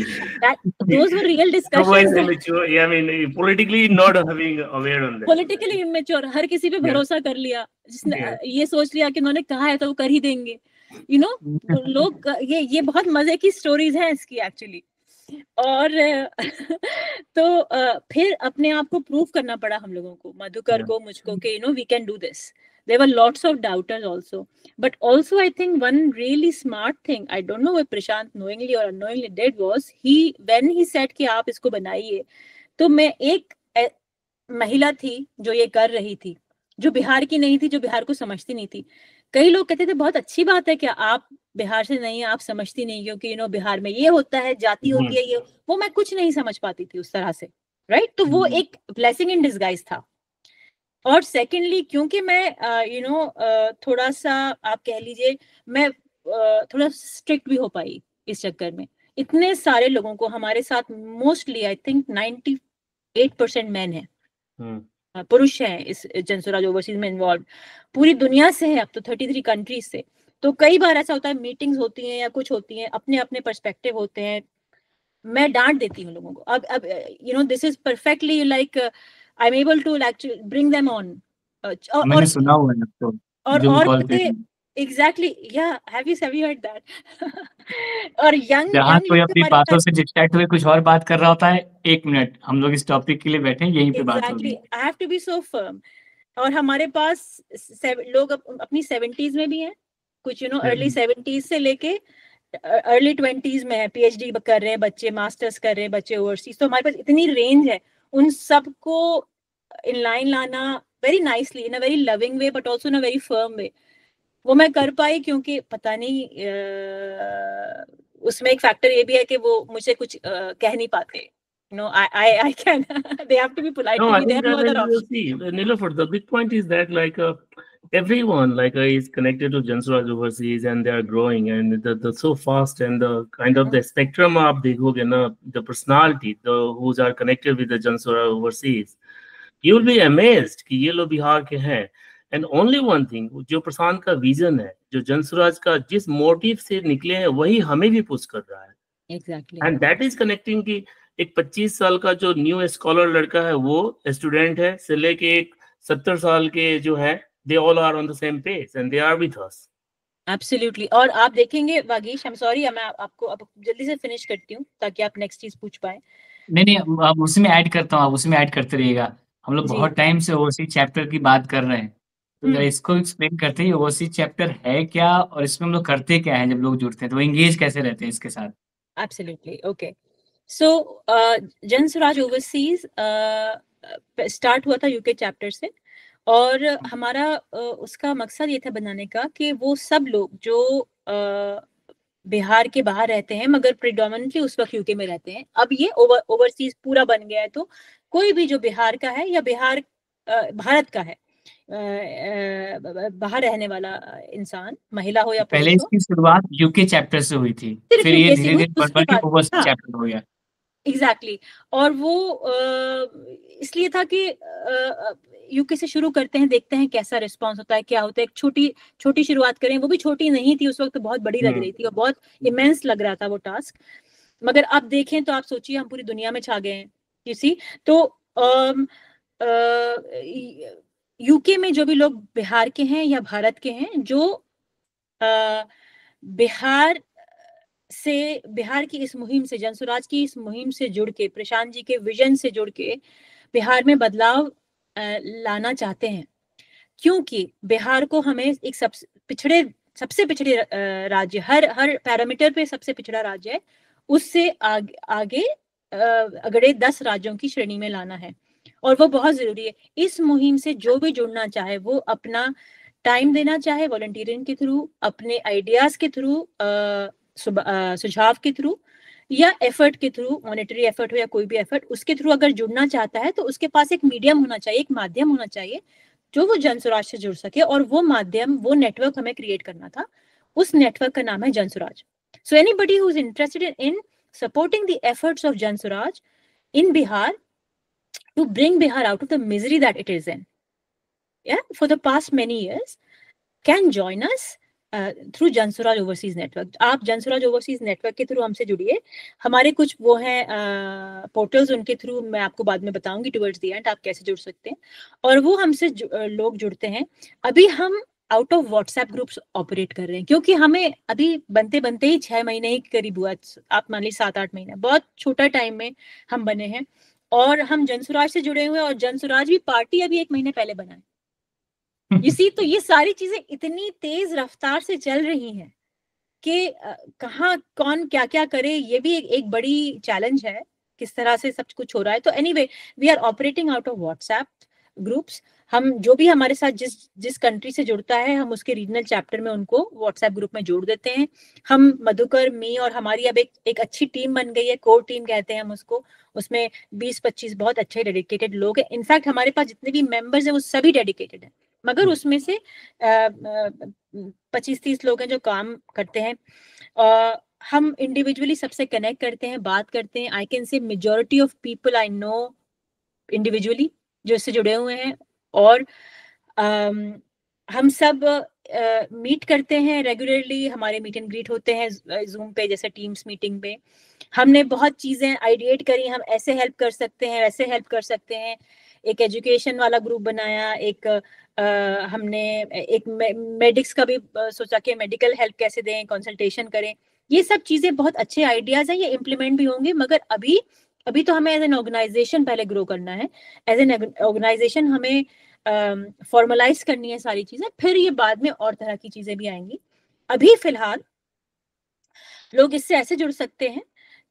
those were real discussions. I mean, politically not having aware on that. Politically immature, हर किसी पे भरोसा कर लिया, जिसने ये सोच लिया कि उन्होंने कहा है तो वो कर ही देंगे, लोग ये बहुत मजे की स्टोरीज हैं इसकी एक्चुअली। और तो फिर अपने आप को प्रूव करना पड़ा हम लोगों को, मधुकर को, मुझको, कि we can do this. There were lots of doubters also, but also I think one really smart thing, I don't know what Prashant knowingly or unknowingly did, was when he said कि आप इसको बनाइए, तो मैं एक महिला थी जो ये कर रही थी, जो बिहार की नहीं थी, जो बिहार को समझती नहीं थी। कई लोग कहते थे बहुत अच्छी बात है कि आप बिहार से नहीं, आप समझती नहीं, क्योंकि बिहार में ये होता है, जाति होती है, ये वो मैं कुछ नहीं समझ पाती थी उस तरह से, राइट? तो वो एक ब्लेसिंग इन डिस्गाइज था। और सेकेंडली, क्योंकि मैं थोड़ा सा आप कह लीजिए मैं थोड़ा स्ट्रिक्ट भी हो पाई इस चक्कर में। इतने सारे लोगों को हमारे साथ, मोस्टली आई थिंक 98% मैन है, पुरुष हैं इस जनसुराज ओवरसीज में इन्वॉल्व, पूरी दुनिया से है, अब तो 33 कंट्रीज से। तो कई बार ऐसा होता है, मीटिंग्स होती हैं या कुछ होती हैं, अपने अपने पर्सपेक्टिव होते हैं, मैं डांट देती हूँ लोगों को। अब this is perfectly like I am able to actually bring them on. मैंने सुना हुआ है आपको, और एग्जैक्टली, या हैव यू हर्ड दैट? और जहाँ कोई अपनी बातों से डिस्ट्रैक्ट हुए कुछ और बात कर रहा होता है, 1 मिनट हम लोग इस टॉपिक के लिए बैठे हैं, यहीं पे बात होगी। I have to be so firm. और हमारे पास लोग अपनी 70s में भी हैं, कुछ अर्ली 70s से लेके अर्ली 20s में है, PhD कर रहे हैं बच्चे, मास्टर्स कर रहे हैं बच्चे ओवरसीज। तो हमारे पास इतनी रेंज है, उन सबको इन लाइन लाना very nicely, in a very loving way, but also in a very firm way, वो मैं कर पाई। क्योंकि पता नहीं, उसमें एक फैक्टर ये भी है कि वो मुझे कुछ कह नहीं पाते, No, I can. They have to be polite No, to I me. They think have no that other you option. see, Nilofer, the big point is that like everyone like is connected to Jansuraj overseas and they are growing and the so fast and the kind of the spectrum of the personality, the who's are connected with the Jansuraj overseas, you will be amazed कि ये लोग बिहार के हैं. And only one thing, जो प्रशांत का vision है, जो जनसुराज का जिस मोटिव से निकले हैं, वही हमें भी पुश कर रहा है. Exactly. And that is connecting कि एक 25 साल का जो न्यू स्कॉलर लड़का है वो स्टूडेंट है से लेके एक 70 साल के जो है, they all are on the same page and they are with us. Absolutely. और आप देखेंगे वागीश, आई एम सॉरी, मैं आपको अब जल्दी से फिनिश करती हूँ ताकि आप नेक्स्ट चीज पूछ पाए. नहीं, अब उसी में ऐड करता हूँ, आप उसी में ऐड करते रहिएगा. हम लोग जी. बहुत टाइम से ओवरसीज चैप्टर की बात कर रहे हैं, तो जरा इसको एक्सप्लेन करते हैं ओवरसीज चैप्टर है क्या और इसमें हम लोग करते क्या है जब लोग जुड़ते हैं, तो वो एंगेज कैसे रहते हैं इसके साथ. एब्सोल्युटली. ओके. सो जनसुराज ओवरसीज स्टार्ट हुआ था यूके चैप्टर से, और हमारा उसका मकसद ये था बनाने का कि वो सब लोग जो बिहार के बाहर रहते हैं मगर प्रिडोमिनेंटली उस वक्त यूके में रहते हैं, अब ये ओवरसीज पूरा बन गया है, तो कोई भी जो बिहार का है या बिहार भारत का है, बाहर रहने वाला इंसान, महिला हो या पुरुष हो. पहले इसकी शुरुआत यूके चैप्टर से हुई थी, फिर ये धीरे-धीरे बढ़ के ओवरसीज चैप्टर हो गया. एग्जैक्टली. और वो इसलिए था कि यूके से शुरू करते हैं, देखते हैं कैसा रिस्पांस होता है, क्या होता है. एक छोटी शुरुआत करें, वो भी छोटी नहीं थी उस वक्त, तो बहुत बड़ी लग रही थी और बहुत इमेंस लग रहा था वो टास्क. मगर अब देखें तो आप सोचिए हम पूरी दुनिया में छा गए हैं, यू सी. तो यूके में जो भी लोग बिहार के हैं या भारत के हैं, जो बिहार की इस मुहिम से, जनसुराज की इस मुहिम से जुड़ के, प्रशांत जी के विजन से जुड़ के बिहार में बदलाव लाना चाहते हैं, क्योंकि बिहार को हमें एक सबसे पिछड़े राज्य, हर पैरामीटर पे सबसे पिछड़ा राज्य है, उससे आगे अगले 10 राज्यों की श्रेणी में लाना है, और वो बहुत जरूरी है. इस मुहिम से जो भी जुड़ना चाहे वो अपना टाइम देना चाहे वॉलंटियरिंग के थ्रू, अपने आइडियाज के थ्रू, सुझाव के थ्रू, या एफर्ट के थ्रू, मॉनेटरी एफर्ट हो या कोई भी एफर्ट, उसके थ्रू अगर जुड़ना चाहता है तो उसके पास एक मीडियम होना चाहिए, एक माध्यम होना चाहिए जो वो जनसुराज से जुड़ सके. और वो माध्यम, वो नेटवर्क हमें क्रिएट करना था. उस नेटवर्क का नाम है Jansuraaj. So anybody who is interested in supporting the efforts of Jansuraaj in Bihar to bring Bihar out of the misery that it is in, for the past many years, can join us through Jansuraaj overseas network. आप Jansuraaj overseas network के through हमसे जुड़िए. हमारे कुछ वो हैं portals, उनके through मैं आपको बाद में बताऊंगी टुवर्ड्स द एंड आप कैसे जुड़ सकते हैं. और वो हमसे लोग जुड़ते हैं. अभी हम out of WhatsApp groups operate कर रहे हैं, क्योंकि हमें अभी बनते ही 6 महीने ही करीब हुआ, आप मान लीजिए 7-8 महीने, बहुत छोटा टाइम में हम बने हैं. और हम जनसुराज से जुड़े हुए हैं, और जनसुराज भी पार्टी अभी 1 महीने पहले बना है. इसी तो ये सारी चीजें इतनी तेज रफ्तार से चल रही हैं कि कहाँ कौन क्या क्या करे, ये भी एक बड़ी चैलेंज है, किस तरह से सब कुछ हो रहा है. तो anyway, we are operating out of WhatsApp groups. हम जो भी हमारे साथ जिस कंट्री से जुड़ता है, हम उसके रीजनल चैप्टर में उनको व्हाट्सएप ग्रुप में जोड़ देते हैं. हम मधुकर, मी और हमारी अब एक अच्छी टीम बन गई है, कोर टीम कहते हैं हम उसको. उसमें 20-25 बहुत अच्छे डेडिकेटेड लोग हैं. इनफैक्ट हमारे पास जितने भी मेंबर्स हैं वो सभी डेडिकेटेड हैं, मगर उसमें से 25-30 लोग हैं जो काम करते हैं. हम इंडिविजुअली सबसे कनेक्ट करते हैं, बात करते हैं. I can say majority of people I know individually जो इससे जुड़े हुए हैं. और हम सब मीट करते हैं रेगुलरली. हमारे मीट एंड ग्रीट होते हैं जूम पे, जैसे टीम्स मीटिंग पे. हमने बहुत चीजें आइडिएट करी, हम ऐसे हेल्प कर सकते हैं, वैसे हेल्प कर सकते हैं. एक एजुकेशन वाला ग्रुप बनाया, हमने एक मेडिक्स का भी सोचा कि मेडिकल हेल्प कैसे दें, कंसल्टेशन करें. ये सब चीजें बहुत अच्छे आइडियाज हैं, ये इम्प्लीमेंट भी होंगे, मगर अभी तो हमें एज एन ऑर्गेनाइजेशन पहले ग्रो करना है. एज एन ऑर्गेनाइजेशन हमें फॉर्मलाइज करनी है सारी चीजें, फिर ये बाद में और तरह की चीजें भी आएंगी. अभी फिलहाल लोग इससे ऐसे जुड़ सकते हैं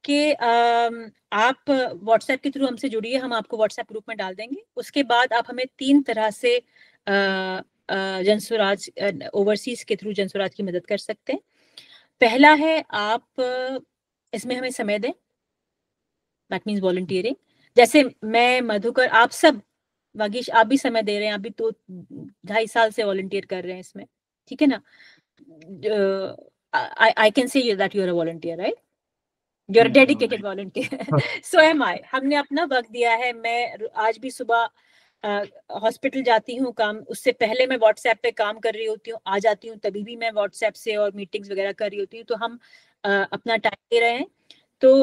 कि आप व्हाट्सएप के थ्रू हमसे जुड़िए, हम आपको व्हाट्सएप ग्रुप में डाल देंगे. उसके बाद आप हमें 3 तरह से जनसुराज ओवरसीज के थ्रू जनसुराज की मदद कर सकते हैं. पहला है, आप इसमें हमें समय दें. That means volunteering. जैसे मैं, मधुकर, आप सब, वागीश आप भी समय दे रहे हैं, आप भी 2-2.5 साल से वॉलंटियर कर रहे हैं इसमें, ठीक है ना? I can say that you are a volunteer, right? You are a dedicated volunteer. So am I. हमने अपना वक्त दिया है। मैं आज भी सुबह हॉस्पिटल जाती हूँ काम, उससे पहले मैं व्हाट्सएप पे काम कर रही होती हूँ, आ जाती हूँ तभी भी मैं व्हाट्सएप से और मीटिंग्स वगैरह कर रही होती हूँ। तो हम अपना टाइम दे रहे हैं, तो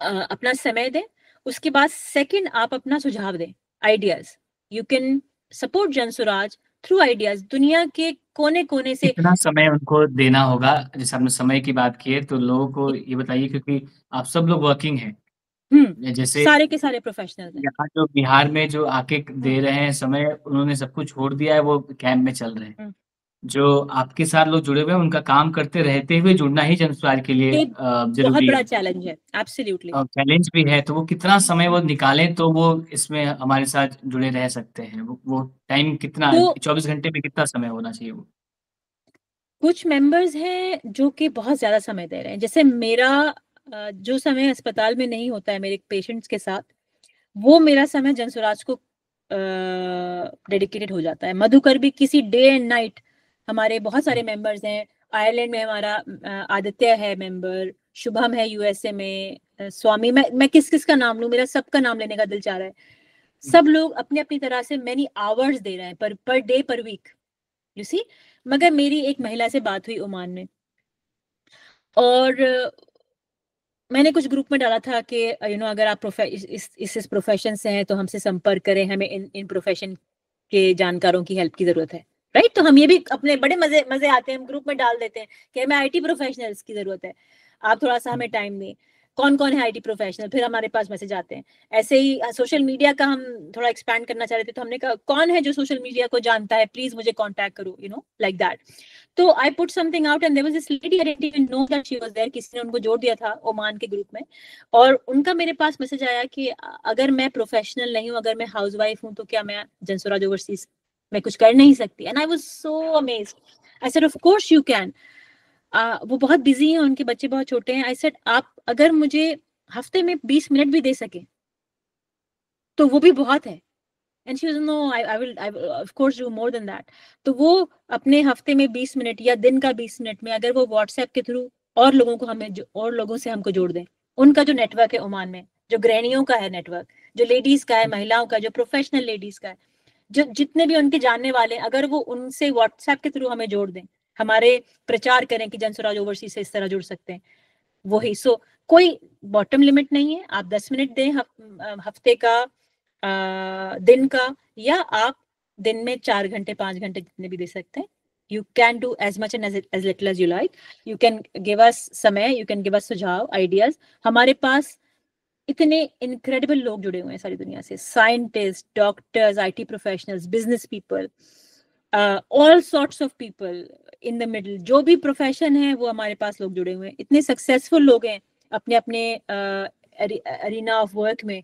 अपना समय दें। उसके बाद सेकंड, आप अपना सुझाव दें, ideas. You can support Jansuraaj through ideas. दुनिया के कोने कोने से कितना समय उनको देना होगा? जैसे आपने समय की बात की है, तो लोगों को ये बताइए, क्योंकि आप सब लोग वर्किंग हैं, जैसे सारे के सारे प्रोफेशनल्स हैं। यहाँ जो बिहार में जो आके दे रहे हैं समय, उन्होंने सब कुछ छोड़ दिया है, वो कैंप में चल रहे हैं। जो आपके साथ लोग जुड़े हुए हैं, उनका काम करते रहते हुए जुड़ना ही जनसुराज के लिए बहुत जरूरी बड़ा है, चैलेंज है। एब्सोल्युटली चैलेंज भी है। तो वो कितना समय वो निकालें तो वो इसमें हमारे साथ जुड़े रह सकते हैं? वो टाइम कितना, तो 24 घंटे में कितना समय होना चाहिए वो? कुछ मेंबर्स हैं जो कि बहुत ज्यादा समय दे रहे हैं। जैसे मेरा जो समय अस्पताल में नहीं होता है मेरे पेशेंट्स के साथ, वो मेरा समय जनसुराज को डेडिकेटेड हो जाता है। मधुकर भी किसी डे एंड नाइट, हमारे बहुत सारे मेंबर्स हैं। आयरलैंड में हमारा आदित्य है मेंबर, शुभम है यूएसए में, स्वामी, मैं किस किस का नाम लूं, मेरा सबका नाम लेने का दिल चाह रहा है। सब लोग अपनी अपनी तरह से मेनी आवर्स दे रहे हैं पर डे पर वीक, यू सी। मगर मेरी एक महिला से बात हुई ओमान में, और मैंने कुछ ग्रुप में डाला था कि अगर आप इस प्रोफेशन से हैं तो हमसे संपर्क करें, हमें इन प्रोफेशन के जानकारों की हेल्प की जरूरत है, राइट? तो हम ये भी अपने बड़े मजे आते हैं, हम ग्रुप में डाल देते हैं कि हमें आईटी प्रोफेशनल्स की जरूरत है, आप थोड़ा सा हमें टाइम दें। कौन कौन है आईटी प्रोफेशनल? फिर हमारे पास मैसेज आते हैं। ऐसे ही सोशल मीडिया का हम थोड़ा एक्सपैंड करना चाह रहे थे, तो हमने कहा कौन है जो सोशल मीडिया को जानता है, प्लीज मुझे कॉन्टैक्ट करो, लाइक दैट। तो I put something out and there was this lady, I didn't even know that she was there. किसी ने उनको जोड़ दिया था ओमान के ग्रुप में, और उनका मेरे पास मैसेज आया कि अगर मैं प्रोफेशनल नहीं हूँ, अगर मैं हाउसवाइफ हूँ, तो क्या मैं जनसुराज ओवरसीज में कुछ कर नहीं सकती? And I was so amazed. I said of course you can. वो बहुत बिजी हैं, उनके बच्चे बहुत छोटे हैं। आई सेड आप अगर मुझे हफ्ते में 20 मिनट भी दे सके तो वो भी बहुत है। And she was no, I will of course do more than that. तो वो अपने हफ्ते में 20 मिनट या दिन का 20 मिनट में अगर वो व्हाट्सएप के थ्रू और लोगों से हमको जोड़ दें, उनका जो नेटवर्क है ओमान में, जो गृहिणियों का है नेटवर्क, जो लेडीज का है, महिलाओं का, जो प्रोफेशनल लेडीज का है, जो जितने भी उनके जानने वाले, अगर वो उनसे व्हाट्सएप के थ्रू हमें जोड़ दें, हमारे प्रचार करें कि जनसुराज ओवरसीज से इस तरह जुड़ सकते हैं, वही। सो कोई बॉटम लिमिट नहीं है। आप 10 मिनट दें हफ्ते का, दिन का, या आप दिन में 4 घंटे 5 घंटे जितने भी दे सकते हैं। You can do as much and as little as you like. You can give us समय, यू कैन गिव अस सुझाव, आइडियाज। हमारे पास इतने इनक्रेडिबल लोग जुड़े हुए हैं सारी दुनिया से, scientist, doctors, IT professionals, business people, all sorts of people in the middle. जो भी प्रोफेशन है वो हमारे पास लोग जुड़े हुए हैं। इतने सक्सेसफुल लोग हैं अपने अपने अरीना ऑफ वर्क में,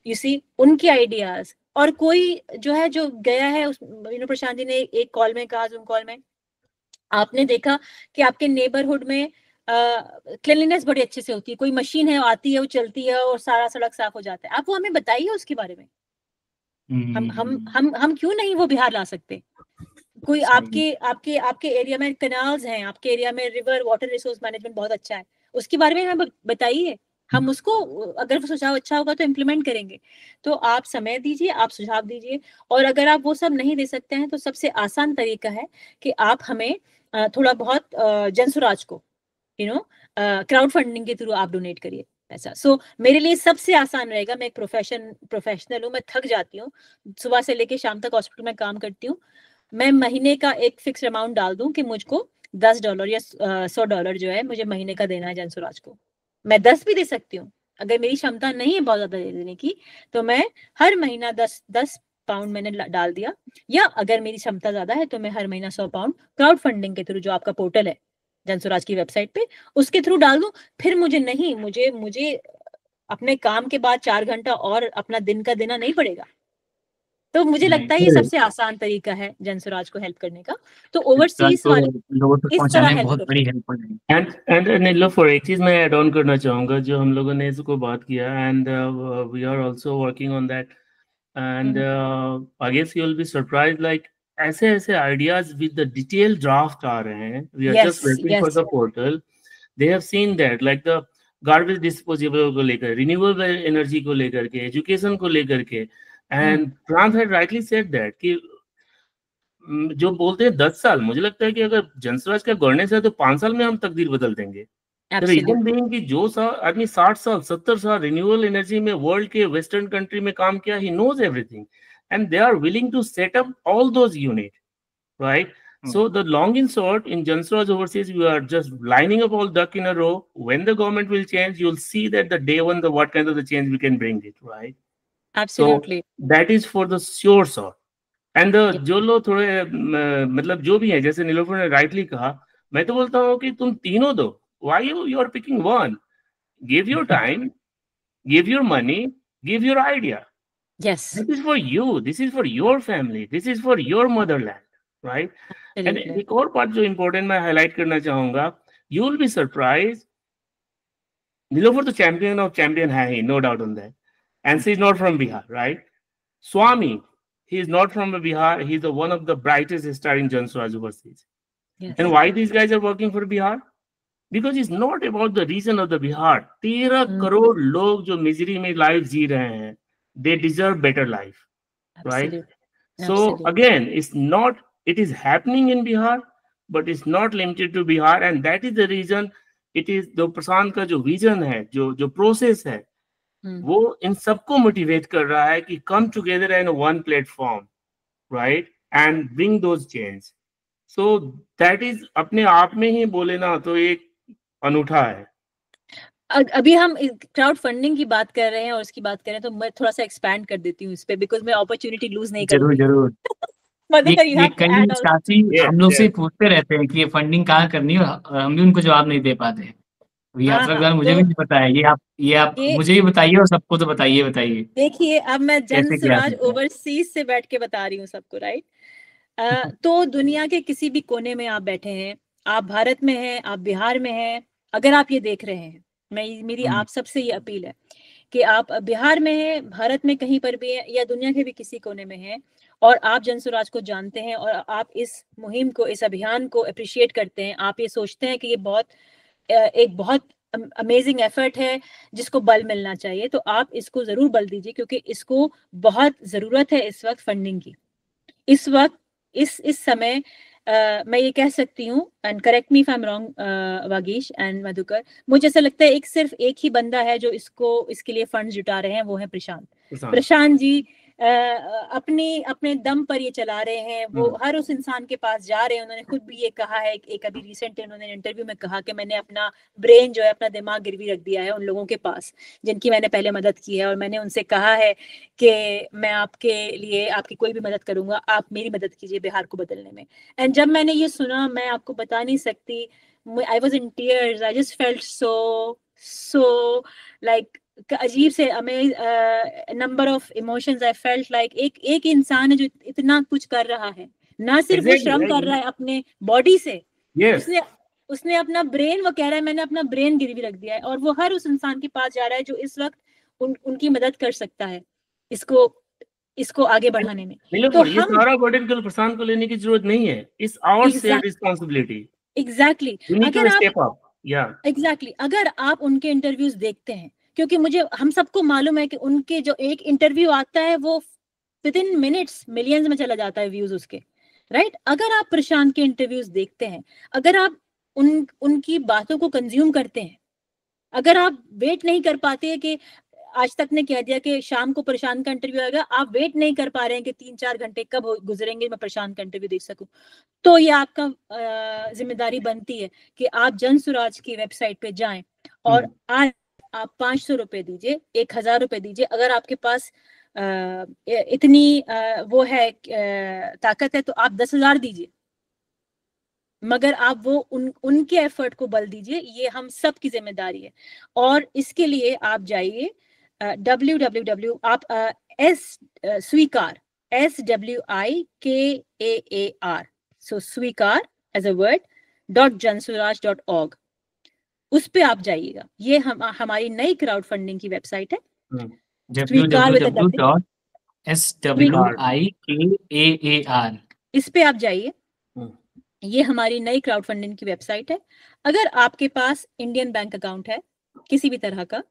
यू सी, उनके आइडियाज। और कोई जो है जो गया है, प्रशांत जी ने एक कॉल में कहा, जूम कॉल में, आपने देखा कि आपके नेबरहुड में क्लीनलीनेस बड़ी अच्छे से होती है, कोई मशीन है, आती है, वो चलती है और सारा सड़क साफ हो जाता है। आप वो हमें बताइए उसके बारे में। हम क्यों नहीं वो बिहार ला सकते? कोई आपके एरिया में कैनाल्स हैं, आपके एरिया में रिवर वाटर रिसोर्स मैनेजमेंट बहुत अच्छा है, उसके बारे में हमें बताइए। हम उसको, अगर वो सुझाव अच्छा होगा तो इम्प्लीमेंट करेंगे। तो आप समय दीजिए, आप सुझाव दीजिए। और अगर आप वो सब नहीं दे सकते हैं तो सबसे आसान तरीका है कि आप हमें थोड़ा बहुत जनसुराज को क्राउड फंडिंग के थ्रू आप डोनेट करिए ऐसा। सो मेरे लिए सबसे आसान रहेगा। मैं एक प्रोफेशनल हूँ, मैं थक जाती हूँ, सुबह से लेके शाम तक हॉस्पिटल में काम करती हूँ। मैं महीने का एक फिक्स अमाउंट डाल दूं कि मुझको $10 या $100 जो है मुझे महीने का देना है जनसुराज को। मैं 10 भी दे सकती हूँ। अगर मेरी क्षमता नहीं है बहुत ज्यादा देने की, तो मैं हर महीना 10 पाउंड मैंने डाल दिया, या अगर मेरी क्षमता ज्यादा है तो मैं हर महीना 100 पाउंड क्राउड फंडिंग के थ्रू, जो आपका पोर्टल है जनसुराज की वेबसाइट पे, उसके थ्रू डाल दूं। फिर मुझे अपने काम के बाद 4 घंटा और अपना दिन का देना नहीं पड़ेगा। तो मुझे लगता है ये सबसे आसान तरीका है जनसुराज को हेल्प करने का। तो ओवरसीज वाले लोगों तक पहुंचाने में बहुत बड़ी हेल्प हो जाएगी। एंड नीलो एक चीज मैं ऐड ऑन करना चाहूंगा, जो हम लोगों ने इसको बात किया, and we are also working on that, and I guess you will be surprised, like ऐसे ऐसे ideas with the detail draft आ रहे हैं। We are just waiting for the portal. They have seen that, like the garbage disposable को लेकर, renewable energy को लेकर के, एजुकेशन को लेकर के, एंड प्रांत हैड राइटली सेड दैट कि जो बोलते हैं 10 साल, मुझे लगता है कि अगर जनसुराज का गवर्नेंस है तो 5 साल में हम तकदीर बदल देंगे। रीजन बीइंग कि जो आदमी 60 साल 70 साल रिन्यूएबल एनर्जी में वर्ल्ड के वेस्टर्न कंट्री में काम किया, he knows everything and they are willing to set up all those unit, right? So the long and short, in Jansuraj Overseas, we are just lining up all duck in a row. When the government will change, you'll see that the day one, what kind of the change we can bring it, right? Absolutely. So that is for the sure sort. And जो लोग थोड़े मतलब जो भी है, जैसे नीलोफर ने rightly कहा, मैं तो बोलता हूँ कि तुम तीनों दो. Why you are picking one? Give your time, give your money, give your idea. Yes. This is for you. This is for your family. This is for your motherland, right? And एक और बात जो important मैं highlight करना चाहूंगा, you will be surprise, Nilofar तो champion of champion है ही, no doubt on that, and she is not from Bihar, right? Swami, he is not from Bihar, he is one of the brightest star in Jansuraj Overseas. Yes. And why these guys are working for Bihar? Because it's not about the region of the Bihar. 13 crore लोग जो misery में life जी रहे हैं, they deserve better life, right? So again, it is happening in Bihar, but it's not limited to Bihar, and that is the reason it is the प्रशांत का जो vision है, जो process है, वो इन सबको मोटिवेट कर रहा है कि come together in one platform, right, and bring those change. So that is अपने आप में ही बोले ना तो एक अनूठा है। अभी हम क्राउड फंडिंग की बात कर रहे हैं और उसकी बात करें तो मैं थोड़ा सा एक्सपैंड कर देती हूँ इस पे, बिकॉज मैं अपॉर्चुनिटी लूज नहीं करूंगी। जरूर ये कई साथी हम लोग से पूछते रहते हैं कि ये फंडिंग कहाँ करनी है, और हम भी उनको जवाब नहीं दे पाते हैं। मुझे भी नहीं पता है, ये आप मुझे भी बताइए और सबको तो बताइए। देखिए अब मैं जनसुराज ओवरसीज से बैठ के बता रही हूँ सबको, राइट? तो दुनिया के किसी भी कोने में आप बैठे हैं, आप भारत में हैं, आप बिहार में हैं, अगर आप ये देख रहे हैं, मेरी आप सबसे ये अपील है कि आप बिहार में हैं, भारत में कहीं पर भी हैं, या दुनिया के भी किसी कोने में हैं, और आप जनसुराज को जानते हैं और आप इस मुहिम को, इस अभियान को अप्रिशिएट करते हैं, आप ये सोचते हैं कि ये एक बहुत अमेजिंग एफर्ट है जिसको बल मिलना चाहिए, तो आप इसको जरूर बल दीजिए, क्योंकि इसको बहुत जरूरत है इस वक्त फंडिंग की। इस वक्त इस समय मैं ये कह सकती हूँ, and correct me if I am wrong Vagish and Madhukar, मुझे ऐसा लगता है सिर्फ एक ही बंदा है जो इसके लिए फंड जुटा रहे हैं, वो है प्रशांत जी। अपने दम पर ये चला रहे हैं, वो हर उस इंसान के पास जा रहे हैं। उन्होंने खुद भी ये कहा है, एक अभी रिसेंट उन्होंने इंटरव्यू में कहा कि मैंने अपना ब्रेन जो है, अपना दिमाग गिरवी रख दिया है उन लोगों के पास जिनकी मैंने पहले मदद की है, और मैंने उनसे कहा है कि मैं आपके लिए आपकी कोई भी मदद करूंगा, आप मेरी मदद कीजिए बिहार को बदलने में। एंड जब मैंने ये सुना, मैं आपको बता नहीं सकती, I was in tears, I just felt so like अजीब से number of emotions I felt like एक इंसान है जो इतना कुछ कर रहा है, ना सिर्फ वो श्रम कर रहा है अपने बॉडी से, उसने अपना ब्रेन, वो कह रहा है मैंने अपना ब्रेन गिरवी रख दिया है, और वो हर उस इंसान के पास जा रहा है जो इस वक्त उनकी मदद कर सकता है इसको आगे बढ़ाने में। तो ये सारा बर्डन केवल प्रशांत को लेने की जरूरत नहीं है, it's our shared responsibility. Exactly, अगर आप उनके इंटरव्यूज देखते हैं, क्योंकि हम सबको मालूम है कि उनके जो एक इंटरव्यू आता है वो विद इन मिनट्स मिलियंस में चला जाता है व्यूज उसके, राइट? अगर आप प्रशांत के इंटरव्यूज देखते हैं, अगर आप उनकी बातों को कंज्यूम करते हैं, अगर आप वेट नहीं कर पाते हैं कि आज तक ने कह दिया कि शाम को प्रशांत का इंटरव्यू आएगा, आप वेट नहीं कर पा रहे हैं कि 3-4 घंटे कब गुजरेंगे मैं प्रशांत का इंटरव्यू देख सकूं, तो ये आपका जिम्मेदारी बनती है कि आप जनसुराज की वेबसाइट पे जाएं और आज आप 500 रुपए दीजिए, 1000 रुपए दीजिए, अगर आपके पास इतनी वो है ताकत है तो आप 10,000 दीजिए, मगर आप वो उनके एफर्ट को बल दीजिए, ये हम सब की जिम्मेदारी है। और इसके लिए आप जाइए www आप स्वीकार SWIKAAR, so स्वीकार एज अ वर्ड .jansuraj.org, उस पे आप जाइएगा। ये हमारी नई क्राउड फंडिंग की वेबसाइट है। www.SWIKAAR, इस पे आप जाइए। ये हमारी नई क्राउड फंडिंग की वेबसाइट है। अगर आपके पास इंडियन बैंक अकाउंट है किसी भी तरह का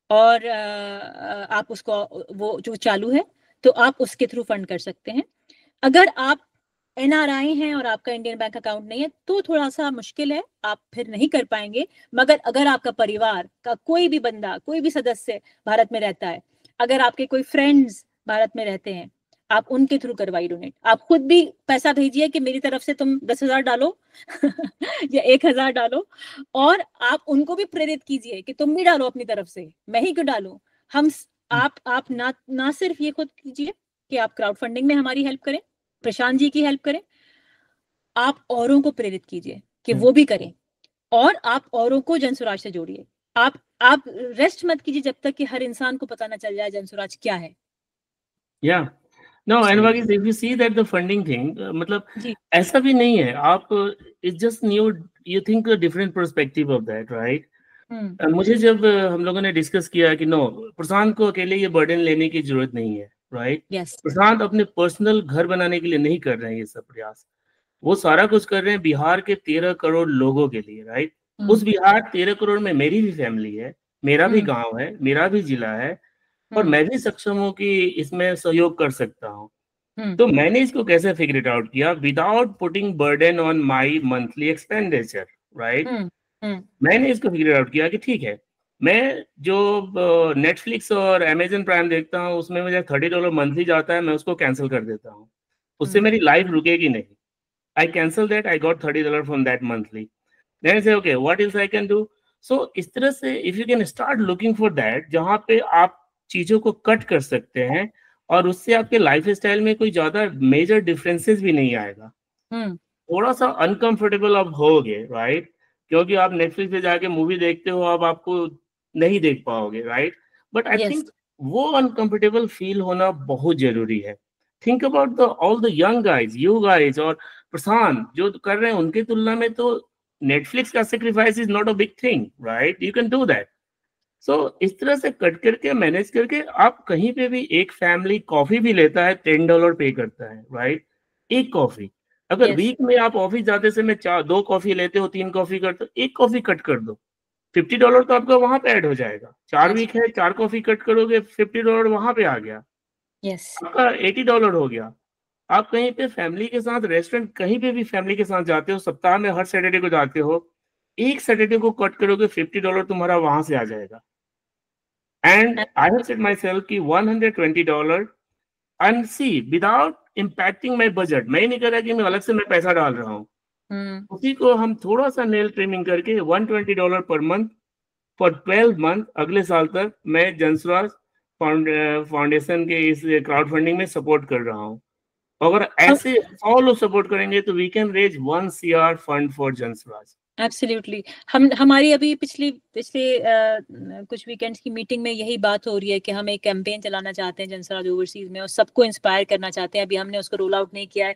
और आप उसको वो जो चालू है तो आप उसके थ्रू फंड कर सकते हैं। अगर आप NRI हैं और आपका इंडियन बैंक अकाउंट नहीं है तो थोड़ा सा मुश्किल है, आप फिर नहीं कर पाएंगे। मगर अगर आपका परिवार का कोई भी बंदा, कोई भी सदस्य भारत में रहता है, अगर आपके कोई फ्रेंड्स भारत में रहते हैं, आप उनके थ्रू करवाइए डोनेट। आप खुद भी पैसा भेजिए कि मेरी तरफ से तुम 10,000 डालो या 1,000 डालो, और आप उनको भी प्रेरित कीजिए कि तुम भी डालो अपनी तरफ से, मैं ही क्यों डालूं। आप ना सिर्फ ये खुद कीजिए कि आप क्राउड फंडिंग में हमारी हेल्प करें, प्रशांत जी की हेल्प करें, आप औरों को प्रेरित कीजिए कि वो भी करें, और आप औरों को जनसुराज से जोड़िए। आप रेस्ट मत कीजिए जब तक कि हर इंसान को पता ना चल जाए जनसुराज क्या है। No, and if you see that the funding thing, मतलब ऐसा भी नहीं है, आप it's just new, you think a different perspective of that, right? मुझे जब हम लोगों ने डिस्कस किया कि नो, प्रशांत को अकेले ये बर्डन लेने की जरूरत नहीं है, राइट? प्रशांत अपने पर्सनल घर बनाने के लिए नहीं कर रहे हैं ये सब प्रयास, वो सारा कुछ कर रहे हैं बिहार के 13 करोड़ लोगों के लिए, राइट? उस बिहार 13 करोड़ में मेरी भी फैमिली है, मेरा भी गांव है, मेरा भी जिला है, और मैं भी सक्षम हूँ कि इसमें सहयोग कर सकता हूँ। तो मैंने इसको कैसे फिगर इट आउट किया, without putting burden on my monthly expenditure, right? मैंने इसको फिगर आउट किया कि ठीक है, मैं जो नेटफ्लिक्स और अमेजन प्राइम देखता हूँ उसमें मुझे $30 मंथली जाता है, मैं उसको कैंसिल कर देता हूँ, उससे मेरी लाइफ रुकेगी नहीं। I cancel that, I got $30 from that monthly, then I say okay what else I can do. So इस तरह से if you can start looking for that, जहाँ पे आप चीजों को कट कर सकते हैं और उससे आपके लाइफ स्टाइल में कोई ज्यादा मेजर डिफरेंसेस भी नहीं आएगा। थोड़ा सा अनकंफर्टेबल आप होगे, राइट? क्योंकि आप नेटफ्लिक्स पे जाके मूवी देखते हो, अब आपको नहीं देख पाओगे, राइट? बट आई थिंक वो अनकंफर्टेबल फील होना बहुत जरूरी है। Think about the all the young guys, you guys और प्रशांत जो कर रहे हैं, उनकी तुलना में तो नेटफ्लिक्स का sacrifice is not a big thing, right? You can do that. So इस तरह से कट करके मैनेज करके आप कहीं पे भी, एक फैमिली कॉफी भी लेता है $10 पे करता है, राइट? एक कॉफी, अगर वीक में आप ऑफिस जाते समय 2 कॉफी लेते हो, 3 कॉफी करते हो, एक कॉफी कट कर दो, $50 तो आपका वहां पे ऐड हो जाएगा। 4 वीक है, 4 कॉफी कट करोगे, $50 वहां पे आ गया, आपका $80 हो गया। आप कहीं पे फैमिली के साथ रेस्टोरेंट, कहीं पे भी फैमिली के साथ जाते हो, सप्ताह में हर सैटरडे को जाते हो, एक सैटरडे को कट करोगे, $50 तुम्हारा वहां से आ जाएगा। And I have said myself की $120 and see without impacting my budget. मैं नहीं कर रहा कि मैं अलग से मैं पैसा डाल रहा हूँ, उसी को हम थोड़ा सा नेल ट्रिमिंग करके $120 पर मंथ फॉर 12 मंथ, अगले साल तक मैं जनसुराज फाउंडेशन के इस क्राउड फंडिंग में सपोर्ट कर रहा हूँ। अगर ऐसे 100 लोग सपोर्ट करेंगे तो we can raise 1 CR fund for Jansuraaj. Absolutely. हमारी अभी पिछले कुछ वीकेंड्स की मीटिंग में यही बात हो रही है कि हम एक कैंपेन चलाना चाहते हैं जनसुराज ओवरसीज में और सबको इंस्पायर करना चाहते हैं। अभी हमने उसको रोल आउट नहीं किया है,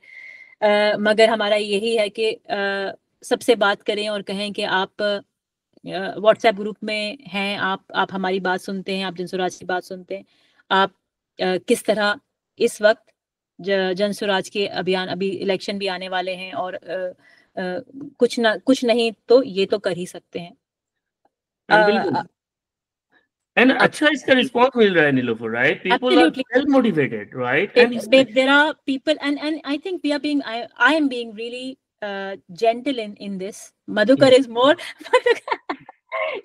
मगर हमारा यही है कि सबसे बात करें और कहें कि आप व्हाट्सएप ग्रुप में हैं, आप हमारी बात सुनते हैं, आप जनसुराज की बात सुनते हैं, आप किस तरह इस वक्त जनसुराज के अभियान, अभी इलेक्शन भी आने वाले हैं और कुछ नहीं तो ये तो कर ही सकते हैं। And अच्छा इसका रिस्पॉन्स मिल रहा है Nilofar, right? People are well motivated, right? And there are people and I think we are being, I am being really gentle in this. Madhukar is more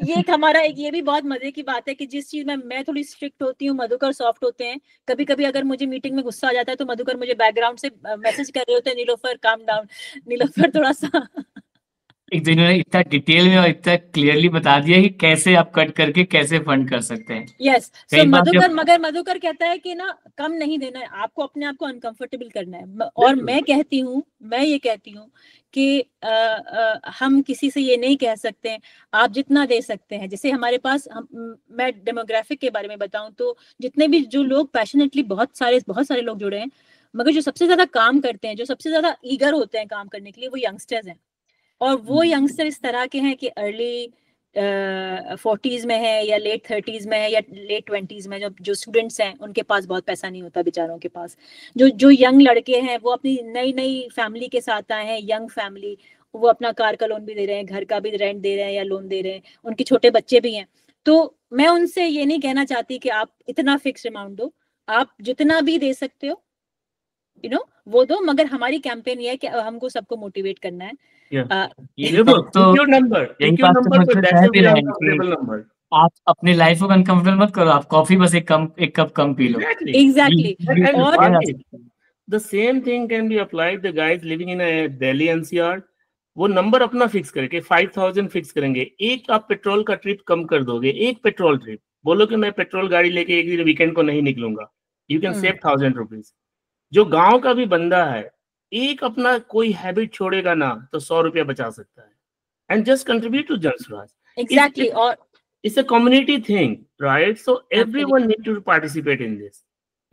ये हमारा एक ये भी बहुत मजे की बात है कि जिस चीज में मैं थोड़ी स्ट्रिक्ट होती हूँ, मधुकर सॉफ्ट होते हैं। कभी कभी अगर मुझे मीटिंग में गुस्सा आ जाता है तो मधुकर मुझे बैकग्राउंड से मैसेज कर रहे होते हैं, नीलोफर काम डाउन, नीलोफर थोड़ा सा एक दिन ने इतना डिटेल में और इतना क्लियरली बता दिया कि कैसे आप कट करके कैसे फंड कर सकते हैं। यस, सो मधुकर कहता है कि ना कम नहीं देना है आपको, अपने आप को अनकंफर्टेबल करना है। और मैं ये कहती हूँ कि हम किसी से ये नहीं कह सकते हैं आप जितना दे सकते हैं। जैसे हमारे पास मैं डेमोग्राफिक के बारे में बताऊं तो जितने भी जो लोग पैशनेटली बहुत सारे लोग जुड़े हैं, मगर जो सबसे ज्यादा काम करते हैं, जो सबसे ज्यादा ईगर होते हैं काम करने के लिए, वो यंगस्टर्स हैं। और वो यंगस्टर इस तरह के हैं कि अर्ली 40s में है या लेट 30s में है या लेट 20s में। जो स्टूडेंट्स हैं उनके पास बहुत पैसा नहीं होता बेचारों के पास। जो यंग लड़के हैं वो अपनी नई फैमिली के साथ आए हैं, यंग फैमिली, वो अपना कार का लोन भी दे रहे हैं, घर का भी रेंट दे रहे हैं या लोन दे रहे हैं, उनके छोटे बच्चे भी हैं। तो मैं उनसे ये नहीं कहना चाहती कि आप इतना फिक्स अमाउंट दो, आप जितना भी दे सकते हो वो दो, मगर हमारी कैंपेन ये है कि हमको सबको मोटिवेट करना है। आप अपनी लाइफ को अनकंफर्टेबल मत करो, आप कॉफी बस एक cup come P low. Exactly. The same thing can be applied the guys living in a Delhi NCR। वो नंबर अपना फिक्स करके 5000 फिक्स करेंगे। एक आप पेट्रोल का ट्रिप कम कर दोगे, एक पेट्रोल ट्रिप, बोलो कि मैं पेट्रोल गाड़ी लेके एक दिन वीकेंड को नहीं निकलूंगा, यू कैन सेव 1000 रुपीज। जो गांव का भी बंदा है, एक अपना कोई हैबिट छोड़ेगा ना तो 100 रुपया बचा सकता है। And just contribute to Jan Suraaj. Exactly. और it's a community thing, right? So everyone need to participate in this.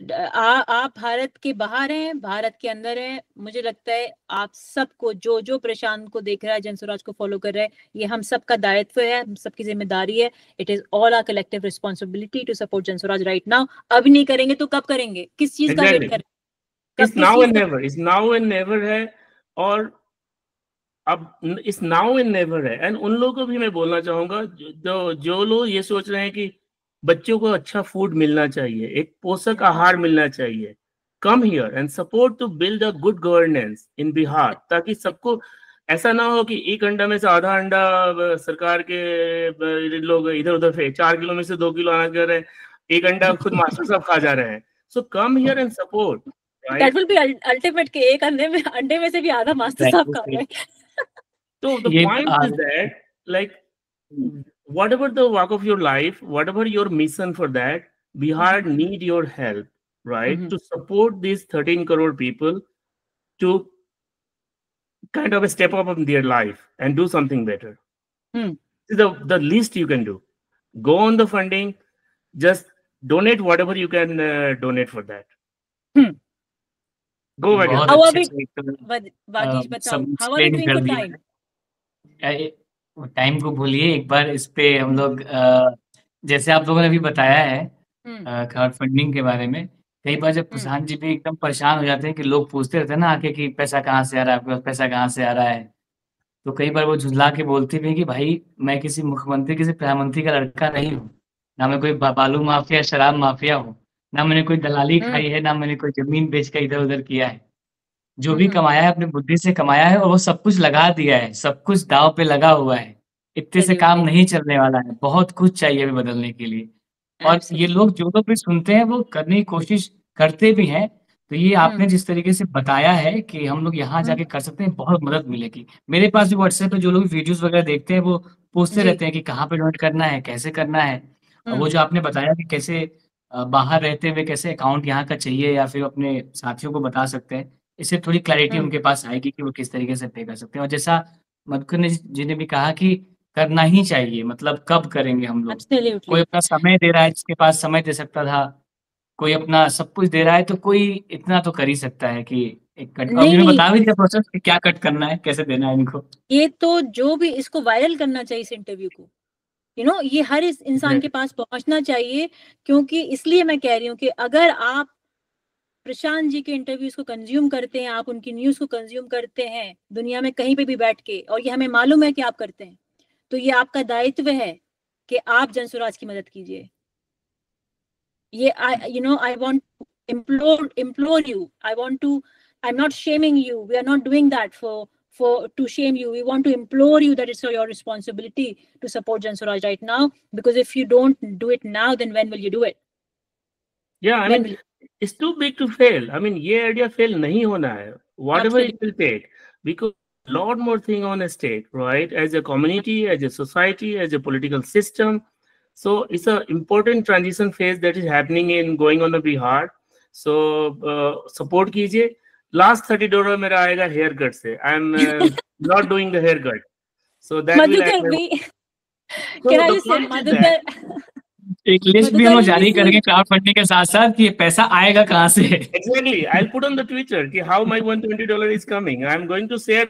आप भारत के बाहर हैं, भारत के अंदर हैं, मुझे लगता है आप सबको, जो प्रशांत को देख रहा है, जनसुराज को फॉलो कर रहा है, ये हम सबका दायित्व है, हम सबकी जिम्मेदारी है। It is all our collective responsibility to support Jansuraaj right now. अभी नहीं करेंगे तो कब करेंगे? किस चीज का वेट करेंगे? इस नाउ एंड नेवर है। और अब इस नाउ एंड नेवर है। एंड उन लोगों को भी मैं बोलना चाहूंगा जो लोग ये सोच रहे हैं कि बच्चों को अच्छा फूड मिलना चाहिए, एक पोषक आहार मिलना चाहिए, come here and support to build a good governance in Bihar, ताकि सबको ऐसा ना हो कि एक अंडा में से आधा अंडा सरकार के लोग इधर उधर 4 किलो में से 2 किलो अनाज कर रहे हैं, एक अंडा खुद मास्टर साहब खा जा रहे हैं। So come here and support. That will be ultimate के एक अंडे में से भी आधा मास्टर साहब खा रहे हैं। So the point is that, like, whatever the walk of your life, whatever your mission for that, Bihar need your help, right? To support these 13 crore people to kind of step up in their life and do something better. The least you can do. Go on the funding, just donate whatever you can donate for that. Go ahead. How are we? Vagish, बताओ. How are we doing for time? Time को भूलिए, एक बार इस पे हम लोग जैसे आप लोगों ने अभी बताया है क्राउड फंडिंग के बारे में, कई बार जब प्रशांत जी भी एकदम परेशान हो जाते हैं कि लोग पूछते रहते हैं ना आके कि पैसा कहाँ से आ रहा है, आपके पास पैसा कहाँ से आ रहा है, तो कई बार वो झुंझला के बोलती भी कि भाई मैं किसी मुख्यमंत्री, किसी प्रधानमंत्री का लड़का नहीं हूँ, ना मैं कोई बालू माफिया, शराब माफिया हूँ, ना मैंने कोई दलाली खाई है, ना मैंने कोई जमीन बेच कर इधर उधर किया है। जो भी कमाया है अपनी बुद्धि से कमाया है और वो सब कुछ लगा दिया है, सब कुछ दाव पे लगा हुआ है। इतने से काम नहीं चलने वाला है, बहुत कुछ चाहिए अभी बदलने के लिए। और ये लोग जो लोग भी सुनते हैं वो करने की कोशिश करते भी हैं। तो ये आपने जिस तरीके से बताया है कि हम लोग यहाँ जाके कर सकते हैं, बहुत मदद मिलेगी। मेरे पास भी व्हाट्सएप पे जो लोग वीडियोस वगैरह देखते हैं वो पूछते रहते हैं कि कहाँ पे डोनेट करना है, कैसे करना है। और वो जो आपने बताया कि कैसे बाहर रहते हुए कैसे अकाउंट यहाँ का चाहिए या फिर अपने साथियों को बता सकते हैं, इससे थोड़ी क्लैरिटी उनके पास आएगी कि वो किस तरीके से पे कर सकते हैं। और जैसा मधुकर जी ने भी कहा कि करना ही चाहिए, मतलब कब करेंगे हम लोग? कोई अपना समय दे रहा है, जिसके पास समय दे सकता था, कोई अपना सब कुछ दे रहा है, तो कोई इतना तो कर ही सकता है कि एक कट। अभी मैं बता भी दिया प्रोसेस कि क्या कट करना है, कैसे देना है इनको। ये तो जो भी इसको वायरल करना चाहिए इस इंटरव्यू को, ये हर इस इंसान के पास पहुंचना चाहिए। क्योंकि इसलिए मैं कह रही हूँ कि अगर आप प्रशांत जी के इंटरव्यूज को कंज्यूम करते हैं, आप उनकी न्यूज को कंज्यूम करते हैं दुनिया में कहीं पे भी बैठ के, और ये हमें मालूम है कि आप करते हैं, तो ये आपका दायित्व है कि आप जनसुराज की मदद कीजिए। ये I want to implore you. I'm not shaming you. We are not doing that to shame you. We want to implore you that it's your responsibility to support Jansuraj right now, because if you don't do it now, then when will you do it? Yeah, I mean, it's too big to fail. I mean, ये idea fail नहीं होना है. Whatever it will take, because lot more thing on stake, right? As a community, as a society, as a political system. So it's an important transition phase that is happening in going on the Bihar. So support कीजिए. Last $30 मेरा आएगा hair cut से. I'm not doing the haircut. So that Madhukar, can I just say, Madhukar, एक list भी हम जारी करेंगे crowd funding के साथ साथ कि पैसा आएगा कहाँ से. Exactly. I'll put on the Twitter कि how my $120 is coming. I'm going to share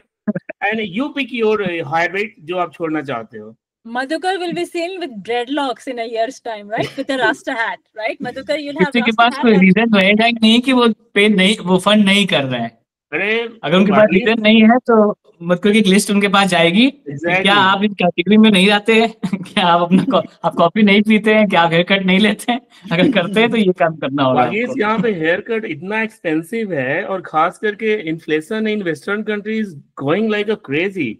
and you pick your habit जो आप छोड़ना चाहते हो. Madhukar will be seen with dreadlocks in a year's time, right? With a Rasta hat, right? Madhukar, you'll have. किसी के पास कोई reason रहेगा नहीं कि वो पे नहीं, वो फंड नहीं कर रहा है. अरे अगर उनके पास रीजन नहीं है तो मतलब की एक लिस्ट उनके पास जाएगी. क्या आप इस कैटेगरी में नहीं आते हैं? क्या आप अपना आप कॉफी नहीं पीते हैं? क्या आप हेयर कट नहीं लेते हैं? अगर करते हैं तो ये काम करना होगा आपको. यहाँ पे हेयर कट इतना एक्सपेंसिव है और खास करके inflation in western countries going like a crazy.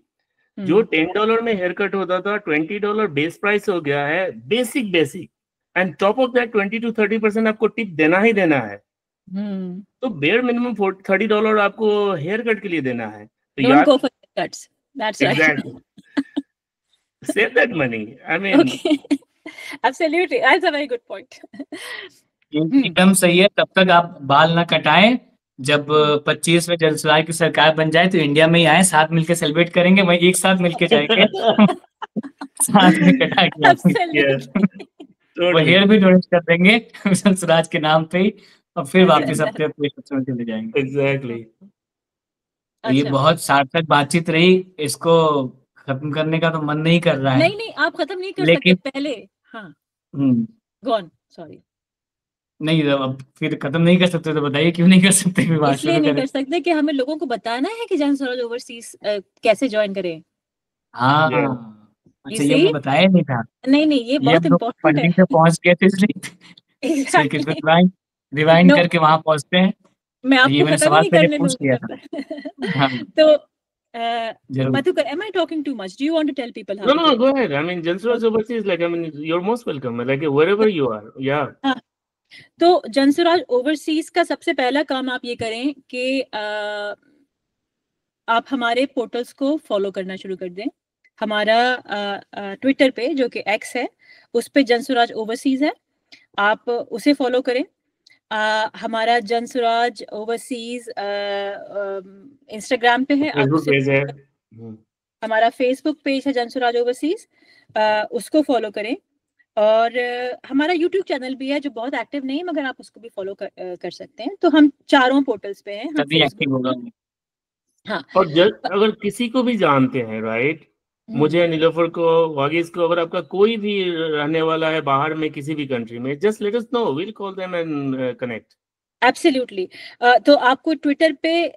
जो $10 में हेयर कट होता था $20 बेस प्राइस हो गया है. Basic and top of that 20 to 30% आपको टिप देना ही देना है. तो बेयर मिनिमम $30 आपको हेयर कट के लिए देना है. तो don't go for cuts. That's exactly. Right. Save that money. I mean, okay. Absolutely, that's a very good point. एकदम सही है. तब तक आप बाल ना कटाएं. जब 25 में जनसुराज की सरकार बन जाए तो इंडिया में ही आए, साथ मिलकर सेलिब्रेट करेंगे. वही एक साथ मिलके जाएंगे साथ में कटा के वो हेयर भी डोनेट कर देंगे जनसुराज के नाम पे ही, और फिर वापस अपने में चले जाएंगे. एग्जैक्टली. ये बहुत सार्थक बातचीत रही. इसको खत्म करने का तो मन नहीं कर रहा है. नहीं आप खत्म नहीं कर सकते पहले. हाँ गॉन सॉरी. नहीं अब फिर खत्म नहीं कर सकते तो बताइए क्यों नहीं कर सकते. इसलिए नहीं कर सकते कि हमें लोगों को बताना है कि जनसुराज ओवरसीज कैसे ज्वाइन करें. हाँ अच्छा, ये हमें बताया नहीं था. नहीं ये बहुत इम्पोर्टेंट है. पहुंच गए थे इसलिए रिवाइंड करके वहां पहुंचते हैं. मैं आपको खत्म नहीं करने दूंगा. तो Madhukar, am I talking too much? Do you want to tell people how? No, go ahead. I mean, Jansuraj Overseas, like, I mean, you're most welcome. Like, wherever you are, yeah. तो Jan Suraaj overseas का सबसे पहला काम आप ये करें कि आप हमारे पोर्टल्स को फॉलो करना शुरू कर दें. हमारा ट्विटर पे जो कि एक्स है उस पे जनसुराज ओवरसीज है, आप उसे फॉलो करें. हमारा जनसुराज ओवरसीज इंस्टाग्राम पे है, हमारा फेसबुक पेज है जनसुराज ओवरसीज, उसको फॉलो करें. और हमारा यूट्यूब चैनल भी है जो बहुत एक्टिव नहीं है मगर आप उसको भी फॉलो कर सकते हैं. तो हम चारों पोर्टल्स पे हैं. तभी एक्टिव होगा. हाँ. और अगर किसी को भी जानते हैं, राइट, मुझे, नीलोफर को, वागीज को, अगर आपका कोई भी रहने वाला है बाहर में किसी भी कंट्री में, just let us know, we will call them and connect. Absolutely. तो आपको ट्विटर पे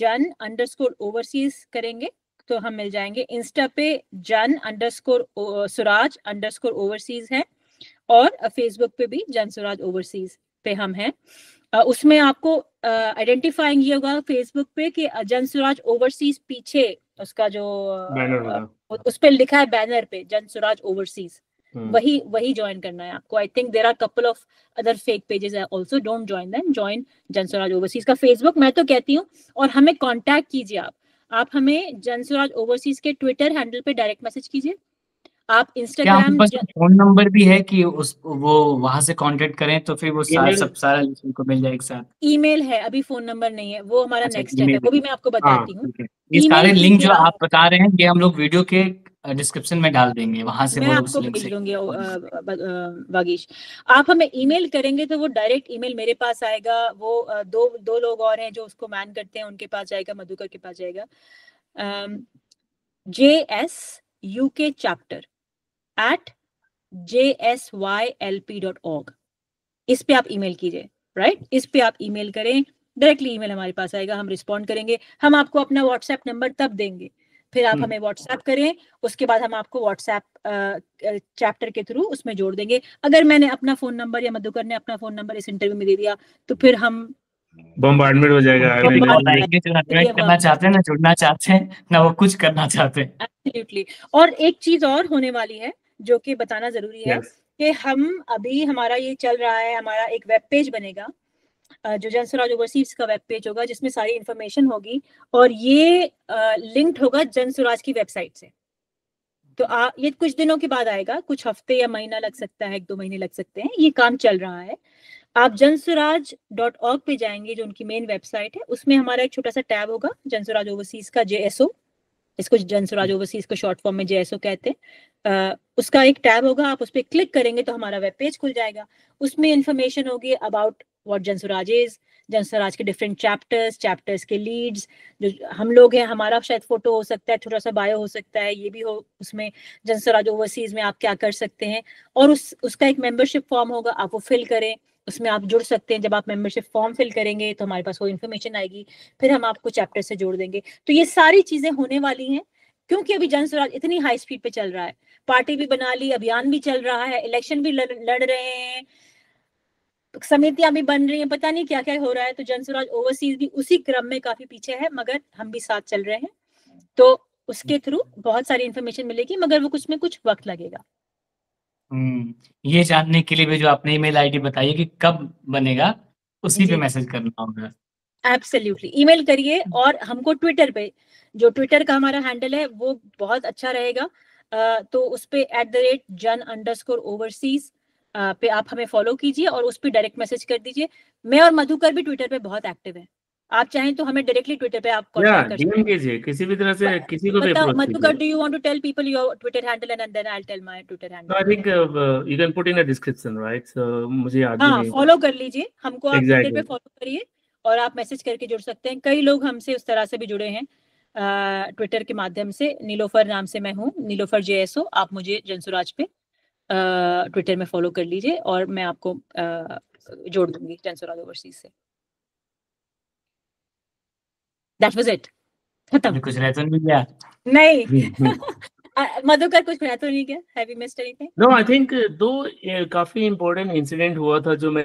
@jan_overseas करेंगे तो हम मिल जाएंगे. इंस्टा पे jan_suraj_overseas है और फेसबुक पे भी जनसुराज ओवरसीज पे हम हैं. उसमें आपको आइडेंटिफाइंग ये होगा फेसबुक पे कि जनसुराज ओवरसीज पीछे उसका जो उस पे लिखा है बैनर पे जनसुराज ओवरसीज, वही ज्वाइन करना है आपको. I think there are couple of other fake pages also. Don't join them, join Jansuraaj overseas का फेसबुक. मैं तो कहती हूँ, और हमें कांटेक्ट कीजिए. आप हमें जनसुराज ओवरसीज के ट्विटर हैंडल पे डायरेक्ट मैसेज कीजिए. आप इंस्टाग्राम फोन नंबर भी है कि वो वहां से कांटेक्ट करें तो फिर वो सारा को मिल जाए एक साथ. ईमेल है, अभी फोन नंबर नहीं है, वो हमारा नेक्स्ट स्टेप है, वो भी मैं आपको बताती हूँ. ये सारे लिंक जो आप बता रहे हैं ये हम लोग वीडियो के डिस्क्रिप्शन में डाल देंगे, वहां से मैं आपको भेज दूंगी. वागीश, आप हमें ईमेल करेंगे तो वो डायरेक्ट ईमेल मेरे पास आएगा. वो दो लोग और हैं जो उसको मैन करते हैं, उनके पास जाएगा, मधुकर के पास जाएगा. JSUKchapter@jsylp.org. इस पे आप ईमेल कीजिए. राइट, इस पे आप ईमेल करें, डायरेक्टली ईमेल हमारे पास आएगा, हम रिस्पॉन्ड करेंगे. हम आपको अपना व्हाट्सएप नंबर तब देंगे, फिर आप हमें व्हाट्सएप करें, उसके बाद हम आपको व्हाट्सएप चैप्टर के थ्रू उसमें जोड़ देंगे. अगर मैंने अपना फोन नंबर या मधुकर ने अपना फोन नंबर इस इंटरव्यू में दे दिया तो फिर हम बम्बार्डमेंट हो जाएगा. करना चाहते हैं ना, जुड़ना चाहते हैं ना, वो कुछ करना चाहते हैं. एब्सोल्युटली. और एक चीज और होने वाली है जो कि बताना जरूरी है कि हम अभी, हमारा ये चल रहा है, हमारा एक वेब पेज बनेगा जो जनस्वराज ओवरसीज का वेब पेज होगा जिसमें सारी इंफॉर्मेशन होगी, और ये लिंक्ड होगा जनस्वराज की वेबसाइट से। तो ये कुछ दिनों के बाद आएगा, कुछ हफ्ते या महीना लग सकता है, 1-2 महीने लग सकते हैं, ये काम चल रहा है। आप janswaraj.org पे जाएंगे, जो उनकी मेन वेबसाइट है, उसमें हमारा एक छोटा सा टैब होगा जनस्वराज ओवरसीज का, JSO, इसको जनस्वराज ओवरसीज को शॉर्ट फॉर्म में JSO कहते हैं। उसका एक टैब होगा, आप उस पर क्लिक करेंगे तो हमारा वेब पेज खुल जाएगा। उसमें इंफॉर्मेशन होगी about what Jan Swaraj is, Jan Swaraj के डिफरेंट चैप्टर्स के लीड्स, जो हम लोग हैं, हमारा शायद फोटो हो सकता है, छोटा सा बायो हो सकता है, ये भी हो उसमें, जनस्वराज ओवरसीज में आप क्या कर सकते हैं, और उसका एक मेंबरशिप फॉर्म होगा, आप वो फिल करें, उसमें आप जुड़ सकते हैं। जब आप मेंबरशिप फॉर्म फिल करेंगे तो हमारे पास वो इन्फॉर्मेशन आएगी, फिर हम आपको चैप्टर से जोड़ देंगे। तो ये सारी चीजें होने वाली हैं, क्योंकि अभी जनस्वराज इतनी हाई स्पीड पे चल रहा है, पार्टी भी बना ली, अभियान भी चल रहा है, इलेक्शन भी लड़ रहे हैं, समितियां भी बन रही हैं, पता नहीं क्या क्या हो रहा है। तो जनस्वराज ओवरसीज भी उसी क्रम में काफी पीछे है, मगर हम भी साथ चल रहे हैं। तो उसके थ्रू बहुत सारी इंफॉर्मेशन मिलेगी, मगर वो कुछ में कुछ वक्त लगेगा। ये जानने के लिए भी जो आपने ईमेल आईडी बताई है कि कब बनेगा, उसी पे मैसेज करना होगा। एब्सोल्युटली, ईमेल करिए, और हमको ट्विटर पे, जो ट्विटर का हमारा हैंडल है वो बहुत अच्छा रहेगा, तो उस पे @jan_overseas पे आप हमें फॉलो कीजिए और उस पे डायरेक्ट मैसेज कर दीजिए। मैं और मधुकर भी ट्विटर पे बहुत एक्टिव है, आप चाहें तो हमें डायरेक्टली ट्विटर पे आप कांटेक्ट कर सकते हैं, कीजिए किसी भी तरह से, किसी को भी अप्रोच कीजिए। Madhukar, do you want to tell people your Twitter handle and then I will tell my Twitter handle? I think you can put in a description, right? So मुझे याद नहीं। फॉलो कर लीजिए हमको, आप ट्विटर पे फॉलो करिए और आप मैसेज करके जुड़ सकते हैं। कई लोग हमसे उस तरह से भी जुड़े हैं ट्विटर के माध्यम से। नीलोफर नाम से मैं हूँ, नीलोफर JSO, आप मुझे जनस्वराज पे ट्विटर में फॉलो कर लीजिए और मैं आपको जोड़ दूंगी जनस्वराज ओवरसीज से। That was it. खत्म। कुछ रह तो नहीं गया? नहीं। मधुकर, कुछ रह तो नहीं गया? Have you missed anything? No, I think दो काफी इम्पोर्टेंट इंसिडेंट हुआ था जो मैं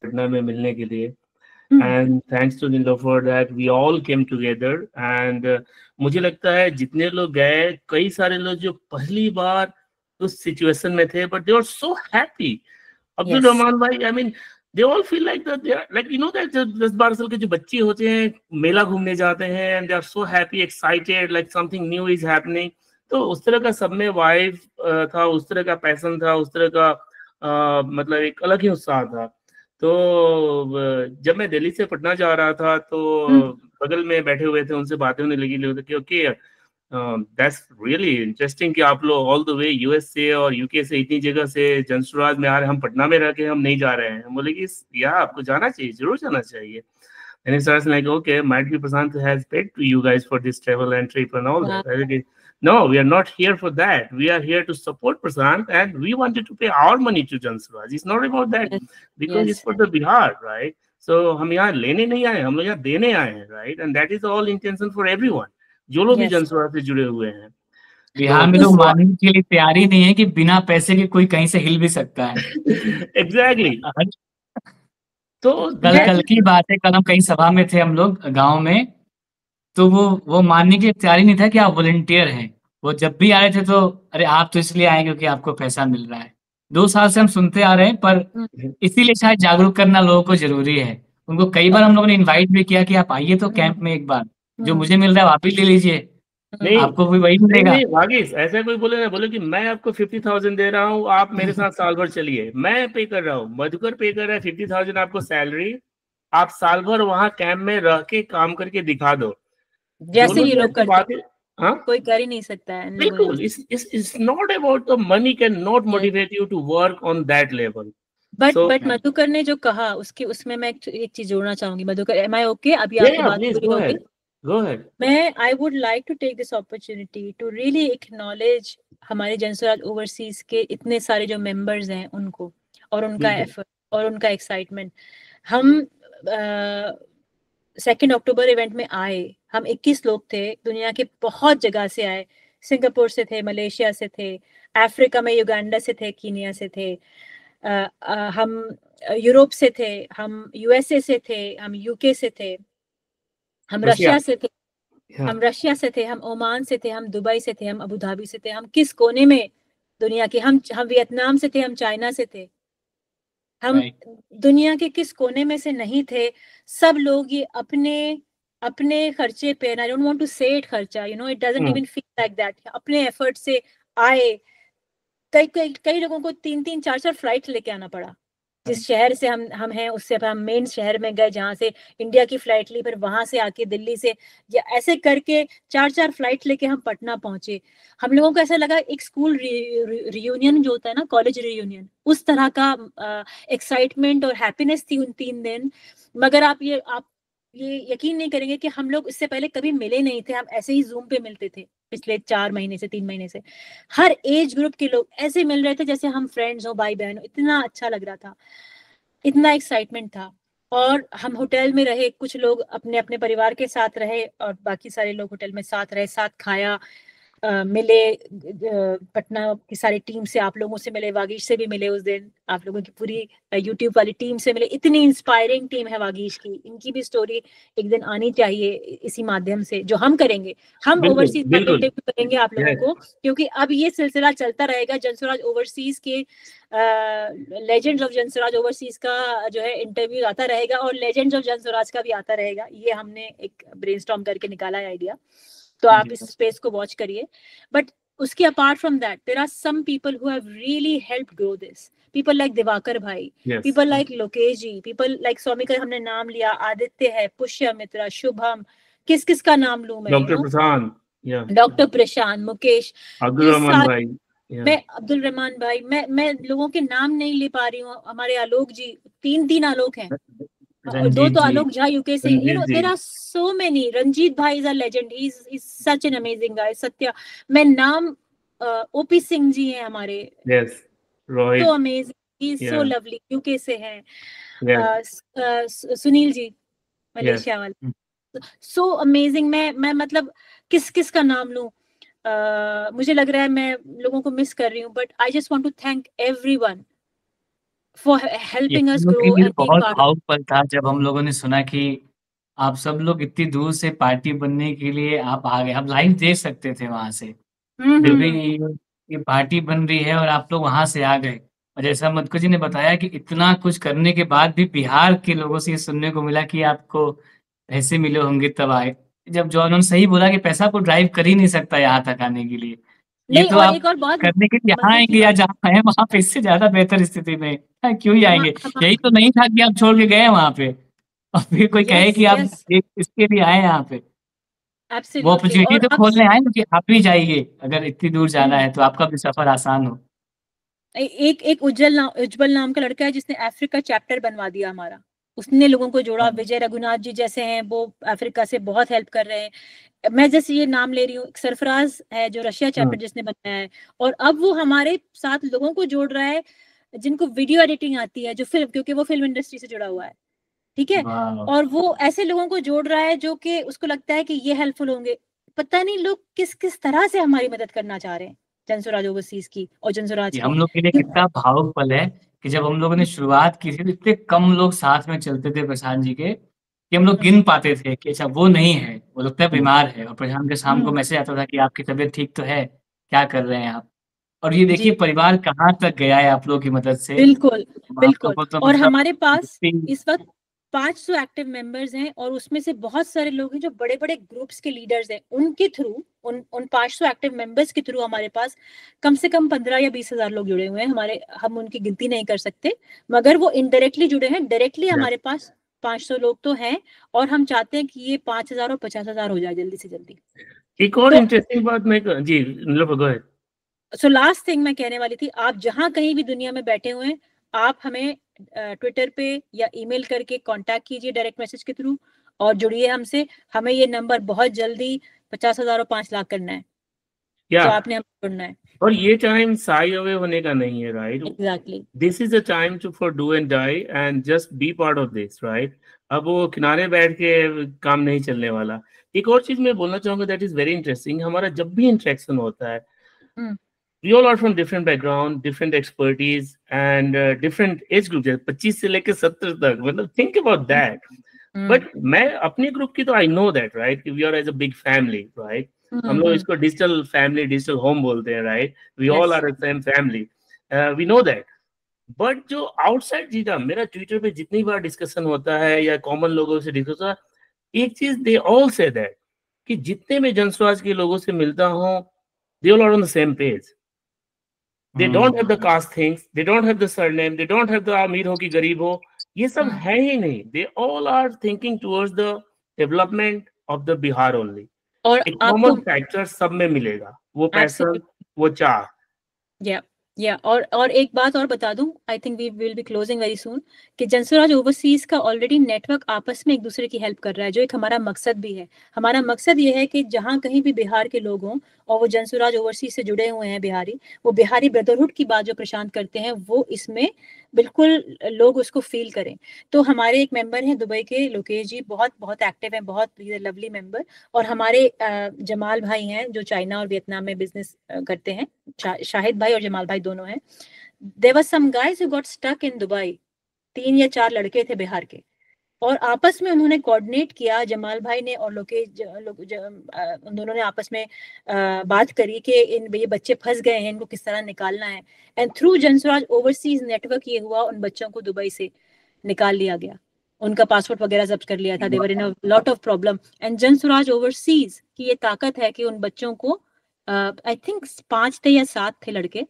पटना में मिलने के लिए, and thanks to Nilofer that we all came together, and मुझे लगता है जितने लोग गए, कई सारे लोग जो पहली बार उस सिचुएशन में थे, but they were so happy. Abdul Rahman भाई, I mean they all feel like that they are like, you know, that 10-12 साल के जो बच्चे होते हैं, मेला घूमने जाते हैं, and they are so happy, excited, like something new is happening. तो उस तरह का सब में वाइब था, उस तरह का पैशन था, उस तरह का मतलब एक अलग ही उत्साह था। तो जब मैं दिल्ली से पटना जा रहा था तो बगल में बैठे हुए थे, उनसे बातें होने लगी क्योंकि दैट्स रियली इंटरेस्टिंग कि आप लोग ऑल द वे US से और UK से इतनी जगह से जनस्वराज में आ रहे हैं, हम पटना में रह के हम नहीं जा रहे हैं। हम बोले कि यार आपको जाना चाहिए, जरूर जाना चाहिए। And he starts like, okay, might be Prashant has paid to you guys for this travel and trip and all that. I said, no, we are not here for that. We are here to support Prashant, and we wanted to pay our money to Janswaraj. It's not about that, because it's for the Bihar, right? So हम यहाँ लेने नहीं आए, हम लोग यहाँ देने आए हैं, right? And that is all intention for everyone. जो लोग भी Janswaraj से जुड़े हुए हैं। बिहार में लोग मानने के लिए तैयार ही नहीं है कि बिना पैसे के कोई कहीं से हिल भी सकता है। Exactly. तो कल की बात है, कल हम कहीं सभा में थे हम लोग गांव में, तो वो मानने के लिए तैयार ही नहीं था कि आप वॉलंटियर हैं। वो जब भी आ रहे थे तो अरे आप तो इसलिए आए क्योंकि आपको पैसा मिल रहा है। 2 साल से हम सुनते आ रहे हैं, पर इसीलिए शायद जागरूक करना लोगों को जरूरी है। उनको कई बार हम लोगों ने इन्वाइट भी किया कि आप आइए तो कैंप में एक बार, जो मुझे मिल रहा है आप ही ले लीजिए, आपको भी वही मिलेगा। नहीं भागीश, ऐसा कोई बोले ना, बोले कि मैं आपको 50,000 दे रहा हूँ, आप मेरे साथ साल भर चलिए, मैं पे कर रहा हूँ, मधुकर पे कर रहा है 50,000 आपको सैलरी, आप साल भर वहाँ कैंप में रह के काम करके दिखा दो। जैसे ये लोग करते हैं, कोई कर ही नहीं सकता है। बिल्कुल, it's not about the money cannot motivate you to work on that level. But Madhukar ने जो कहा उसमें मैं एक चीज जोड़ना चाहूंगी। Madhukar, am I okay? अभी आपकी बात पूरी हो गई? Go ahead. I would like to take this opportunity to really acknowledge हमारे जनस्वराज ओवरसीज के इतने सारे जो मेंबर्स हैं उनको, और उनका एफर्ट और उनका एक्साइटमेंट। हम 2 अक्टूबर इवेंट में आए, हम 21 लोग थे, दुनिया के बहुत जगह से आए, सिंगापुर से थे, मलेशिया से थे, अफ्रीका में युगांडा से थे, कीनिया से थे, हम यूरोप से थे, हम USA से थे, हम UK से थे, हम रशिया से थे, हम ओमान से थे, हम दुबई से थे, हम अबू धाबी से थे, हम किस कोने में दुनिया के, हम वियतनाम से थे, हम चाइना से थे। हम दुनिया के किस कोने में से नहीं थे, सब लोग ये अपने खर्चे पे, आई डोंट वांट टू से इट खर्चा, you know, it doesn't even feel like that, अपने एफर्ट से आए। कई लोगों को 3-3, 4-4 फ्लाइट लेके आना पड़ा। जिस शहर से हम हैं उससे हम मेन शहर में गए, जहाँ से इंडिया की फ्लाइट ली, फिर वहां से आके दिल्ली से, या ऐसे करके 4-4 फ्लाइट लेके हम पटना पहुंचे। हम लोगों को ऐसा लगा एक स्कूल रियूनियन जो होता है ना, कॉलेज रियूनियन, उस तरह का एक्साइटमेंट और हैप्पीनेस थी उन 3 दिन। मगर आप ये यकीन नहीं करेंगे कि हम लोग इससे पहले कभी मिले नहीं थे। हम ऐसे ही जूम पे मिलते थे पिछले 4 महीने से, 3 महीने से। हर एज ग्रुप के लोग ऐसे मिल रहे थे जैसे हम फ्रेंड्स हो, भाई बहन हो। इतना अच्छा लग रहा था, इतना एक्साइटमेंट था। और हम होटल में रहे, कुछ लोग अपने अपने परिवार के साथ रहे और बाकी सारे लोग होटल में साथ रहे, साथ खाया, मिले, पटना की सारी टीम से, आप लोगों से मिले, वागीश से भी मिले उस दिन, आप लोगों की पूरी यूट्यूब वाली टीम से मिले। इतनी इंस्पायरिंग टीम है वागीश की, इनकी भी स्टोरी एक दिन आनी चाहिए इसी माध्यम से, जो हम करेंगे। हम ओवरसीज इंटरव्यू करेंगे आप लोगों को, क्योंकि अब ये सिलसिला चलता रहेगा। जनसुराज ओवरसीज के लेजेंड्स ऑफ जनसुराज ओवरसीज का जो है इंटरव्यू आता रहेगा, और लेजेंड्स ऑफ जनसुराज का भी आता रहेगा। ये हमने एक ब्रेनस्टॉर्म करके निकाला है आइडिया, तो आप इस स्पेस को वॉच करिए। बट उसके apart from that, there are some people who have really helped grow this, people like Diwakar भाई, people like Lokesh ji, people like Swami का हमने नाम लिया, आदित्य है, पुष्य मित्रा, शुभम, किस का नाम लूं मैं, डॉक्टर प्रशांत, मुकेश, अब्दुल रहमान भाई, मैं अब्दुल रहमान भाई, मैं लोगों के नाम नहीं ले पा रही हूँ। हमारे आलोक जी, 3 आलोक हैं, 2 तो आलोक झा यूके से, you know, there are so many. Ranjit भाई is a legend, he is such an amazing guy. Satya, मैं नाम, ओपी सिंह जी हैं हमारे, यस, रोहित, तो amazing, he is so lovely, UK से हैं। सुनील जी मलेशिया वाले, सो अमेजिंग। मैं मतलब किस का नाम लूं, मुझे लग रहा है मैं लोगों को मिस कर रही हूँ, but I just want to thank everyone for helping us grow. बहुत भावुक पल था जब हम लोगों ने सुना कि आप सब लोग इतनी दूर से पार्टी बनने के लिए आप आ गए। आप लाइव देख सकते थे वहां से, फिर भी ये पार्टी बन रही है और आप लोग वहां से आ गए। और जैसा मधुकर जी ने बताया कि इतना कुछ करने के बाद भी बिहार के लोगों से ये सुनने को मिला कि आपको पैसे मिले होंगे तब आए। जब जो उन्होंने सही बोला कि पैसा को ड्राइव कर ही नहीं सकता यहाँ तक आने के लिए, ये तो आप करने के लिए यहाँ आएंगे या जहाँ है वहां पे इससे ज्यादा बेहतर स्थिति में क्यों ही आएंगे। यही तो नहीं था कि आप छोड़ के गए वहां पे और फिर कोई कहे कि आप इसके लिए आए यहाँ पे। वो अपॉर्चुनिटी तो खोलने आए कि आप भी जाइए, अगर इतनी दूर जाना है तो आपका भी सफर आसान हो। एक उज्जवल नाम का लड़का है जिसने अफ्रीका चैप्टर बनवा दिया हमारा, उसने लोगों को जोड़ा। विजय रघुनाथ जी जैसे हैं, वो अफ्रीका से बहुत हेल्प कर रहे हैं। मैं जैसे ये नाम ले रही हूँ, सरफराज है जो रशिया चैप्टर जिसने बनाया है, और अब वो हमारे साथ लोगों को जोड़ रहा है जिनको वीडियो एडिटिंग आती है, जो फिल्म, क्योंकि वो फिल्म इंडस्ट्री से जुड़ा हुआ है, ठीक है, और वो ऐसे लोगों को जोड़ रहा है जो कि उसको लगता है कि ये हेल्पफुल होंगे। पता नहीं लोग किस तरह से हमारी मदद करना चाह रहे हैं जनसुराज ओवरसीज की और जनसुराज। हम लोग के लिए कितना भावुक पल है कि जब हम लोगों ने शुरुआत की थी तो इतने कम लोग साथ में चलते थे प्रशांत जी के कि हम लोग गिन पाते थे कि अच्छा वो नहीं है, वो लगता है बीमार है, और प्रशांत के शाम को मैसेज आता था कि आपकी तबीयत ठीक तो है, क्या कर रहे हैं आप। और ये देखिए परिवार कहाँ तक गया है आप लोगों की मदद से। बिल्कुल बिल्कुल। और हमारे पास इस वक्त 500 एक्टिव मेंबर्स हैं, और उसमें से बहुत सारे लोग हैं जो बड़े बड़े ग्रुप्स के लीडर्स हैं। उनके थ्रू, उन 500 एक्टिव मेंबर्स के थ्रू हमारे पास कम से कम 15 या 20 हजार लोग जुड़े हुए हैं हमारे। हम उनकी गिनती नहीं कर सकते, मगर वो इनडायरेक्टली जुड़े हैं। डायरेक्टली हमारे पास 500 लोग तो हैं, और हम चाहते हैं कि ये 5000 और 50,000 हो जाए जल्दी से जल्दी। एक और इंटरेस्टिंग बात मैं जी सो लास्ट थिंग मैं कहने वाली थी, आप जहां कहीं भी दुनिया में बैठे हुए हैं, आप हमें ट्विटर पे या ईमेल करके कांटेक्ट कीजिए डायरेक्ट मैसेज के थ्रू, और जुड़िए हमसे। हमें ये नंबर बहुत जल्दी 50,000 और 5 लाख करना है, तो आपने हमें जुड़ना है। और ये टाइम साई अवे होने का नहीं है, right? Exactly, this is a time to for do and die and just be part of this, right? अब वो किनारे बैठ के काम नहीं चलने वाला। एक और चीज मैं बोलना चाहूंगा दैट इज वेरी इंटरेस्टिंग। हमारा जब भी इंटरेक्शन होता है, we all are from different background, different expertise and different age group, 25 से लेके 70 तक, मतलब think about that. But मैं अपने ग्रुप की तो I know that, right? We are as a big family, right? हम लोग इसको डिजिटल फैमिली, डिजिटल होम बोलते हैं, right? We all are a same family. We know that. But जो आउटसाइड जीता, मेरा ट्विटर पे जितनी बार डिस्कशन होता है या कॉमन लोगों से डिस्कस होता है, एक चीज दे ऑल से दैट कि जितने मैं जनस्वराज के लोगों से मिलता हूँ, they all are on the same page. They don't have the caste things, they don't have the surname, they don't have the अमीर हो कि गरीब हो, ये सब है ही नहीं. They all are thinking towards the development of the Bihar only. और एक कॉमन फैक्टर सब में मिलेगा, वो पैशन, वो चाह. और एक बात और बता दूं, I think we will be closing very soon, कि जनसुराज ओवरसीज का ऑलरेडी नेटवर्क आपस में एक दूसरे की हेल्प कर रहा है, जो एक हमारा मकसद भी है. हमारा मकसद ये है कि जहां कहीं भी बिहार के लोग हों और वो जनसुराज ओवरसीज से जुड़े हुए हैं बिहारी, वो बिहारी ब्रदरहुड की बात जो प्रशांत करते हैं वो इसमें बिल्कुल लोग उसको फील करें. तो हमारे एक मेंबर हैं दुबई के, लोकेश जी, बहुत बहुत एक्टिव हैं, बहुत लवली मेंबर. और हमारे जमाल भाई हैं जो चाइना और वियतनाम में बिजनेस करते हैं, शाहिद भाई और जमाल भाई दोनों हैं. There were some guys who got stuck in Dubai. 3 या 4 लड़के थे बिहार के, और आपस में उन्होंने कोऑर्डिनेट किया, जमाल भाई ने और लोकेश उन दोनों ने आपस में बात करी कि ये बच्चे फंस गए हैं, इनको किस तरह निकालना है. And through Jansuraaj overseas network ये हुआ, उन बच्चों को दुबई से निकाल लिया गया, उनका पासपोर्ट वगैरह जब्त कर लिया था. They were in a lot of problem. And Jan Suraaj overseas की ये ताकत है कि उन बच्चों को आई थिंक 5 थे या 7 थे लड़के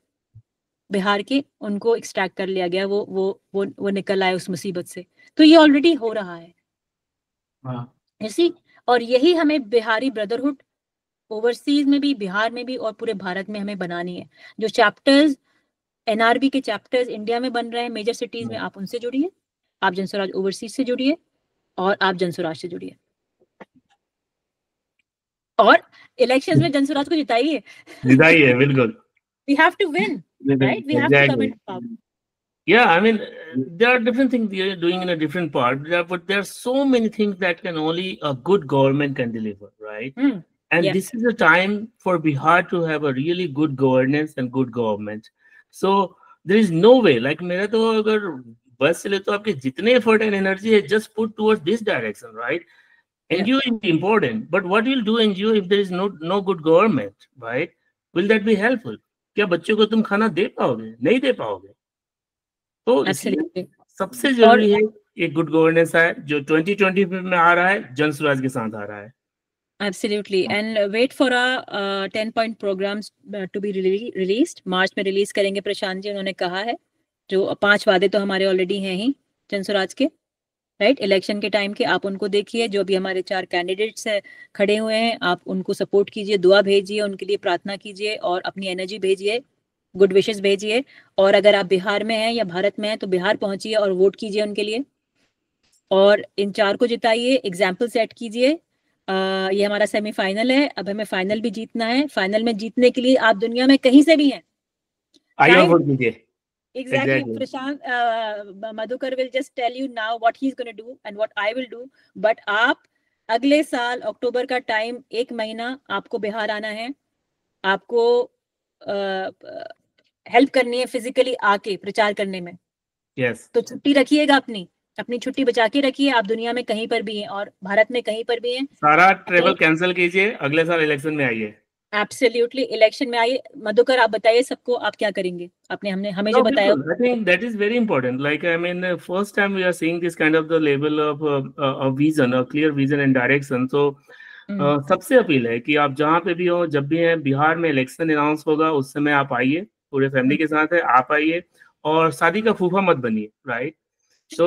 बिहार के, उनको एक्सट्रैक्ट कर लिया गया, वो निकल आए उस मुसीबत से. तो ये ऑलरेडी हो रहा है इसी. और यही हमें बिहारी ब्रदरहुड ओवरसीज में भी, बिहार में भी और पूरे भारत में हमें बनानी है. जो चैप्टर्स एनआरबी के चैप्टर्स इंडिया में बन रहे हैं मेजर सिटीज में, आप उनसे जुड़िए, आप जनसुराज ओवरसीज से जुड़िए और आप जनसुराज से जुड़िए, और इलेक्शंस में जनसुराज को जिताइए. बिल्कुल. We have to win, right? We have to come into power. Yeah, I mean, there are different things you're doing in a different part, but there are so many things that can only a good government can deliver, right? And this is a time for Bihar to have a really good governance and good government. So there is no way, like मेरा तो अगर बस चले तो आपके जितने effort and energy है, just put towards this direction, right? NGO is important, but what will do NGO if there is no good government, right? Will that be helpful? क्या बच्चों को तुम खाना दे पाओगे? नहीं दे पाओगे. तो इसलिए सबसे जरूरी है एक गुड गवर्नेंस है, जो 2020 में आ रहा है, जनसुराज के साथ आ रहा है. Absolutely, and wait for our 10-point programs to be released. मार्च में रिलीज करेंगे प्रशांत जी, उन्होंने कहा है. जो 5 वादे तो हमारे ऑलरेडी हैं ही जनसुराज के, राइट? इलेक्शन के टाइम के आप उनको देखिए, जो भी हमारे 4 कैंडिडेट्स खड़े हुए हैं, आप उनको सपोर्ट कीजिए, दुआ भेजिए, उनके लिए प्रार्थना कीजिए और अपनी एनर्जी भेजिए, गुड विशेस भेजिए. और अगर आप बिहार में हैं या भारत में हैं तो बिहार पहुंचिए और वोट कीजिए उनके लिए, और इन 4 को जिताइए, एग्जाम्पल सेट कीजिए. ये हमारा सेमीफाइनल है, अब हमें फाइनल भी जीतना है. फाइनल में जीतने के लिए आप दुनिया में कहीं से भी हैं, आइए वोट कीजिए. Exactly. Prashant, Madhukar will just tell you now what he's going to do and what I will do. But आप अगले साल अक्टूबर का टाइम, 1 महीना आपको बिहार आना है, आपको हेल्प करनी है फिजिकली आके प्रचार करने में. तो छुट्टी रखिएगा, अपनी छुट्टी बचा के रखिए. आप दुनिया में कहीं पर भी हैं और भारत में कहीं पर भी हैं, सारा ट्रेवल कैंसिल कीजिए, अगले साल इलेक्शन में आइए. Absolutely, इलेक्शन में आइए. मधुकर, आप बताइए सबको आप क्या करेंगे. आपने हमें जो बताया, I think that is very important. Like, I mean, first time we are seeing this kind of the level of a vision, a clear vision and direction. So सबसे अपील है कि आप जहाँ पे भी हो, जब भी हैं, बिहार में इलेक्शन अनाउंस होगा उस समय आप आइए, पूरे फैमिली के साथ है, आप आइए और शादी का फूफा मत बनिए, राइट? तो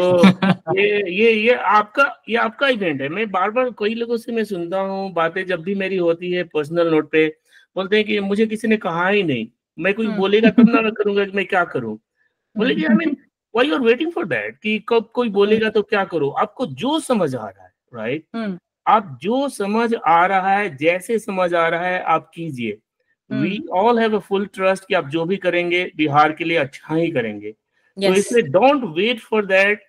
ये आपका इवेंट है. मैं बार कई लोगों से मैं सुनता हूँ बातें, जब भी मेरी होती है पर्सनल नोट पे, बोलते हैं कि मुझे किसी ने कहा ही नहीं, मैं कोई बोलेगा तब ना मैं करूंगा, कि मैं क्या करूं. बोले कि I mean why you are waiting for that, कि कब कोई बोलेगा तो क्या करो. आपको जो समझ आ रहा है, राइट? आप जो समझ आ रहा है, जैसे समझ आ रहा है, आप कीजिए. We all have a full trust कि आप जो भी करेंगे बिहार के लिए अच्छा ही करेंगे. तो इसलिए डोंट वेट फॉर दैट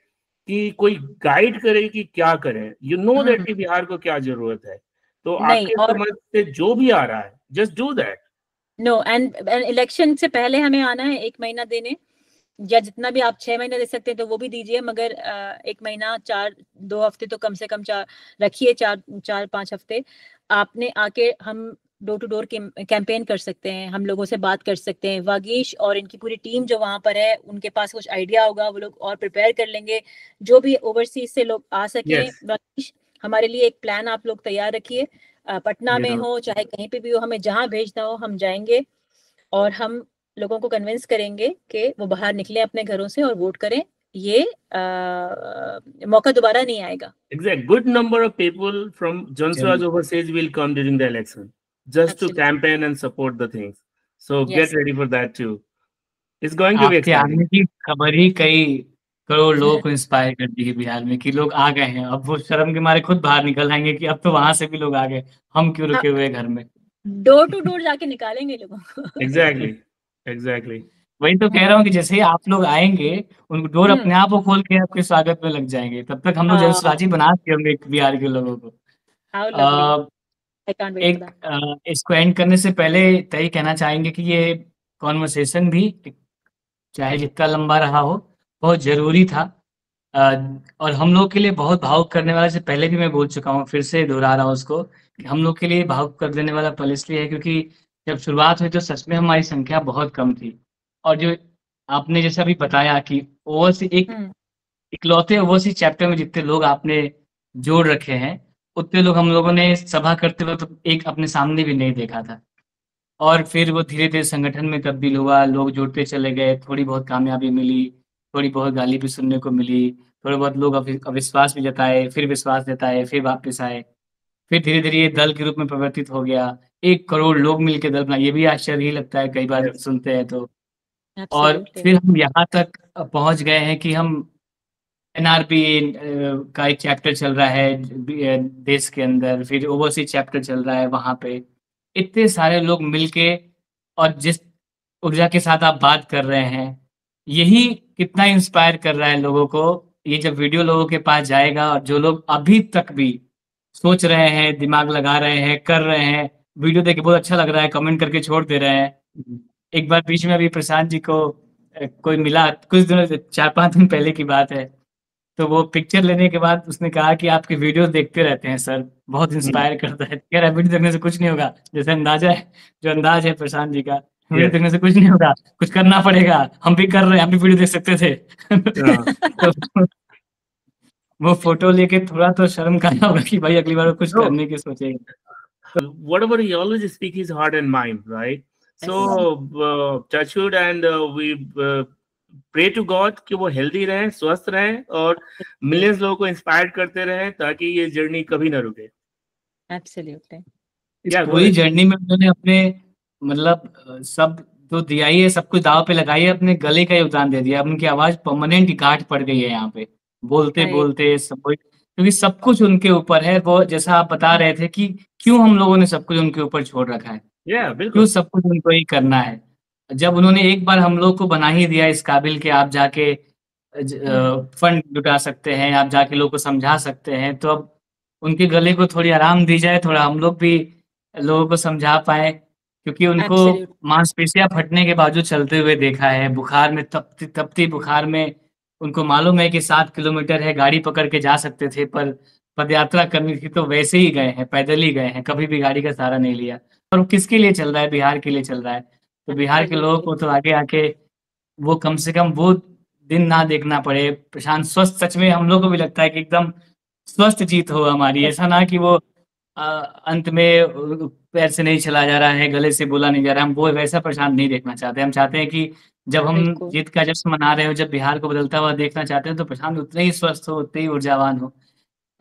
कि कोई गाइड करे कि क्या करें. यू नो दैट कि बिहार को क्या जरूरत है. तो आपके समझ से जो भी आ रहा है, just do that. No, and election से पहले हमें आना है 1 महीना देने, या जितना भी आप 6 महीने दे सकते हैं तो वो भी दीजिए, मगर 1 महीना, 2 हफ्ते तो कम से कम रखिए, 4-5 हफ्ते आपने आके हम डोर टू डोर कैंपेन कर सकते हैं, हम लोगों से बात कर सकते हैं। वागीश और इनकी पूरी टीम जो वहां पर है, उनके पास कुछ आइडिया होगा, वो लोग और प्रिपेयर कर लेंगे। जो भी ओवरसीज से लोग आ सके, वागीश हमारे लिए एक प्लान आप लोग तैयार रखिए, पटना में हो चाहे कहीं पे भी हो, हमें जहाँ भेजना हो हम जाएंगे और हम लोगों को कन्विंस करेंगे कि वो बाहर निकले अपने घरों से और वोट करें। ये मौका दोबारा नहीं आएगा। Exactly. Good number of people from Jansraj overseas will come during the election just to campaign and support the things. So get ready for that too. It's going to be exciting. आने की खबर ही कई करोड़ लोगों को inspire कर दी है बिहार में कि लोग आ गए हैं। अब वो शर्म के मारे खुद बाहर निकल आएंगे कि अब तो वहां से भी लोग आ गए, हम क्यों रुके हुए घर में। डोर टू डोर जाके निकालेंगे लोगों को। एग्जैक्टली वही तो कह रहा हूँ कि जैसे ही आप लोग आएंगे, उनको डोर अपने आप वो खोल के आपके स्वागत में लग जाएंगे। तब तक हम लोग जनसुराजी बना के होंगे बिहार के लोगों को। इसको एंड करने से पहले तय कहना चाहेंगे कि ये कॉन्वर्सेशन भी चाहे जितना लंबा रहा हो बहुत जरूरी था, और हम लोग के लिए बहुत भावुक करने वाला। से पहले भी मैं बोल चुका हूँ, फिर से दोहरा रहा हूँ उसको कि हम लोग के लिए भावुक कर देने वाला पल इसलिए है क्योंकि जब शुरुआत हुई तो सच में हमारी संख्या बहुत कम थी। और जो आपने जैसा भी बताया कि ओवरसीज इकलौते ओवरसीज चैप्टर में जितने लोग आपने जोड़ रखे हैं, उतने लोग हम लोगों ने सभा करते वक्त तो एक अपने सामने भी नहीं देखा था। और फिर वो धीरे धीरे संगठन में तब्दील हुआ, लोग जुड़ते चले गए, थोड़ी बहुत कामयाबी मिली, थोड़ी बहुत गाली भी सुनने को मिली, थोड़े बहुत लोग अविश्वास भी जताए, फिर विश्वास जताए, फिर वापस आए, फिर धीरे धीरे ये दल के रूप में परिवर्तित हो गया। 1 करोड़ लोग मिलकर दल बनाए, ये भी आश्चर्य ही लगता है कई बार सुनते हैं तो। और फिर हम यहाँ तक पहुंच गए हैं कि हम एनआरपी का एक चैप्टर चल रहा है देश के अंदर, फिर ओवरसीज चैप्टर चल रहा है वहां पे। इतने सारे लोग मिलके और जिस ऊर्जा के साथ आप बात कर रहे हैं, यही कितना इंस्पायर कर रहा है लोगों को। ये जब वीडियो लोगों के पास जाएगा और जो लोग अभी तक भी सोच रहे हैं, दिमाग लगा रहे हैं, कर रहे हैं, वीडियो देख के बहुत अच्छा लग रहा है, कमेंट करके छोड़ दे रहे हैं। एक बार बीच में अभी प्रशांत जी को कोई मिला, कुछ दिनों 4-5 दिन पहले की बात है, तो वो पिक्चर लेने के बाद उसने कहा कि आपके वीडियो देखते रहते हैं सर, बहुत इंस्पायर करता है। कह रहा है वीडियो देखने से कुछ नहीं होगा, जैसे अंदाजा है, जो अंदाज है प्रशांत जी का, वीडियो देखने से कुछ नहीं होगा, कुछ करना पड़ेगा, हम भी कर रहे हैं, हम भी वीडियो देख सकते थे। तो वो फोटो लेके थोड़ा तो शर्म करना होगा कि भाई अगली बार वो कुछ करने की सोचेगा। Whatever he always speak his heart and mind, right? So touch wood and we pray to God कि वो हेल्दी रहे, स्वस्थ रहे और मिलियंस लोगों को इंस्पायर करते रहे ताकि ये जर्नी कभी ना रुके। एब्सोल्युटली। पूरी जर्नी में उन्होंने अपने मतलब सब तो दिया ही है, सब कुछ दाव पे लगाई है, अपने गले का योगदान दे दिया। उनकी आवाज परमानेंट गांठ पड़ गई है यहाँ पे, बोलते बोलते सब, क्योंकि सब कुछ उनके ऊपर है। वो जैसा आप बता रहे थे कि क्यों हम लोगों ने सब कुछ उनके ऊपर छोड़ रखा है, क्यों सब कुछ उनको ही करना है। जब उन्होंने एक बार हम लोग को बना ही दिया इस काबिल के आप जाके फंड जुटा सकते हैं, आप जाके लोगों को समझा सकते हैं, तो अब उनके गले को थोड़ी आराम दी जाए, थोड़ा हम लोग भी लोगों को समझा पाए, क्योंकि उनको मांसपेशियां फटने के बावजूद चलते हुए देखा है, बुखार में तपती बुखार में। उनको मालूम है कि 7 किलोमीटर है, गाड़ी पकड़ के जा सकते थे, पर पदयात्रा करनी थी तो वैसे ही गए हैं, पैदल ही गए हैं, कभी भी गाड़ी का सहारा नहीं लिया। और वो किसके लिए चल रहा है? बिहार के लिए चल रहा है। तो बिहार के लोगों को तो आगे आके वो कम से कम वो दिन ना देखना पड़े। प्रशांत स्वस्थ, सच में हम लोग को भी लगता है कि एकदम स्वस्थ जीत हो हमारी, ऐसा ना कि वो अंत में पैर से नहीं चला जा रहा है, गले से बोला नहीं जा रहा है। हम वो वैसा प्रशांत नहीं देखना चाहते। हम चाहते हैं कि जब हम जीत का जश्न मना रहे हो, जब बिहार को बदलता हुआ देखना चाहते हैं, तो प्रशांत उतने ही स्वस्थ हो, उतने ही ऊर्जावान हो।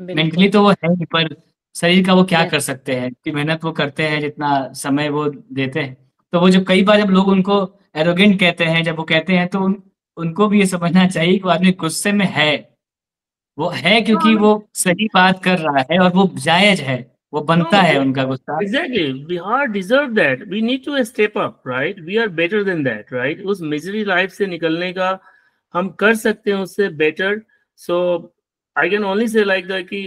मेंटली तो वो है, पर शरीर का वो क्या कर सकते हैं, इतनी मेहनत वो करते हैं, जितना समय वो देते हैं। तो वो जो कई बार जब लोग उनको एरोगेंट कहते हैं, जब वो कहते हैं, तो उनको भी ये समझना चाहिए कि वो आदमी गुस्से में है, वो है क्योंकि वो सही बात कर रहा है और वो जायज है, वो बनता है उनका गुस्सा। Exactly, Bihar deserve that. We need to step up, right? We are better than that, right? उस मिजरी लाइफ से निकलने का हम कर सकते हैं उससे better. So I can only say like that कि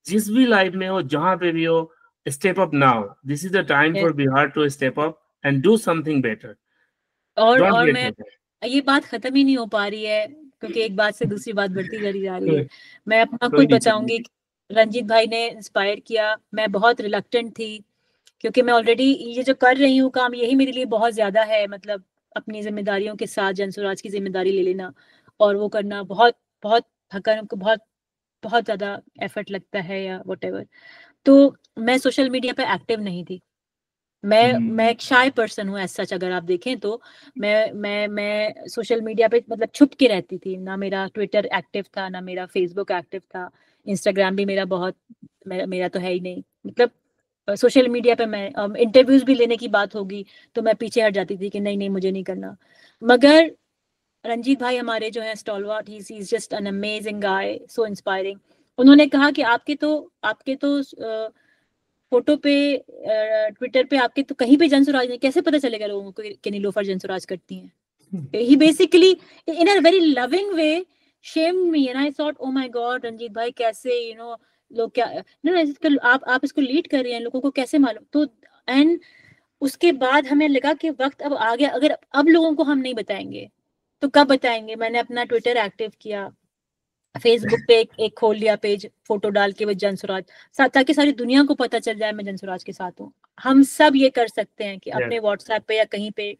जिस भी लाइफ में हो, जहां पे भी हो, step up now. This is the time for Bihar to step up and do something better. और मैं ये बात खत्म ही नहीं हो पा रही है, क्योंकि एक बात से दूसरी बात बढ़ती चली जा रही है। मैं अपना खुद बताऊंगी, रंजीत भाई ने इंस्पायर किया। मैं बहुत रिलक्टेंट थी क्योंकि मैं ऑलरेडी ये जो कर रही हूँ काम, यही मेरे लिए बहुत ज्यादा है। मतलब अपनी जिम्मेदारियों के साथ जनसुराज की जिम्मेदारी ले लेना और वो करना बहुत बहुत थकन को बहुत ज्यादा एफर्ट लगता है या व्हाटएवर। तो मैं सोशल मीडिया पे एक्टिव नहीं थी। मैं एक शाय पर्सन हूँ एज सच। अगर आप देखें तो मैं सोशल मीडिया पे मतलब छुप के रहती थी। ना मेरा ट्विटर एक्टिव था, ना मेरा फेसबुक एक्टिव था, इंस्टाग्राम भी मेरा तो है ही नहीं। मतलब सोशल मीडिया पे मैं इंटरव्यूज भी लेने की बात होगी तो मैं पीछे हट जाती थी कि नहीं मुझे नहीं करना। मगर रंजीत भाई हमारे जो है stalwart, he is just an amazing guy, so inspiring. उन्होंने कहा कि आपके तो फोटो पे ट्विटर पे आपके तो कहीं पे जनसुराज नहीं, कैसे पता चलेगा लोगों को कि नीलोफर जनसुराज करती हैं। He basically in a very loving way shamed me and I thought oh my god Ranjit भाई कैसे लोग क्या आप इसको लीड कर रहे हैं, लोगों को कैसे मालूम। तो एंड उसके बाद हमें लगा कि वक्त अब आ गया, अगर अब लोगों को हम नहीं बताएंगे तो कब बताएंगे। मैंने अपना ट्विटर एक्टिव किया, फेसबुक पे एक खोल लिया पेज, फोटो डाल के वो जनसुराज, ताकि सारी दुनिया को पता चल जाए मैं जनसुराज के साथ हूँ। हम सब ये कर सकते हैं कि अपने व्हाट्सएप पे या कहीं पे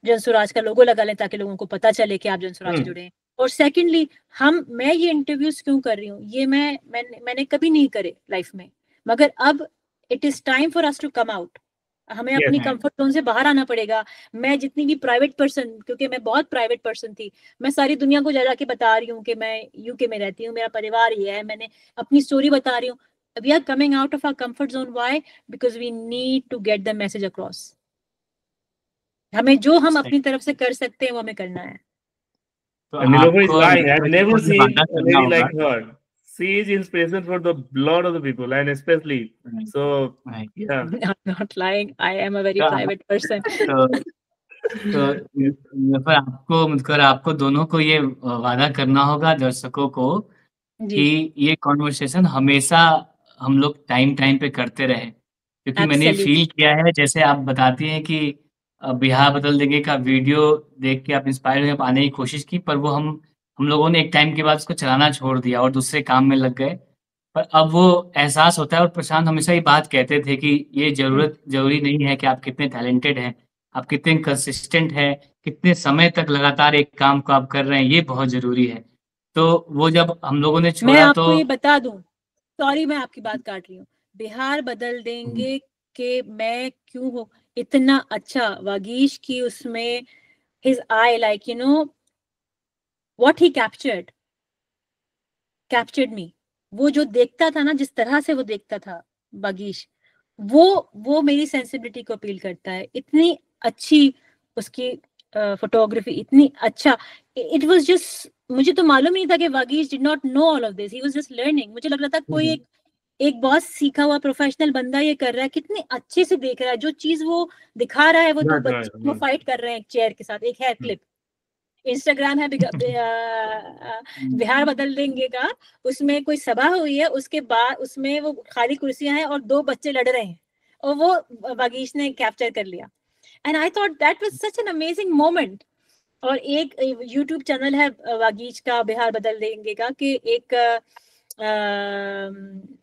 जनसुराज का लोगो लगा लें ताकि लोगों को पता चले कि आप जनसुराज से जुड़े हैं। और सेकेंडली मैं ये इंटरव्यूज क्यों कर रही हूँ, ये मैंने कभी नहीं करे लाइफ में, मगर अब it is time for us to come out. हमें अपनी कंफर्ट जोन से बाहर आना पड़ेगा। मैं जितनी भी प्राइवेट पर्सन, क्योंकि मैं बहुत प्राइवेट पर्सन थी, मैं सारी दुनिया को जा के बता रही हूँ कि मैं यूके में रहती हूँ, मेरा परिवार ये है, मैंने अपनी स्टोरी बता रही हूँ। We are coming out of our comfort zone. Why? Because we need to get the message across. हमें जो हम अपनी तरफ से कर सकते हैं वो हमें करना है। तो Nilofer is lying. I've never seen a lady like her. She is inspiration for the lot of the people, and especially so. Yeah, I'm not lying. I am a very private person. तो आपको दोनों को ये वादा करना होगा दर्शकों को कि ये कॉन्वर्सेशन हमेशा हम लोग टाइम पे करते रहे, क्योंकि मैंने फील किया है, जैसे आप बताती हैं कि बिहार बदल देंगे का वीडियो देख के आप इंस्पायर हुए, आप आने की कोशिश की, पर वो हम लोगों ने एक टाइम के बाद उसको चलाना छोड़ दिया और दूसरे काम में लग गए। पर अब वो एहसास होता है, और प्रशांत हमेशा ये बात कहते थे कि ये जरूरी नहीं है कि आप कितने टैलेंटेड हैं, आप कितने कंसिस्टेंट हैं, कितने समय तक लगातार एक काम को आप कर रहे हैं, ये बहुत जरूरी है। तो वो जब हम लोगों ने छोड़ा, मैं आपको ये बता दूं, सॉरी मैं आपकी बात काट रही हूँ, बिहार बदल देंगे कि मैं क्यों हो इतना अच्छा वागीश की उसमें his eye, like what he captured me। वो जो देखता था ना, जिस तरह से वो देखता था वागीश, वो मेरी सेंसिबिलिटी को अपील करता है। इतनी अच्छी उसकी फोटोग्राफी, इतनी अच्छा। इट वाज जस्ट, मुझे तो मालूम नहीं था कि Vagish did not know all of this, he was just learning. मुझे लग रहा था कोई एक बहुत सीखा हुआ प्रोफेशनल बंदा ये कर रहा है, कितने अच्छे से देख रहा है। जो चीज वो दिखा रहा है, वो दो बच्चे वो फाइट कर रहे हैं एक चेयर के साथ, एक हेयर क्लिप। इंस्टाग्राम है बिहार बदल देंगे का, उसमें कोई सभा हुई है, उसके बाद उसमें वो खाली कुर्सियां हैं और दो बच्चे लड़ रहे हैं, और वो वागीश ने कैप्चर कर लिया। And I thought that was such an amazing moment. और एक यूट्यूब चैनल है वागीश का, बिहार बदल देंगे का, कि एक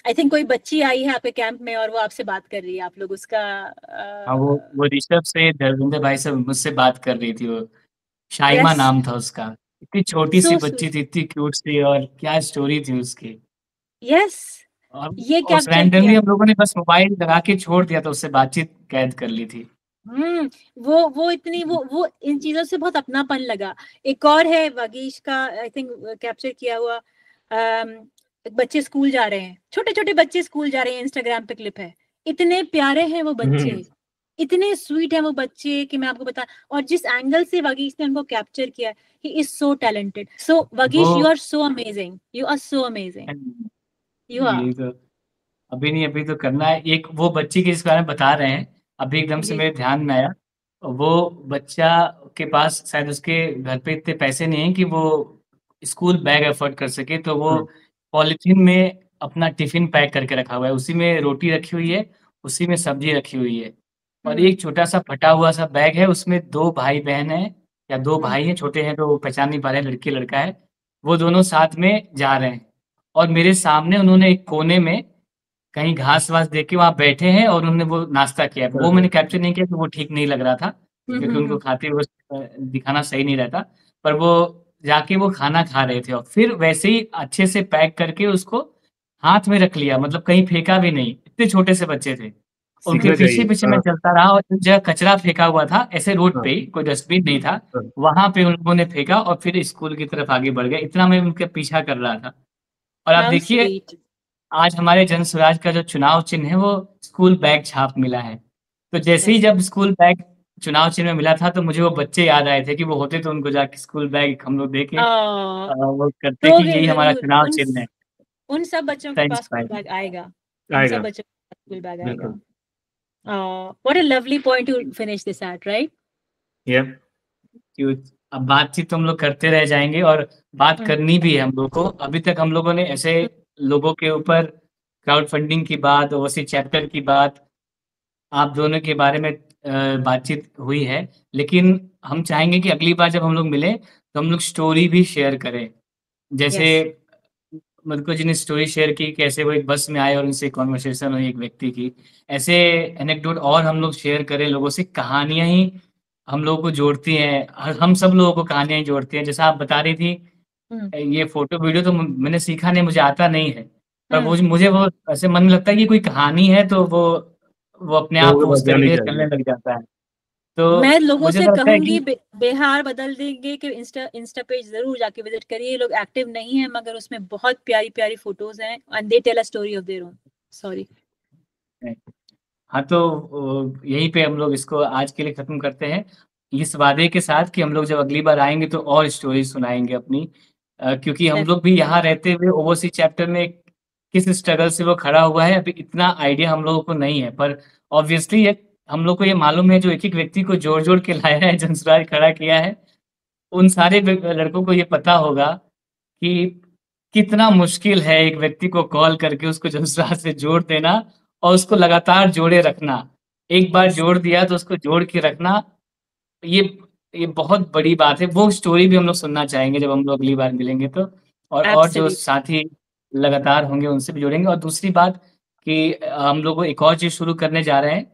आई थिंक कोई बच्ची आई है आपके कैंप में और वो आपसे बात कर रही है, आप लोग उसका वो ऋषभ से दरविंदर भाई से मुझसे बात कर रही थी। वो शाइमा नाम था उसका, इतनी छोटी सी बच्ची थी, इतनी क्यूट सी, और क्या स्टोरी थी उसकी। ये क्या रैंडमली हम लोगों ने बस मोबाइल लगा के छोड़ दिया था, उससे बातचीत कैद कर ली थी। वो इतनी वो इन चीजों से बहुत अपनापन लगा। एक और है वागीश का, आई थिंक कैप्चर किया हुआ, बच्चे स्कूल जा रहे हैं, छोटे छोटे बच्चे स्कूल जा रहे हैं, इंस्टाग्राम पे क्लिप है, इतने प्यारे हैं वो बच्चे, इतने स्वीट है वो बच्चे कि मैं आपको बता। और जिस एंगल से वागीश ने उनको कैप्चर किया, he is so talented. So Vagish, you are so amazing, you are so amazing, you are. अभी तो करना है। एक वो बच्ची के जिस बारे में बता रहे हैं, अभी एकदम से मेरे ध्यान में आया, वो बच्चा के पास शायद उसके घर पे इतने पैसे नहीं है कि वो स्कूल बैग अफोर्ड कर सके, तो वो पॉलिथीन में अपना टिफिन पैक करके रखा हुआ है, उसी में रोटी रखी हुई है, उसी में सब्जी रखी हुई है, और एक छोटा सा फटा हुआ सा बैग है, उसमें 2 भाई बहन है, या 2 भाई हैं, छोटे हैं तो पहचान नहीं पा रहे हैं, लड़की लड़का है, वो दोनों साथ में जा रहे हैं। और मेरे सामने उन्होंने एक कोने में कहीं घास वास देख के वहाँ बैठे हैं और उन्होंने वो नाश्ता किया। वो मैंने कैप्चर नहीं किया कि वो ठीक नहीं लग रहा था, क्योंकि उनको खाते हुए दिखाना सही नहीं रहता। पर वो जाके वो खाना खा रहे थे और फिर वैसे ही अच्छे से पैक करके उसको हाथ में रख लिया, मतलब कहीं फेंका भी नहीं। इतने छोटे से बच्चे थे। उनके सीखना चाहिए। पीछे-पीछे मैं चलता रहा और एक जगह कचरा फेंका हुआ था, ऐसे रोड पे ही, कोई डस्टबिन नहीं था। वहाँ पे उन लोगों ने फेंका और फिर स्कूल की तरफ आगे बढ़ गए। इतना मैं उनके पीछा कर रहा था। और आप हाउ देखिए, स्वीट। आज हमारे जन स्वराज का जो चुनाव चिन्ह है, वो स्कूल बैग छाप मिला है। तो जैसे ही यस। जब स्कूल बैग चुनाव चिन्ह में मिला था, तो मुझे वो बच्चे याद आए थे कि वो होते तो उनको जाके स्कूल बैग हम लोग दे के वो करते कि दोगे यही हमारा जरूर। चुनाव चिन्ह है। उन सब बच्चों के थैंक्स पास स्कूल भाई। बैग आएगा। उन आएगा, सब बच्चों के पास स्कूल बैग आएगा। बिल्कुल। What a lovely point to finish this at, right? Yeah. क्यों, अब बातचीत तो हम लोग करते रह जाएँगे और बात करनी भी है हम लोग को। अभी तक हम लोगों ने ऐसे लोगों के ऊपर क्राउड फंडिंग की बात, ओवरसीज चैप्टर की बात, आप दोनों के बारे में बातचीत हुई है। लेकिन हम चाहेंगे कि अगली बार जब हम लोग मिलें, तो हम लोग स्टोरी भी शेयर करें। जैसे Yes. मधुकर जी ने स्टोरी शेयर की, कैसे वो एक बस में आए और उनसे कन्वर्सेशन हुई एक व्यक्ति की। ऐसे एनेक्डोट और हम लोग शेयर करें लोगों से। कहानियाँ ही हम लोगों को जोड़ती हैं, हम सब लोगों को कहानियाँ ही जोड़ती हैं। जैसा आप बता रही थी, हम्म, ये फ़ोटो वीडियो तो मैंने सीखा नहीं, मुझे आता नहीं है। पर हम्म। मुझे वो ऐसे मन में लगता है कि कोई कहानी है, तो वो अपने आप लोगों के पास उस जानी तरीके से चलने चाहिए। लग जाता है। तो मैं लोगों मुझे से तो लगता है कहूंगी कि बिहार बदल देंगे कि इंस्टा पेज जरूर जाके विजिट करिए। ये लोग एक्टिव नहीं है, मगर उसमें बहुत प्यारी प्यारी फोटोज हैं and they tell a story of their own. Sorry. हाँ, तो यहीं पे हम लोग इसको आज के लिए ख़त्म करते हैं। इस वादे के साथ कि हम लोग जब अगली बार आएँगे तो और स्टोरी सुनाएँगे अपनी। क्योंकि हम लोग भी यहाँ रहते हुए ओवरसीज़ चैप्टर में किस स्ट्रगल से वो खड़ा हुआ है, अभी इतना आइडिया हम लोगों को नहीं है। पर ऑब्वियसली ये हम लोग को ये मालूम है, जो एक-एक व्यक्ति को जोड़-जोड़ के लाया है, जनसुराज खड़ा किया है, उन सारे लड़कों को ये पता होगा कि कितना मुश्किल है एक व्यक्ति को कॉल करके उसको जनसुराज से जोड़ देना और उसको लगातार जोड़े रखना। एक बार जोड़ दिया तो उसको जोड़ के रखना, ये ये बहुत बड़ी बात है। वो स्टोरी भी हम लोग सुनना चाहेंगे जब हम लोग अगली बार मिलेंगे तो। और जो एब्सोल्युटली। साथी लगातार होंगे उनसे भी जुड़ेंगे। और दूसरी बात कि हम लोग एक और चीज़ शुरू करने जा रहे हैं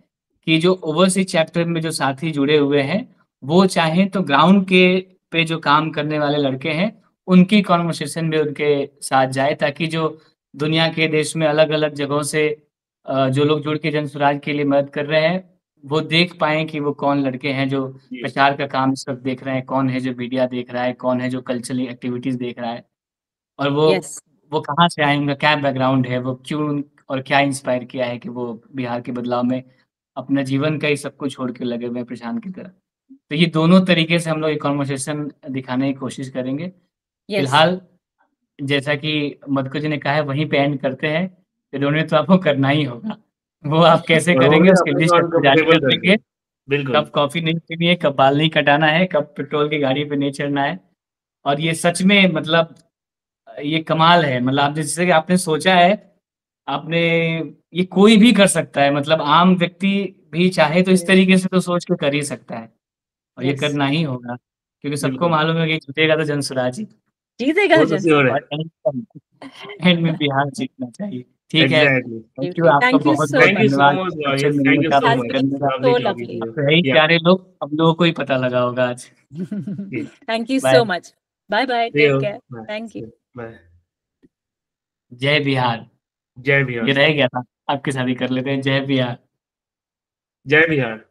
कि जो ओवरसीज़ चैप्टर में जो साथी जुड़े हुए हैं, वो चाहें तो ग्राउंड के पे जो काम करने वाले लड़के हैं, उनकी कन्वर्सेशन में उनके साथ जाए, ताकि जो दुनिया के देश में अलग-अलग जगहों से जो लोग जुड़ के जनसुराज के लिए मदद कर रहे हैं, वो देख पाएँ कि वो कौन लड़के हैं जो प्रचार का काम इस वक़्त देख रहे हैं, कौन है जो मीडिया देख रहा है, कौन है जो कल्चरल एक्टिविटीज़ देख रहा है। और यस। वो कहाँ से आए, उनका क्या बैकग्राउंड है, वो क्यों और क्या इंस्पायर किया है कि वो बिहार के बदलाव में अपना जीवन का ही सब कुछ छोड़ के लगे हुए हैं प्रशांत की तरह। तो ये दोनों तरीके से हम लोग ये कन्वर्सेशन दिखाने की कोशिश करेंगे। यस। फिलहाल जैसा कि मधुकर जी ने कहा है, वहीं पे एंड करते हैं। इन्होंने तो आपको करना ही होगा। वो आप कैसे करेंगे करोगे उसकी अपने को लिस्ट आपको जारी अनकंफर्टेबल कर कर देंगे। देंगे। बिल्कुल। कब कॉफ़ी नहीं पीनी है, कब बाल नहीं कटाना है, कब पेट्रोल की गाड़ी पे नहीं चढ़ना है। और ये सच में मतलब ये कमाल है। मतलब आप जैसे कि आपने सोचा है, आपने ये कोई भी कर सकता है। मतलब आम व्यक्ति भी चाहे तो इस तरीके से तो सोच के कर ही सकता है। और ये यस। करना ही होगा, क्योंकि सबको बिल्कुल, मालूम है कि जीतेगा तो जनसुराज ही। जीतेगा वो तो जंस। श्योर है। और एंड में बिहार जीतना चाहिए। ठीक है, एग्ज़ैक्टली। थैंक यू, आपका थैंक यू सो बहुत-बहुत थैंक यू मच। सो धन्यवाद मच मुझसे गाइस, मिलने थैंक यू का, इट सो हैज बात मच। करने का। Been lovely so talking lovely. To you. अब यही या, प्यारे लोग हम लोगों को ही पता लगा होगा आज। Thank you bye, so much. Bye bye, see take you. Care. Bye, thank you. Bye. जय बिहार। जय ये बिहार। रह गया था, आपके साथ ही कर लेते हैं, जय बिहार। जय बिहार।